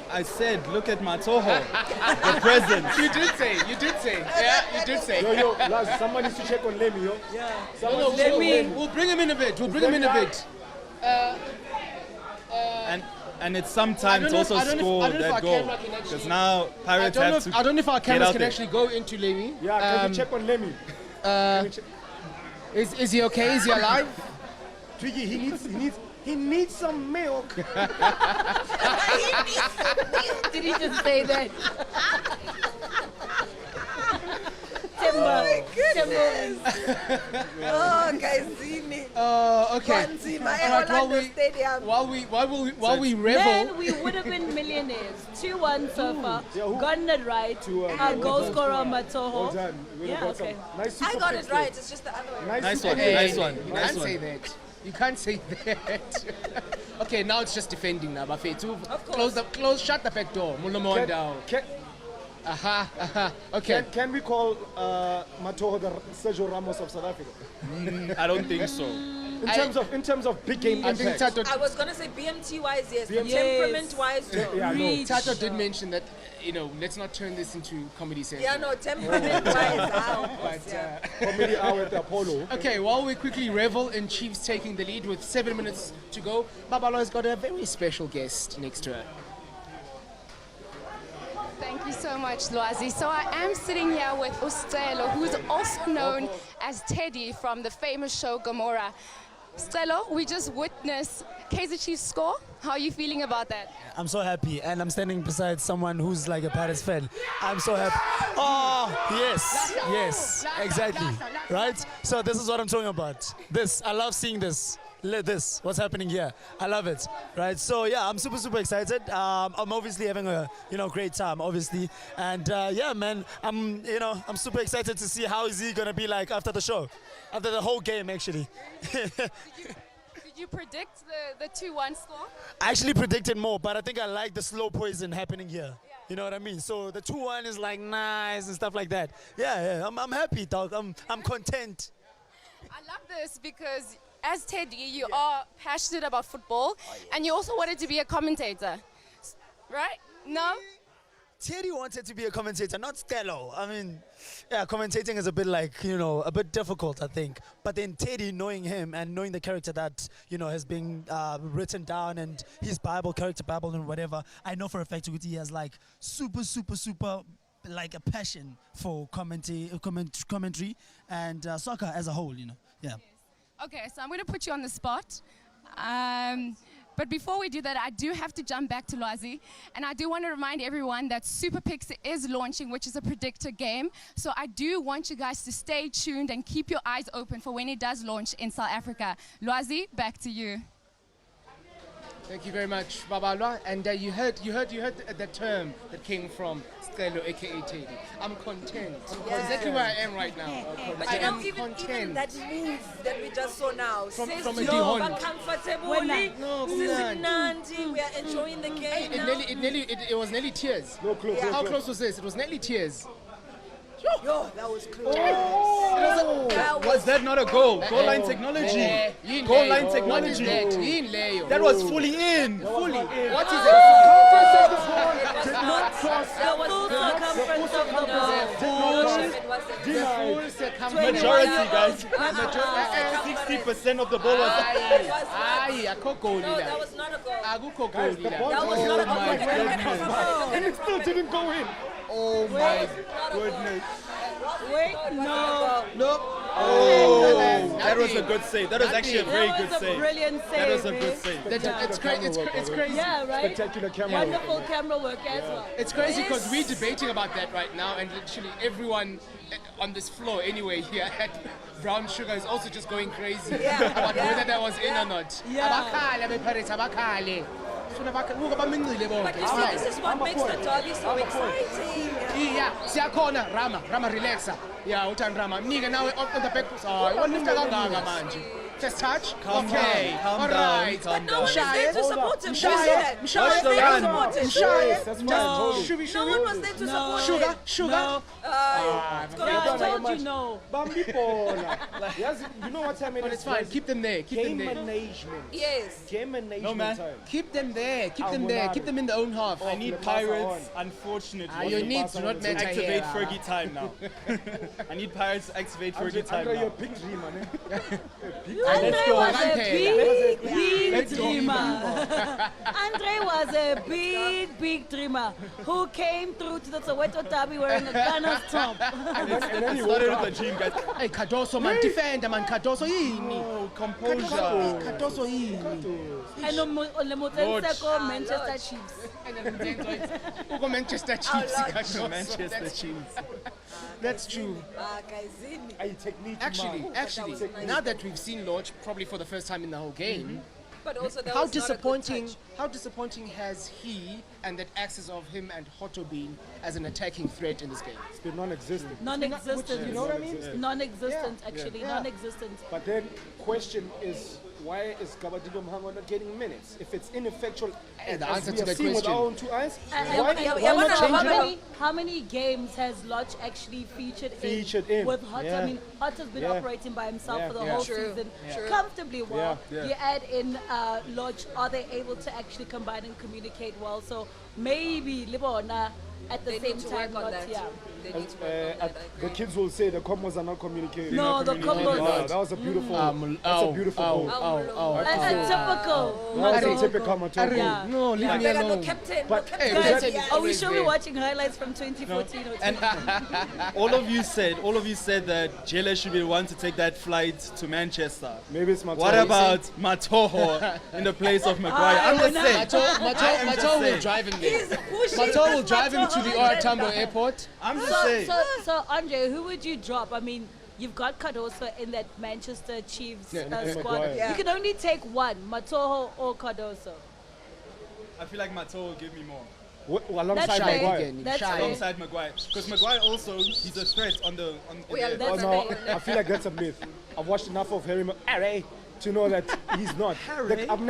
I said, look at Matoho, the presence. You did say. Yeah, you did say. Yo, Laz, someone needs to check on Lemmy, yo. Yeah. Someone No, needs to check on Lemmy. we'll bring him in a bit. And it's some time I to don't also know if- I don't know if- score I don't know if that our goal. camera can actually- Because now I Pirates don't know. have to I don't know if our get cameras out can there. actually go into Lewy. Yeah, can you check on Lemmy? Is he okay? Is he alive? Twiggy, he needs some milk. Did he just say that? Themba. Oh, Gaizini. Okay. Kwanzima, All right, Orlando Stadium. While we revel. Then we would have been millionaires. 2-1 so far. Gotten it right. Our goal scorer Matoho. Well done. We're gonna Yeah, get some okay. nice I super got kicks it right. there. It's just the other way. Nice super one, kicks. nice one, You nice can't one. say that. You can't say that. Okay, now it's just defending now. Bafethu. Shut the back door. Mulomo down. Okay. Can we call Matoho the Sergio Ramos of South Africa? I don't think so. In terms of big game I think impact. I was going to say BMT wise, yes. But BMT. temperament wise, no. Yeah, no. Tato did mention that, let's not turn this into comedy central. Yeah, no, temperament wise. Comedy hour at the Apollo. Okay, while we quickly revel in Chiefs taking the lead with 7 minutes to go, Babalo has got a very special guest next to her. Thank you so much, Lwazi. So I am sitting here with Ustelo, who's also known as Teddy from the famous show Gomorrah. Stelo, we just witnessed Kaizer Chiefs score. How are you feeling about that? I'm so happy, and I'm standing beside someone who's like a Paris fan. I'm so happy. Oh, yes, exactly, right? So this is what I'm talking about. I love seeing this. What's happening here. I love it, right? So yeah, I'm super excited. I'm obviously having a great time, obviously, and yeah, man, I'm super excited to see how is he gonna be like after the show, after the whole game, actually. Did Did you predict the 2-1 score? I actually predicted more, but I think I like the slow poison happening here. You know what I mean? So the 2-1 is like nice and stuff like that. Yeah, I'm happy, dog. I'm content. I love this because as Teddy, you are passionate about football, and you also wanted to be a commentator, right? No? Teddy wanted to be a commentator, not Stello. I mean, yeah, commentating is a bit like, a bit difficult, I think. But then Teddy, knowing him and knowing the character that, has been written down and his Bible and whatever, I know for a fact he has like super, like a passion for commentary and soccer as a whole, Yeah. Yes. Okay, so I'm going to put you on the spot. But before we do that, I do have to jump back to Lwazi. And I do want to remind everyone that Super Picks is launching, which is a predictor game. So I do want you guys to stay tuned and keep your eyes open for when it does launch in South Africa. Lwazi, back to you. Thank you very much, Babalwa. And you heard the term that came from Stelo, aka Teddy. I'm content. That's exactly where I am right now. But I am content. Even that move that we just saw now. From a Comfortable. We are enjoying the game now. It was nearly tears. No close. How close was this? It was nearly tears. Yo, that was close. Was that not a goal? Goal line technology. Goal line technology. That was fully in. Fully in. What is It was not cross. There was full circumference of the ball. Majority, guys. 60% of the ball was. No, that was not a goal. That was not a goal. And it still didn't go in. Oh my goodness. Wait, no. Oh, that was a good save. That was actually a very good save. That was a brilliant save. That was a good save. It's crazy. Yeah, right? Spectacular camera Wonderful camera work as well. It's crazy because we're debating about that right now, and literally everyone on this floor anyway here at Brown Sugar is also just going crazy about whether that was in or not. But you see, this is what makes the derby so exciting. Yeah, siyakhona Rama relaxa. Yeah, uthanda Rama. Mnike nawe on the back. Walifta kangaka manje. First touch. Okay. All right. But no one is there to support him. No one was there to support him. Sugar. I told you no. You know what's happening? But it's fine. Keep them there. Game management. Yes. Game management. No, man. Keep them there. Keep them there. Keep them in their own half. I need Pirates, unfortunately. Your needs do not matter activate here. Fergie time now. I need Pirates to activate Fergie time You're a now. big dreamer, man. Andre was a big dreamer. Andre was a big dreamer who came through to the Soweto derby wearing a Ghana's top. And it started with the dream, guys. Hey, Cardoso, man, defender, man. Cardoso, Oh, composure. Cardoso, And on Manchester Chiefs. Ugo Manchester Chiefs. Cardoso. Manchester Chiefs. That's true. Actually, now that we've seen Lodge probably for the first time in the whole game, But also that how was not a good disappointing! touch. How disappointing has he and that axis of him and Hotto been as an attacking threat in this game? It's been non-existent. Non-existent. You know what I mean? Non-existent, actually. Non-existent. But then, question is, why is Kabadiko Mhango not getting minutes? If it's ineffectual, the as answer we to have that seen with question. our own two eyes, And why not change it up? how many games has Lodge actually featured in with Hotto? Yeah. I mean, Hotto's been operating by himself for the whole season comfortably well. You add in Lodge, are they able to actually combine and communicate well? So maybe Libona at the same time not the kids will say the combos are not communicating. No, the combos. Wow, that was a beautiful. That's a beautiful goal. That's a typical Matoko. No, leave me alone. Are we sure we're watching highlights from 2014 or And all of you said that Jele should be the one to take that flight to Manchester. Maybe it's Matoho. What about Matoho in the place of Maguire? I'm just saying. Matoho will drive him there. Matoho will drive him to the Tambo Airport. I'm just saying. So Andre, who would you drop? I mean, you've got Cardoso in that Manchester Chiefs squad. You can only take one, Matoho or Cardoso. I feel like Matoho will give me more. Alongside Maguire. Alongside Maguire. Because Maguire also, he's a threat on the I feel like that's a myth. I've watched enough of Harry to know that he's not. Like, I've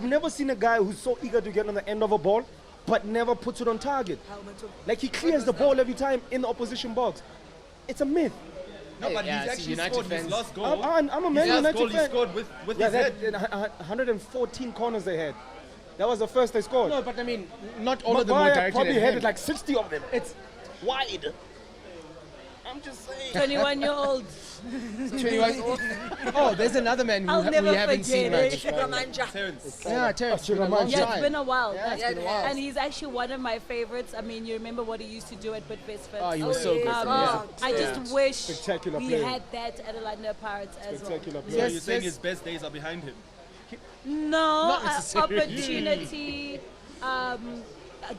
never seen a guy who's so eager to get on the end of a ball, but never puts it on target. Like, he clears the ball every time in the opposition box. It's a myth. No, but he's actually United scored fans. his last goal. I'm a Man United fan. He scored with his head. 114 corners they had. That was the first they scored. No, but I mean, not all of them were Maguire directed probably at headed him. like 60 of them. It's wide. I'm just saying. 21-year-old. 21. Oh, there's another man I'll who never we haven't seen much. Terence. Yeah, Terence. It's been a long Yeah, time. it's been a while. Yeah, it's been a while. And he's actually one of my favorites. I mean, you remember what he used to do at Bidvest. Oh, he was so good. I just wish Spectacular we player. had that at Orlando Pirates as well. Spectacular So player. you're saying his best days are behind him? No, Not necessarily. opportunity.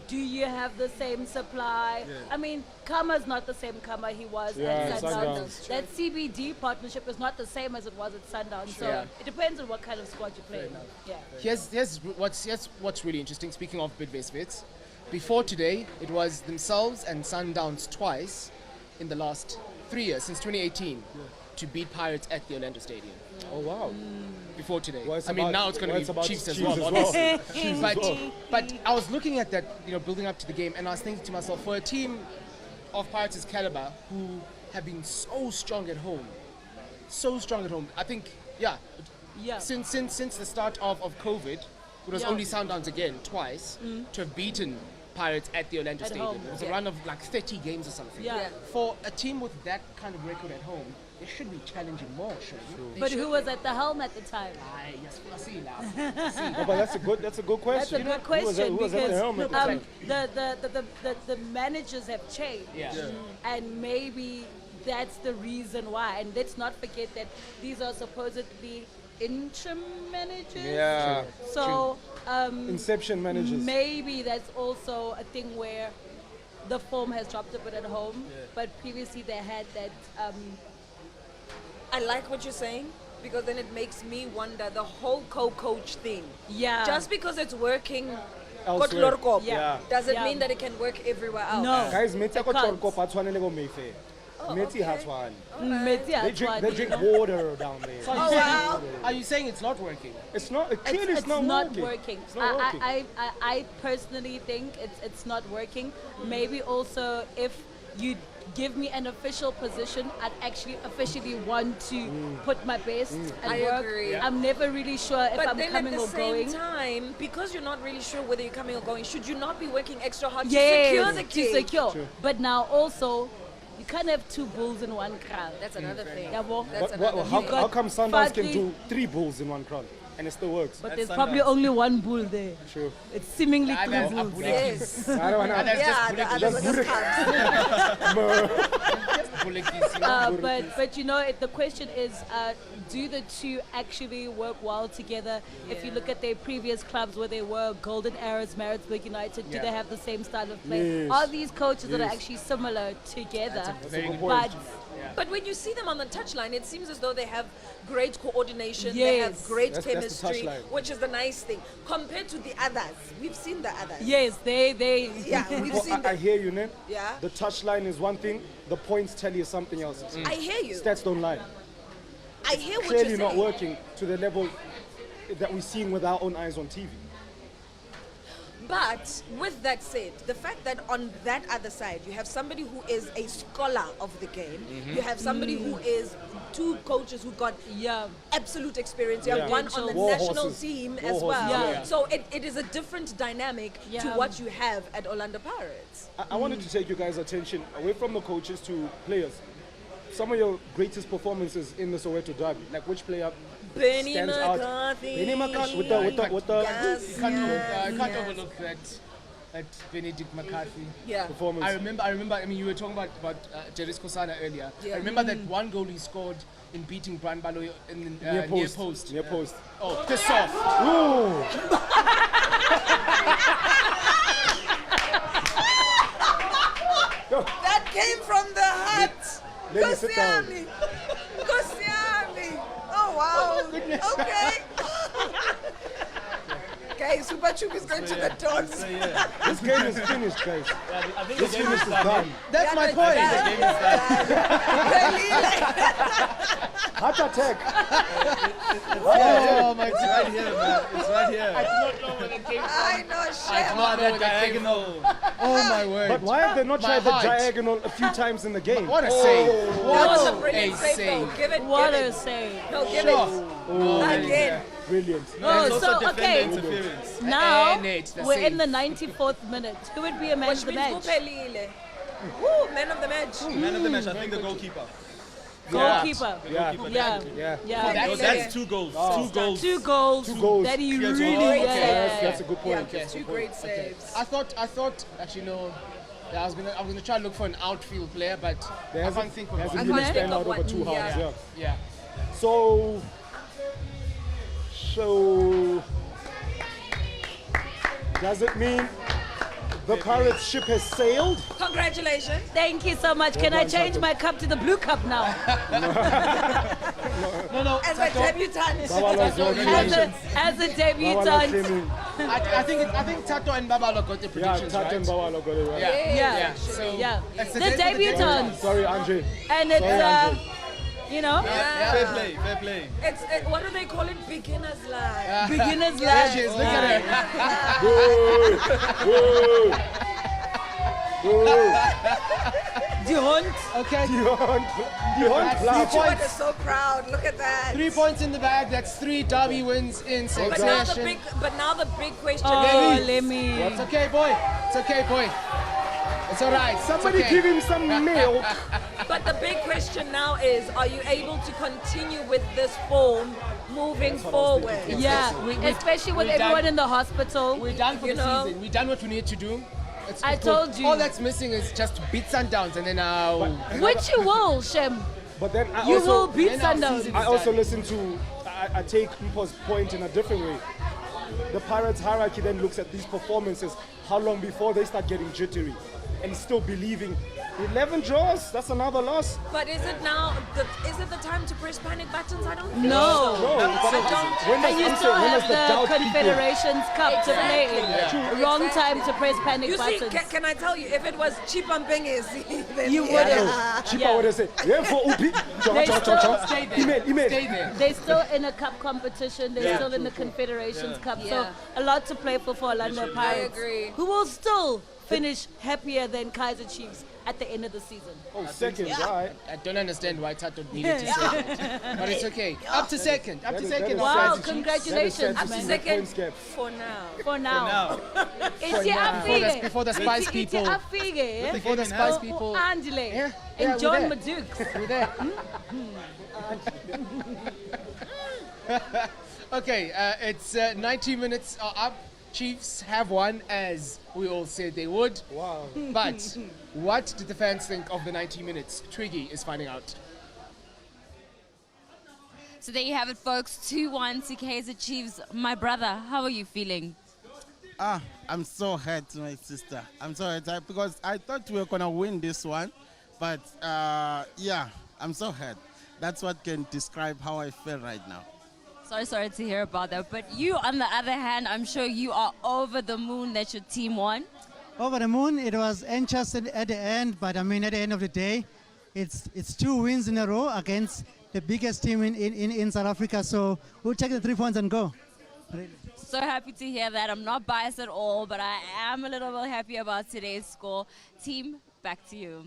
Do you have the same supply? Yeah. I mean, Kama's not the same Kama he was at Sundowns. That CBD partnership is not the same as it was at Sundowns. So it depends on what kind of squad you play. Yeah. Here's what's really interesting. Speaking of Bidvest, before today, it was themselves and Sundowns twice in the last 3 years, since 2018, to beat Pirates at the Orlando Stadium. Oh, wow. Before today. Well, it's I mean, about- now it's going to it's be about Chiefs as Chiefs well, as well. obviously. Chiefs as well. But I was looking at that, building up to the game, and I was thinking to myself, for a team of Pirates' caliber who have been so strong at home, I think, since the start of COVID, it was only Sundowns again, twice, to have beaten Pirates at the Orlando Stadium. home. It was a run of like 30 games or something. Yeah. For a team with that kind of record at home, they should be challenging more, shouldn't they? But who was at the helm at the time? No, but that's a good question. That's a good question Who was at the helm at the time? the managers have changed, and maybe that's the reason why. And let's not forget that these are supposedly interim managers. Yeah. So Inception managers. maybe that's also a thing where the form has dropped a bit at home, but previously they had that. I like what you're saying because then it makes me wonder the whole co-coach thing. Yeah. Just because it's working Elsewhere. does it mean that it can work everywhere else? No. Guys, metsi a ko can't. Tshwane pa tshwanele ko Mayfair. Metsi ha tshwane. They drink Metsi water down there. So are you saying it's not working? It's not. Clearly, it's not working. It's not working. I personally think it's not working. Maybe also if you give me an official position, I'd actually officially want to put my best and I work. agree. I'm never really sure if But I'm then coming at the or same going. time, because you're not really sure whether you're coming or going, should you not be working extra hard to Yes, secure the to key? secure. But now also, you can't have two bulls in one crowd. That's another thing. Yabo. That's But another thing. how come Sundowns can Fadli- do 3 bulls in one crowd and it still works? But there's probably only one bull there. True. It's seemingly three bulls. Yes. I don't know. Yeah, the others are just But the question is, do the two actually work well together? If you look at their previous clubs where they were Golden Arrows, Maritzburg United, do they have the same style of play? Yes. Are these coaches that are actually similar together? But when you see them on the touchline, it seems as though they have great coordination, they Yes. have great That's the chemistry, touchline. which is the nice thing. Compared to the others, we've seen the others. Yes, they. Yeah, we've Well, seen I them. hear you, Nen. Yeah. The touchline is one thing, the points tell you something else. I hear you. Stats don't lie. I hear what Clearly you're not saying. working to the level that we're seeing with our own eyes on TV. But with that said, the fact that on that other side you have somebody who is a scholar of the game, you have somebody who is two coaches who got absolute experience. You have one on the War national horses. team War as well. horses, yeah. So it is a different dynamic to what you have at Orlando Pirates. I wanted to take you guys' attention away from the coaches to players. Some of your greatest performances in the Soweto derby, like which player Benny stands out? McCarthy. Benny McCarthy with the Yes, You can't overlook that Benedict McCarthy performance. I remember. I mean, you were talking about Jeris Kosana earlier. Yeah. I remember that one goal he scored in beating Brian Baloyi in near post. Near post. Oh, piss off! Ooh. That came from the heart. Let me sit down. Kosiami. Oh wow. Okay. Okay, SuperTube is going to the dogs. This game is finished, guys. This finish is done. That's my point. The game is done. Heart attack. Oh my God. It's right here, man. It's right here. I do not know where that came from. I know, I shit. do not know where that came from. Oh my word. But why have they not My tried the heart. diagonal a few times in the game? What a save. That What was a a brilliant save, save. though. Give it. What give a it. save. No, give Sure. it. Again. Brilliant. Oh, so okay. Interference. Now And it's the we're save. in the 94th minute. Who would be a man Which of the means match? Kupelile. Woo, man of the match. Man of the match, I think the goalkeeper. Goalkeeper. Yeah. Yeah. Oh, that's 2 goals. 2 goals. 2 goals. 2 goals. That he Clear really. goals. Yeah. That's a good point. Yeah, 2 great saves. I thought actually no. Yeah, I was gonna try to look for an outfield player, but I can't think of Hasn't one. really can't stand think out of over one. 2 halves. Yeah. Yeah. Yeah. So does it mean the Pirates ship has sailed? Congratulations. Thank you so much. Can I done, change Thato. my cup to the blue cup now? No. As a debutant. As a debutant. I think Thato and Babalo got the Yeah, predictions Thato and right. Bawalo got it right. Yeah. So Yeah. it's The day for debutants. Sorry, Andre. And it's, Sorry, Andre. you know, Fair play, fair play. It's what do they call it? Beginner's line. beginner's There she is. luck. Look at her. The hunt. Okay. The hunt club. Everyone is so proud. Look at that. 3 points in the bag. That's 3 derby wins in But now the succession. big question Oh, is, let me. It's okay, boy. It's okay, boy. It's all right. Somebody it's okay. give him some milk. but the big question now is, are you able to continue with this form moving forward? Yeah, especially with we're done. everyone in the hospital. We're done for You the know? season. We've done what we need to do. I good. told you. All that's missing is just beat Sundowns and then Which you will, Shem. But then I You also, will beat then our Sundowns. season I also listen to, I take Mpho's point in a different way. The Pirates hierarchy then looks at these performances, how long before they start getting jittery and still believing 11 draws, that's another loss. But is it now? Is it the time to press panic buttons? I don't think No. so. No, but I don't. when And you does, still when have does the the doubt people? Confederations Cup to play in. Exactly. Wrong Exactly. time to press panic You see, buttons. can I tell you, if it was Chipa Mbengezi, then You yeah. wouldn't. Chipa Yeah. would have said, yeah, for Upi. They still- stay there. Email. Stay there. They're still in a cup competition. They're Yeah. still in the Confederations Cup. Yeah. So a lot to play for Orlando Pirates. agree. Who will still finish happier than 𝐤𝐻𝐻𝐸 Chiefs at the end of the season. Oh, second, right. I don't understand why Thato needed to say that. But it's okay. Up to second. Up to second. Wow, Strategy. congratulations, Up to man. second for now. For now. It's now. Before the Spice people. Before the Spice people. Angela. Yeah, And we're John there. Madukes. We're there. Okay, it's 90 minutes are up. Chiefs have won, as we all said they would. Wow. But what did the fans think of the 90 minutes? Twiggy is finding out. So there you have it, folks. 2-1 to 𝐤𝐻𝐻𝐸. My brother, how are you feeling? I'm so hurt, my sister. I'm so hurt because I thought we were going to win this one. But, yeah, I'm so hurt. That's what can describe how I feel right now. Sorry to hear about that. But you, on the other hand, I'm sure you are over the moon that your team won. Over the moon, it was anxious at the end, but I mean, at the end of the day, it's 2 wins in a row against the biggest team in South Africa. So we'll take the 3 points and go. Really. So happy to hear that. I'm not biased at all, but I am a little bit happy about today's score. Team, back to you.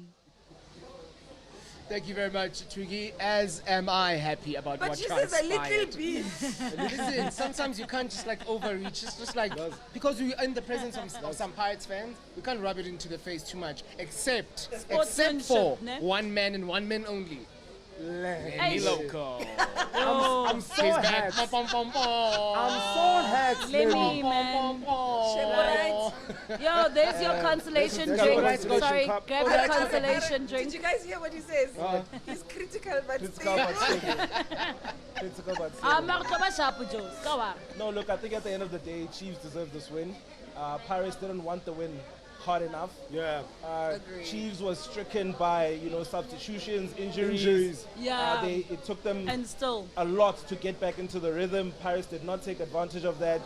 Thank you very much, Twiggy. As am I happy about But what she transpired. says a little bit. Listen, sometimes you can't just like overreach. It's just like, because we're in the presence of some Pirates fans, we can't rub it into the face too much. Except for ne? one man and one man only. Lenny Loco. I'm so He's back. happy. Bum, bum, bum, bum. I'm so happy. Let me, man. Yo, there's your consolation That's drink. right. Sorry, Cup. grab Oh, the that's- consolation Did drink. you guys hear what he says? He's critical, but Critical, but stable. Critical, but stable. No, look, I think at the end of the day, Chiefs deserve this win. Pirates didn't want the win hard enough. Yeah. Chiefs was stricken by, substitutions, injuries. Yeah. It took them And still. a lot to get back into the rhythm. Pirates did not take advantage of that.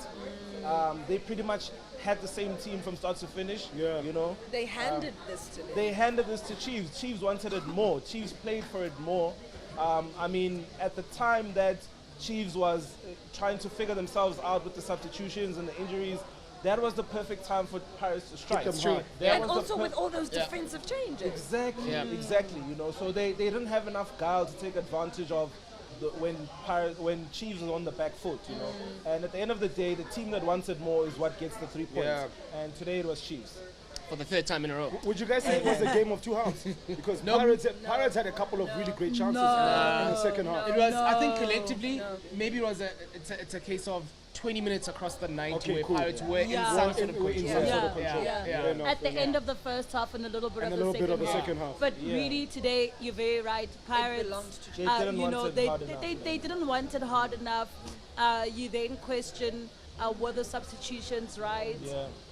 They pretty much had the same team from start to finish. Yeah. they handed this to them. They handed this to Chiefs. Chiefs wanted it more. Chiefs played for it more. I mean, at the time that Chiefs was trying to figure themselves out with the substitutions and the injuries, that was the perfect time for Pirates to strike. And also with all those defensive changes. Exactly, exactly. You know, so they didn't have enough guile to take advantage of when Chiefs was on the back foot. You know, and at the end of the day, the team that wants it more is what gets the 3 points. And today it was Chiefs. For the 3rd time in a row. Would you guys say it was a game of 2 halves? Because Pirates had a couple of really great chances in the second half. It was, I think, collectively, maybe it's a case of 20 minutes across the night where Pirates were in some sort of control. At the end of the first half and a little bit of the second half. But really today, you're very right. Pirates, they didn't want it hard enough. You then question were the substitutions right?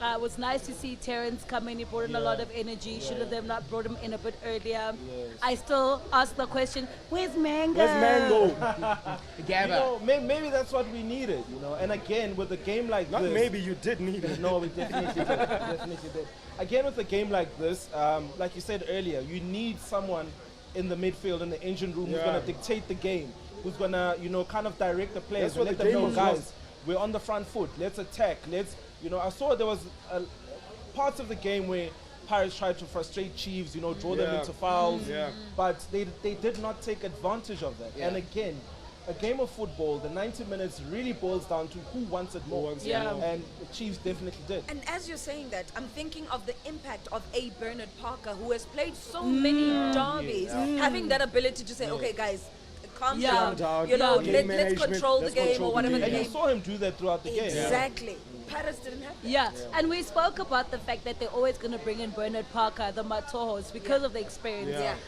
It was nice to see Terence come in. He brought in a lot of energy. Should have them not brought him in a bit earlier? I still ask the question, where's Mango? You know, maybe that's what we needed, you know. And again, with a game like this... Not maybe, you did need it. No, we definitely did. Definitely did. Again, with a game like this, like you said earlier, you need someone in the midfield, in the engine room, who's going to dictate the game, who's going to, you know, kind of direct the players and let them know, guys, we're on the front foot. Let's attack. You know, I saw there was parts of the game where Pirates tried to frustrate Chiefs, you know, draw them into fouls. But they did not take advantage of that. And again, a game of football, the 90 minutes really boils down to who wants it more. And the Chiefs definitely did. And as you're saying that, I'm thinking of the impact of A. Bernard Parker, who has played so many derbies, having that ability to say, okay, guys, calm down. You know, let's control the game or whatever the game. And you saw him do that throughout the game. Exactly. Pirates didn't have that. And we spoke about the fact that they're always going to bring in Bernard Parker, the Matohos, because of the experience.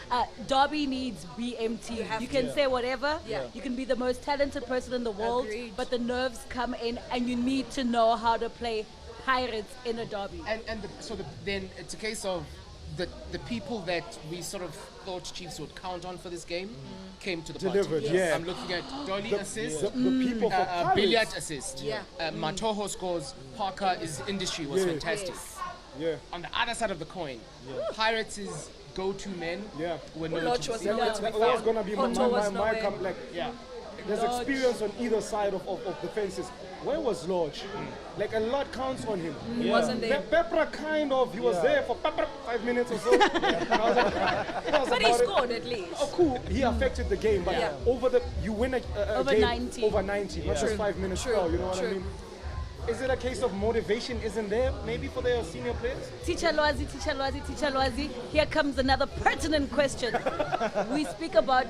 Derby needs BMT. You can say whatever. You can be the most talented person in the world, but the nerves come in, and you need to know how to play Pirates in a derby. Then it's a case of the people that we sort of thought Chiefs would count on for this game came to the delivered. party. I'm looking at Dolly assist, the people for Billiard assist, Matoho scores, Parker's industry was fantastic. On the other side of the coin, Pirates' go-to men were nowhere to be seen. That was going to be my comeback. There's experience on either side of the fences. Where was Lodge? Like, a lot counts on him. He wasn't there. Pepra he was there for 5 minutes or so. But he scored at least. Oh, cool. He affected the game, but you win a over game 90. over 90, not just 5 minutes. You know what I mean? Is it a case of motivation isn't there, maybe, for their senior players? Teacher Lwazi, here comes another pertinent question. We speak about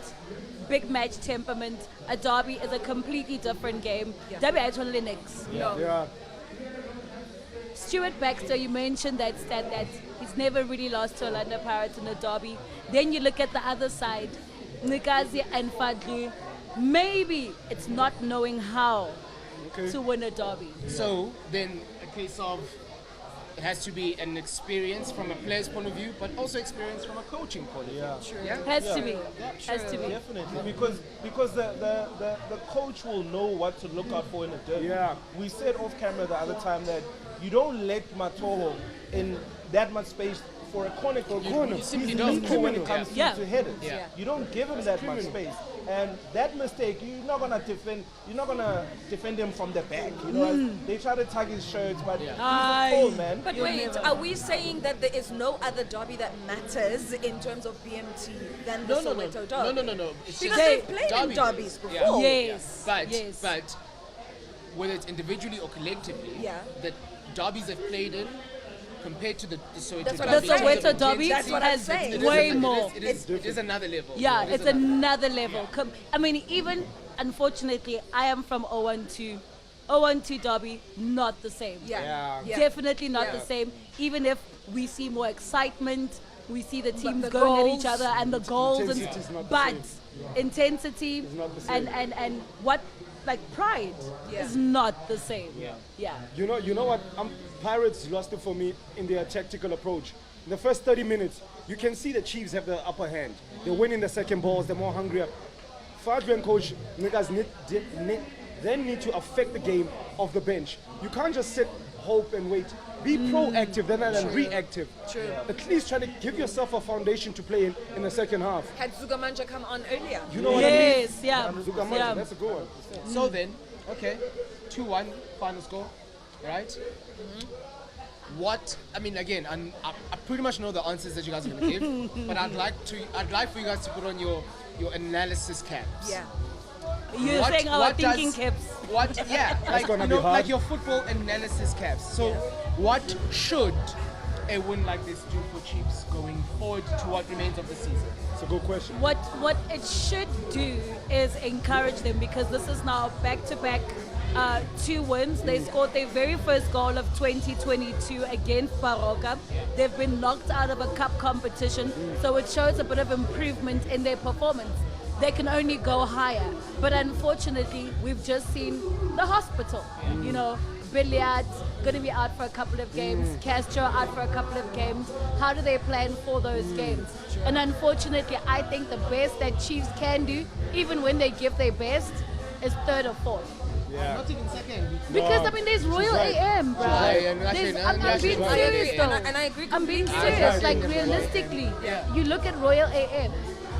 big match temperament. A derby is a completely different game. Derby 𝐬𝐻𝐿𝐴 next. Stuart Baxter, you mentioned that stat that he's never really lost to Orlando Pirates in a derby. Then you look at the other side, Nikazi and Fadlu. Maybe it's not knowing how to win a derby. So then a case of it has to be an experience from a player's point of view, but also experience from a coaching point of view. Has to be. Has to be. Definitely, because the coach will know what to look out for in a derby. We said off camera the other time that you don't let Matoho in that much space for a corner. You simply don't. When it comes to headers, you don't give him that much space. And that mistake, you're not gonna defend him from the back. You know, they try to tug his shirts, but he's a cold man. But wait, are we saying that there is no other derby that matters in terms of BMT than the Soweto derby? No. It's because they've played in derbies before. But whether it's individually or collectively, the derbies they've played in, compared to the Soweto derby. The Soweto derby has way more. It is another level. It's another level. I mean, even, unfortunately, I am from 012 derby, not the same. Definitely not the same. Even if we see more excitement, we see the teams going at each other and the goals, but intensity and what, like, pride is not the same. You know what? Pirates lost it for me in their tactical approach. In the first 30 minutes, you can see the Chiefs have the upper hand. They're winning the second balls, they're more hungrier. Fadlu and coach, then need to affect the game off the bench. You can't just sit, hope and wait. Be proactive rather than reactive. True. At least try to give yourself a foundation to play in the second half. Had 𝐬𝐻𝐜𝐢𝐚� come on earlier? You know what I mean? Yes, yeah. 𝐬𝐻𝐜𝐢𝐚�, that's a good one. So then, okay, 2-1 final score, right? What, I mean, again, I pretty much know the answers that you guys are going to give, but I'd like for you guys to put on your analysis caps. Yeah. You're saying our thinking caps. What? Yeah, like, gonna you be know, hard. like your football analysis caps. So, what should a win like this do for Chiefs going forward to what remains of the season? It's a good question. What it should do is encourage them, because this is now back-to-back 2 wins. They scored their very first goal of 2022 against Baroka. They've been knocked out of a cup competition, so it shows a bit of improvement in their performance. They can only go higher, but unfortunately, we've just seen the hospital. You know, Billiard going to be out for a couple of games, Castro out for a couple of games. How do they plan for those games? And unfortunately, I think the best that Chiefs can do, even when they give their best, is 3rd or 4th. Yeah. Not even second. Because, I mean, there's Royal AM, bro. I'm being serious, though. And I agree I'm being completely. serious. Like, realistically, you look at Royal AM,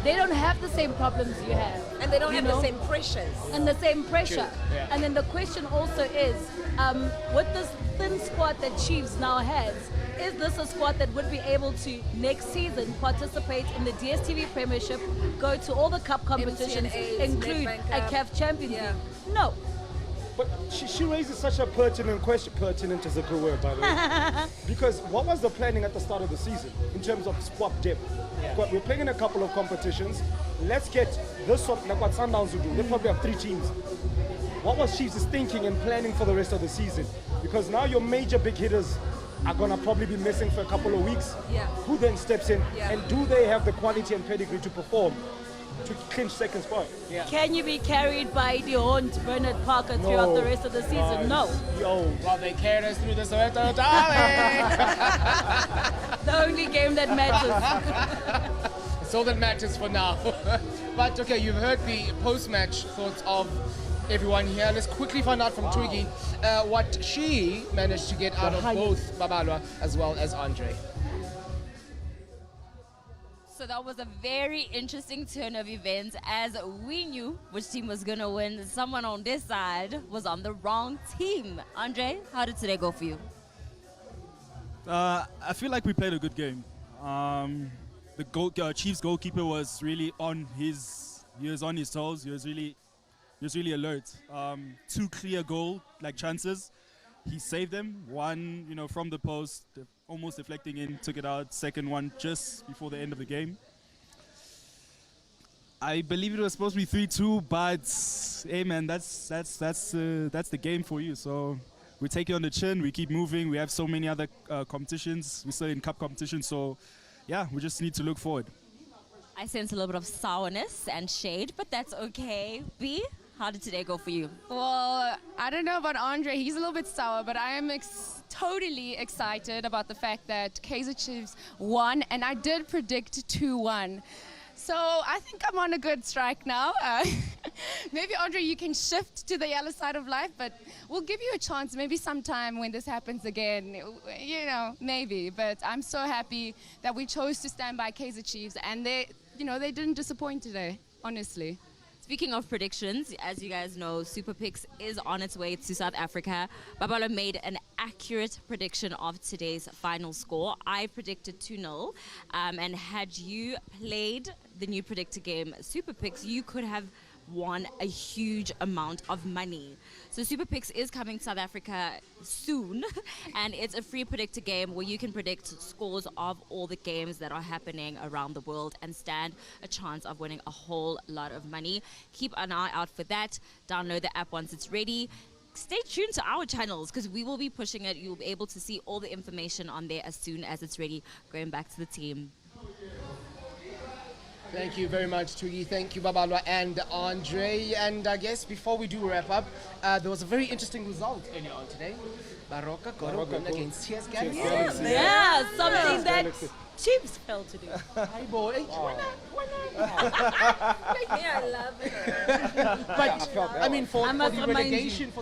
they don't have the same problems you have. And they don't you have know? the same pressures. And the same pressure. True. Yeah. And then the question also is, with this thin squad that Chiefs now has, is this a squad that would be able to, next season, participate in the DStv Premiership, go to all the cup competitions, MTNAs, include Nedbank a Cup. CAF Champions Yeah. League? No. But she raises such a pertinent question. Pertinent is a good word, by the way. Because what was the planning at the start of the season in terms of squad depth? But we're playing in a couple of competitions. Let's get this one, like what Sundowns will do. They probably have 3 teams. What was Chiefs' thinking and planning for the rest of the season? Because now your major big hitters are going to probably be missing for a couple of weeks. Yeah. Who then steps in? Yeah. And do they have the quality and pedigree to perform, to clinch second spot? Yeah. Can you be carried by the haunt Bernard Parker throughout the rest of the season? No. Yo. Well, they carried us through the Soweto Derby. The only game that matters. It's all that matters for now. But okay, you've heard the post-match thoughts of everyone here. Let's quickly find out from Twiggy what she managed to get out of both Babalwa as well as Andre. So that was a very interesting turn of events, as we knew which team was going to win. Someone on this side was on the wrong team. Andre, how did today go for you? I feel like we played a good game. The Chiefs goalkeeper was really on his toes. He was really alert. 2 clear goal chances. He saved them. One, from the post, almost deflecting in, took it out. Second one just before the end of the game. I believe it was supposed to be 3-2, but hey man, that's the game for you. So we take it on the chin. We keep moving. We have so many other competitions. We're still in cup competition, so yeah, we just need to look forward. I sense a little bit of sourness and shade, but that's okay. B, how did today go for you? Well, I don't know about Andre. He's a little bit sour, but I am totally excited about the fact that Kaizer Chiefs won, and I did predict 2-1. So I think I'm on a good strike now. Maybe, Andre, you can shift to the yellow side of life, but we'll give you a chance maybe sometime when this happens again. Maybe. But I'm so happy that we chose to stand by Kaizer Chiefs, and they didn't disappoint today, honestly. Speaking of predictions, as you guys know, SuperPicks is on its way to South Africa. Babalo made an accurate prediction of today's final score. I predicted 2-0. And had you played the new predictor game, SuperPicks, you could have won a huge amount of money. So SuperPicks is coming to South Africa soon, and it's a free predictor game where you can predict scores of all the games that are happening around the world and stand a chance of winning a whole lot of money. Keep an eye out for that. Download the app once it's ready. Stay tuned to our channels because we will be pushing it. You'll be able to see all the information on there as soon as it's ready. Going back to the team. Thank you very much, Twiggy. Thank you, Babalwa and Andre. And I guess before we do wrap up, there was a very interesting result earlier on today. Baroka got a win against TS Galaxy. Yeah, something that Chiefs failed to do. Hi, boy. I love her. But I mean, for the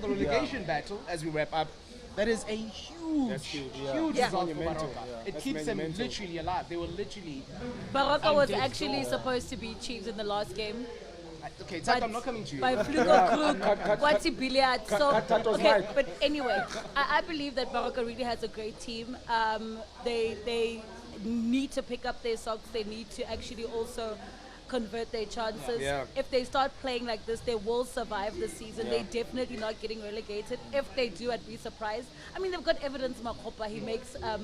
relegation battle, as we wrap up, that is a huge result for Baroka. It keeps them literally alive. They were literally. Baroka was actually supposed to beat Chiefs in the last game. Okay, Thato, I'm not coming to you. By fluke or crook, what's he billiard? So, okay, but anyway, I believe that Baroka really has a great team. They need to pick up their socks. They need to actually also convert their chances. Yeah. If they start playing like this, they will survive the season. They're definitely not getting relegated. If they do, I'd be surprised. I mean, they've got evidence. Makopa, he makes a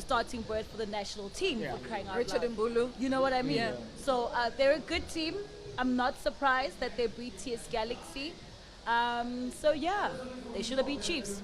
starting berth for the national team for crying out Richard loud. Mbulu. You know what I mean? Yeah. So they're a good team. I'm not surprised that they beat TS Galaxy. So yeah, they should have beat Chiefs.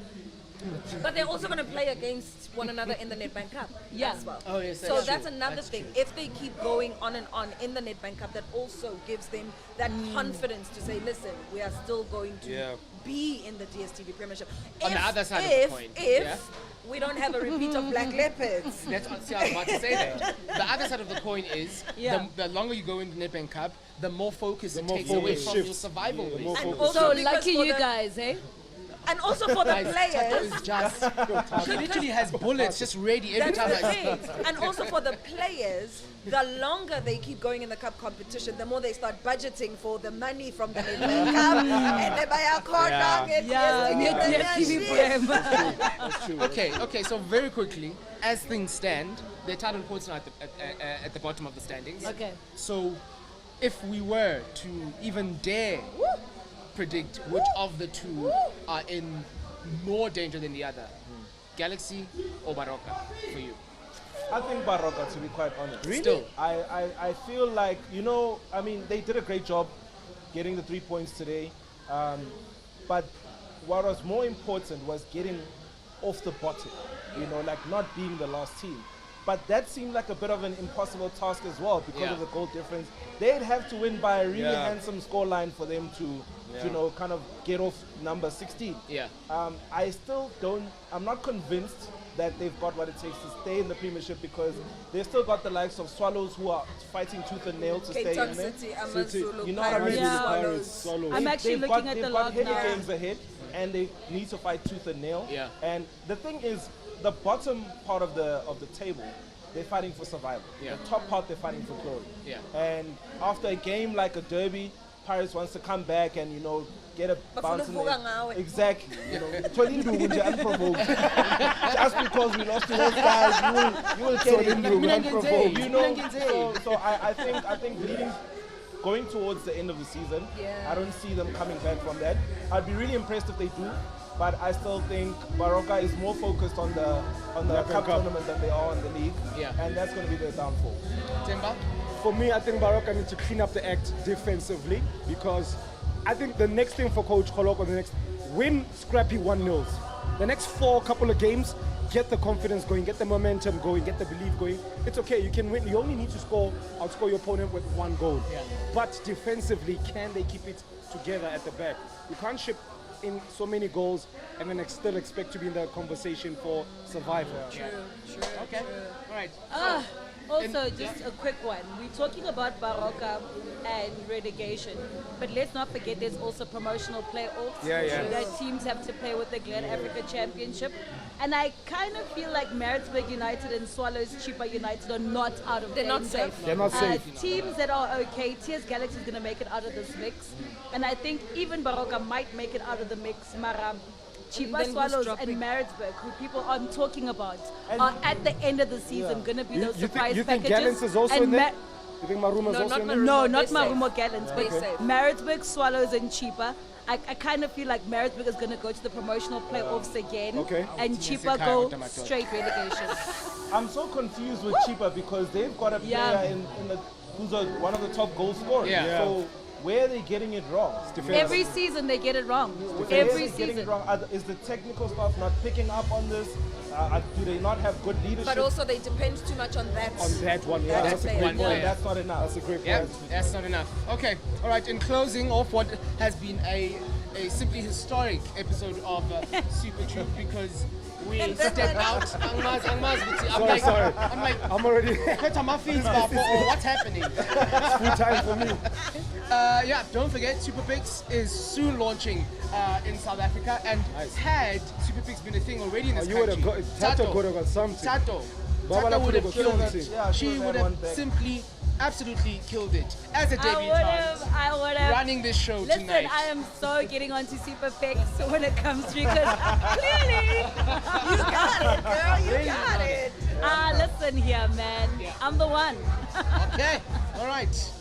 But they're also going to play against one another in the Nedbank Cup as well. Oh, yes, so that's true. another thing. If they keep going on and on in the Nedbank Cup, that also gives them that confidence to say, listen, we are still going to be in the DSTV Premiership. On the other side of the coin. If we don't have a repeat of Black Leopards. See, I was about to say that. The other side of the coin is the longer you go into the Nedbank Cup, the more focus it takes away from your survival race. And So also lucky you the- guys, eh? And also for the Thato players. is just, she literally has bullets just ready every That's time the I thing. And also for the players, the longer they keep going in the cup competition, the more they start budgeting for the money from the Nedbank Cup. And they buy a corner. Okay, so very quickly, as things stand, the title points are at the bottom of the standings. Okay. So if we were to even dare predict which of the two are in more danger than the other, Galaxy or Baroka for you? I think Baroka, to be quite honest. Really? Still. I feel like, I mean, they did a great job getting the 3 points today. But what was more important was getting off the bottom, like not being the last team. But that seemed like a bit of an impossible task as well because of the goal difference. They'd have to win by a really handsome scoreline for them to kind of get off number 16. Yeah. I'm not convinced that they've got what it takes to stay in the Premiership because they've still got the likes of Swallows who are fighting tooth and nail to stay in there. City, Amazulu, You know what I mean? Swallows. I'm actually looking at the log They've got now. heavy games ahead and they need to fight tooth and nail. Yeah. And the thing is, the bottom part of the table, they're fighting for survival. Yeah. The top part, they're fighting for glory. Yeah. And after a game like a derby, Paris wants to come back and get a bounce in there. Exactly. Unprovoked. Just because we lost to those guys, you will get it unprovoked. So I think leading, going towards the end of the season, I don't see them coming back from that. I'd be really impressed if they do. But I still think Baroka is more focused on the cup tournament than they are on the league. Yeah. And that's going to be their downfall. Themba? For me, I think Baroka needs to clean up the act defensively because I think the next thing for Coach Kholoko, win scrappy 1-0s. The next couple of games, get the confidence going, get the momentum going, get the belief going. It's okay, you can win. You only need to outscore your opponent with 1 goal. Yeah. But defensively, can they keep it together at the back? You can't ship in so many goals and then still expect to be in the conversation for survival. True. Okay. All right. Also, just a quick one. We're talking about Baroka and relegation, but let's not forget there's also promotional playoffs that teams have to play with the Glen Africa Championship. And I kind of feel like Maritzburg United and Swallows Chipa United are not out of They're not danger. safe. They're not safe. Teams that are okay, TS Galaxy is going to make it out of this mix. And I think even Baroka might make it out of the mix. Mara, Chipa Swallows and Maritzburg, who people aren't talking about, are at the end of the season going to be those surprise you think packages. Gallants is also in there? You think Marumo's also in there? No, not Marumo Gallants, but Maritzburg, Swallows and Chipa. I kind of feel like Maritzburg is going to go to the promotional playoffs again, and Chipa go straight relegation. I'm so confused with Chipa because they've got a player who's one of the top goal scorers. Yeah. So where are they getting it wrong? Every season they get it wrong. Where Every are they getting season. it wrong? Is the technical staff not picking up on this? Do they not have good leadership? But also they depend too much on that. On that one, yeah, that's a great point. That's not enough. That's a great Yeah, point. that's not enough. Okay, all right. In closing off what has been a simply historic episode of SuperTube, because we stepped out. Sorry. I'm already. What's happening? It's full time for me. Yeah, don't forget, SuperPicks is soon launching in South Africa, and had SuperPicks been a thing already in this You would country, have got Thato could have got something. Thato would have killed it. She would have simply, absolutely killed it as a debutante. I would have. Running this show Listen, tonight. I am so getting onto SuperPicks when it comes through, because clearly You got it, girl. You got it. Listen here, man. I'm the one. Okay, all right.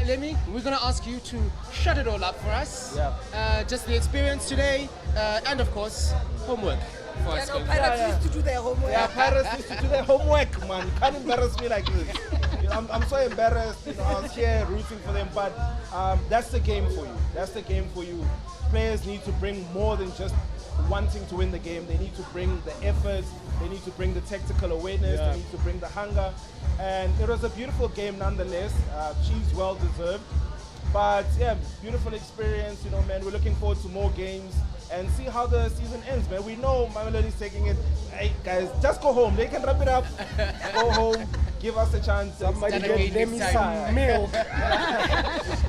Lemmy, we're going to ask you to shut it all up for us. Yeah. Just the experience today, and of course, homework for us. Pirates used to do their homework. Yeah, Pirates used to do their homework, man. You can't embarrass me like this. You know, I'm so embarrassed. You know, I was here rooting for them, but that's the game for you. That's the game for you. Players need to bring more than just wanting to win the game. They need to bring the effort. They need to bring the tactical awareness. They need to bring the hunger. And it was a beautiful game nonetheless. Chiefs well deserved. But yeah, beautiful experience. You know, man, we're looking forward to more games and see how the season ends, man. We know Mamelody's taking it. Hey, guys, just go home. They can wrap it up. Go home. Give us a chance. Somebody get them some milk.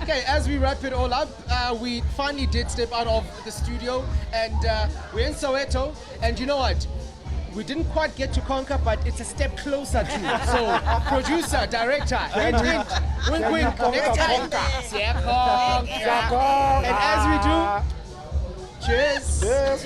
Okay, as we wrap it all up, we finally did step out of the studio, and we're in Soweto. And you know what? We didn't quite get to conquer, but it's a step closer to. So, producer, director, hint, wink, wink, next time. And as we do, cheers. Cheers.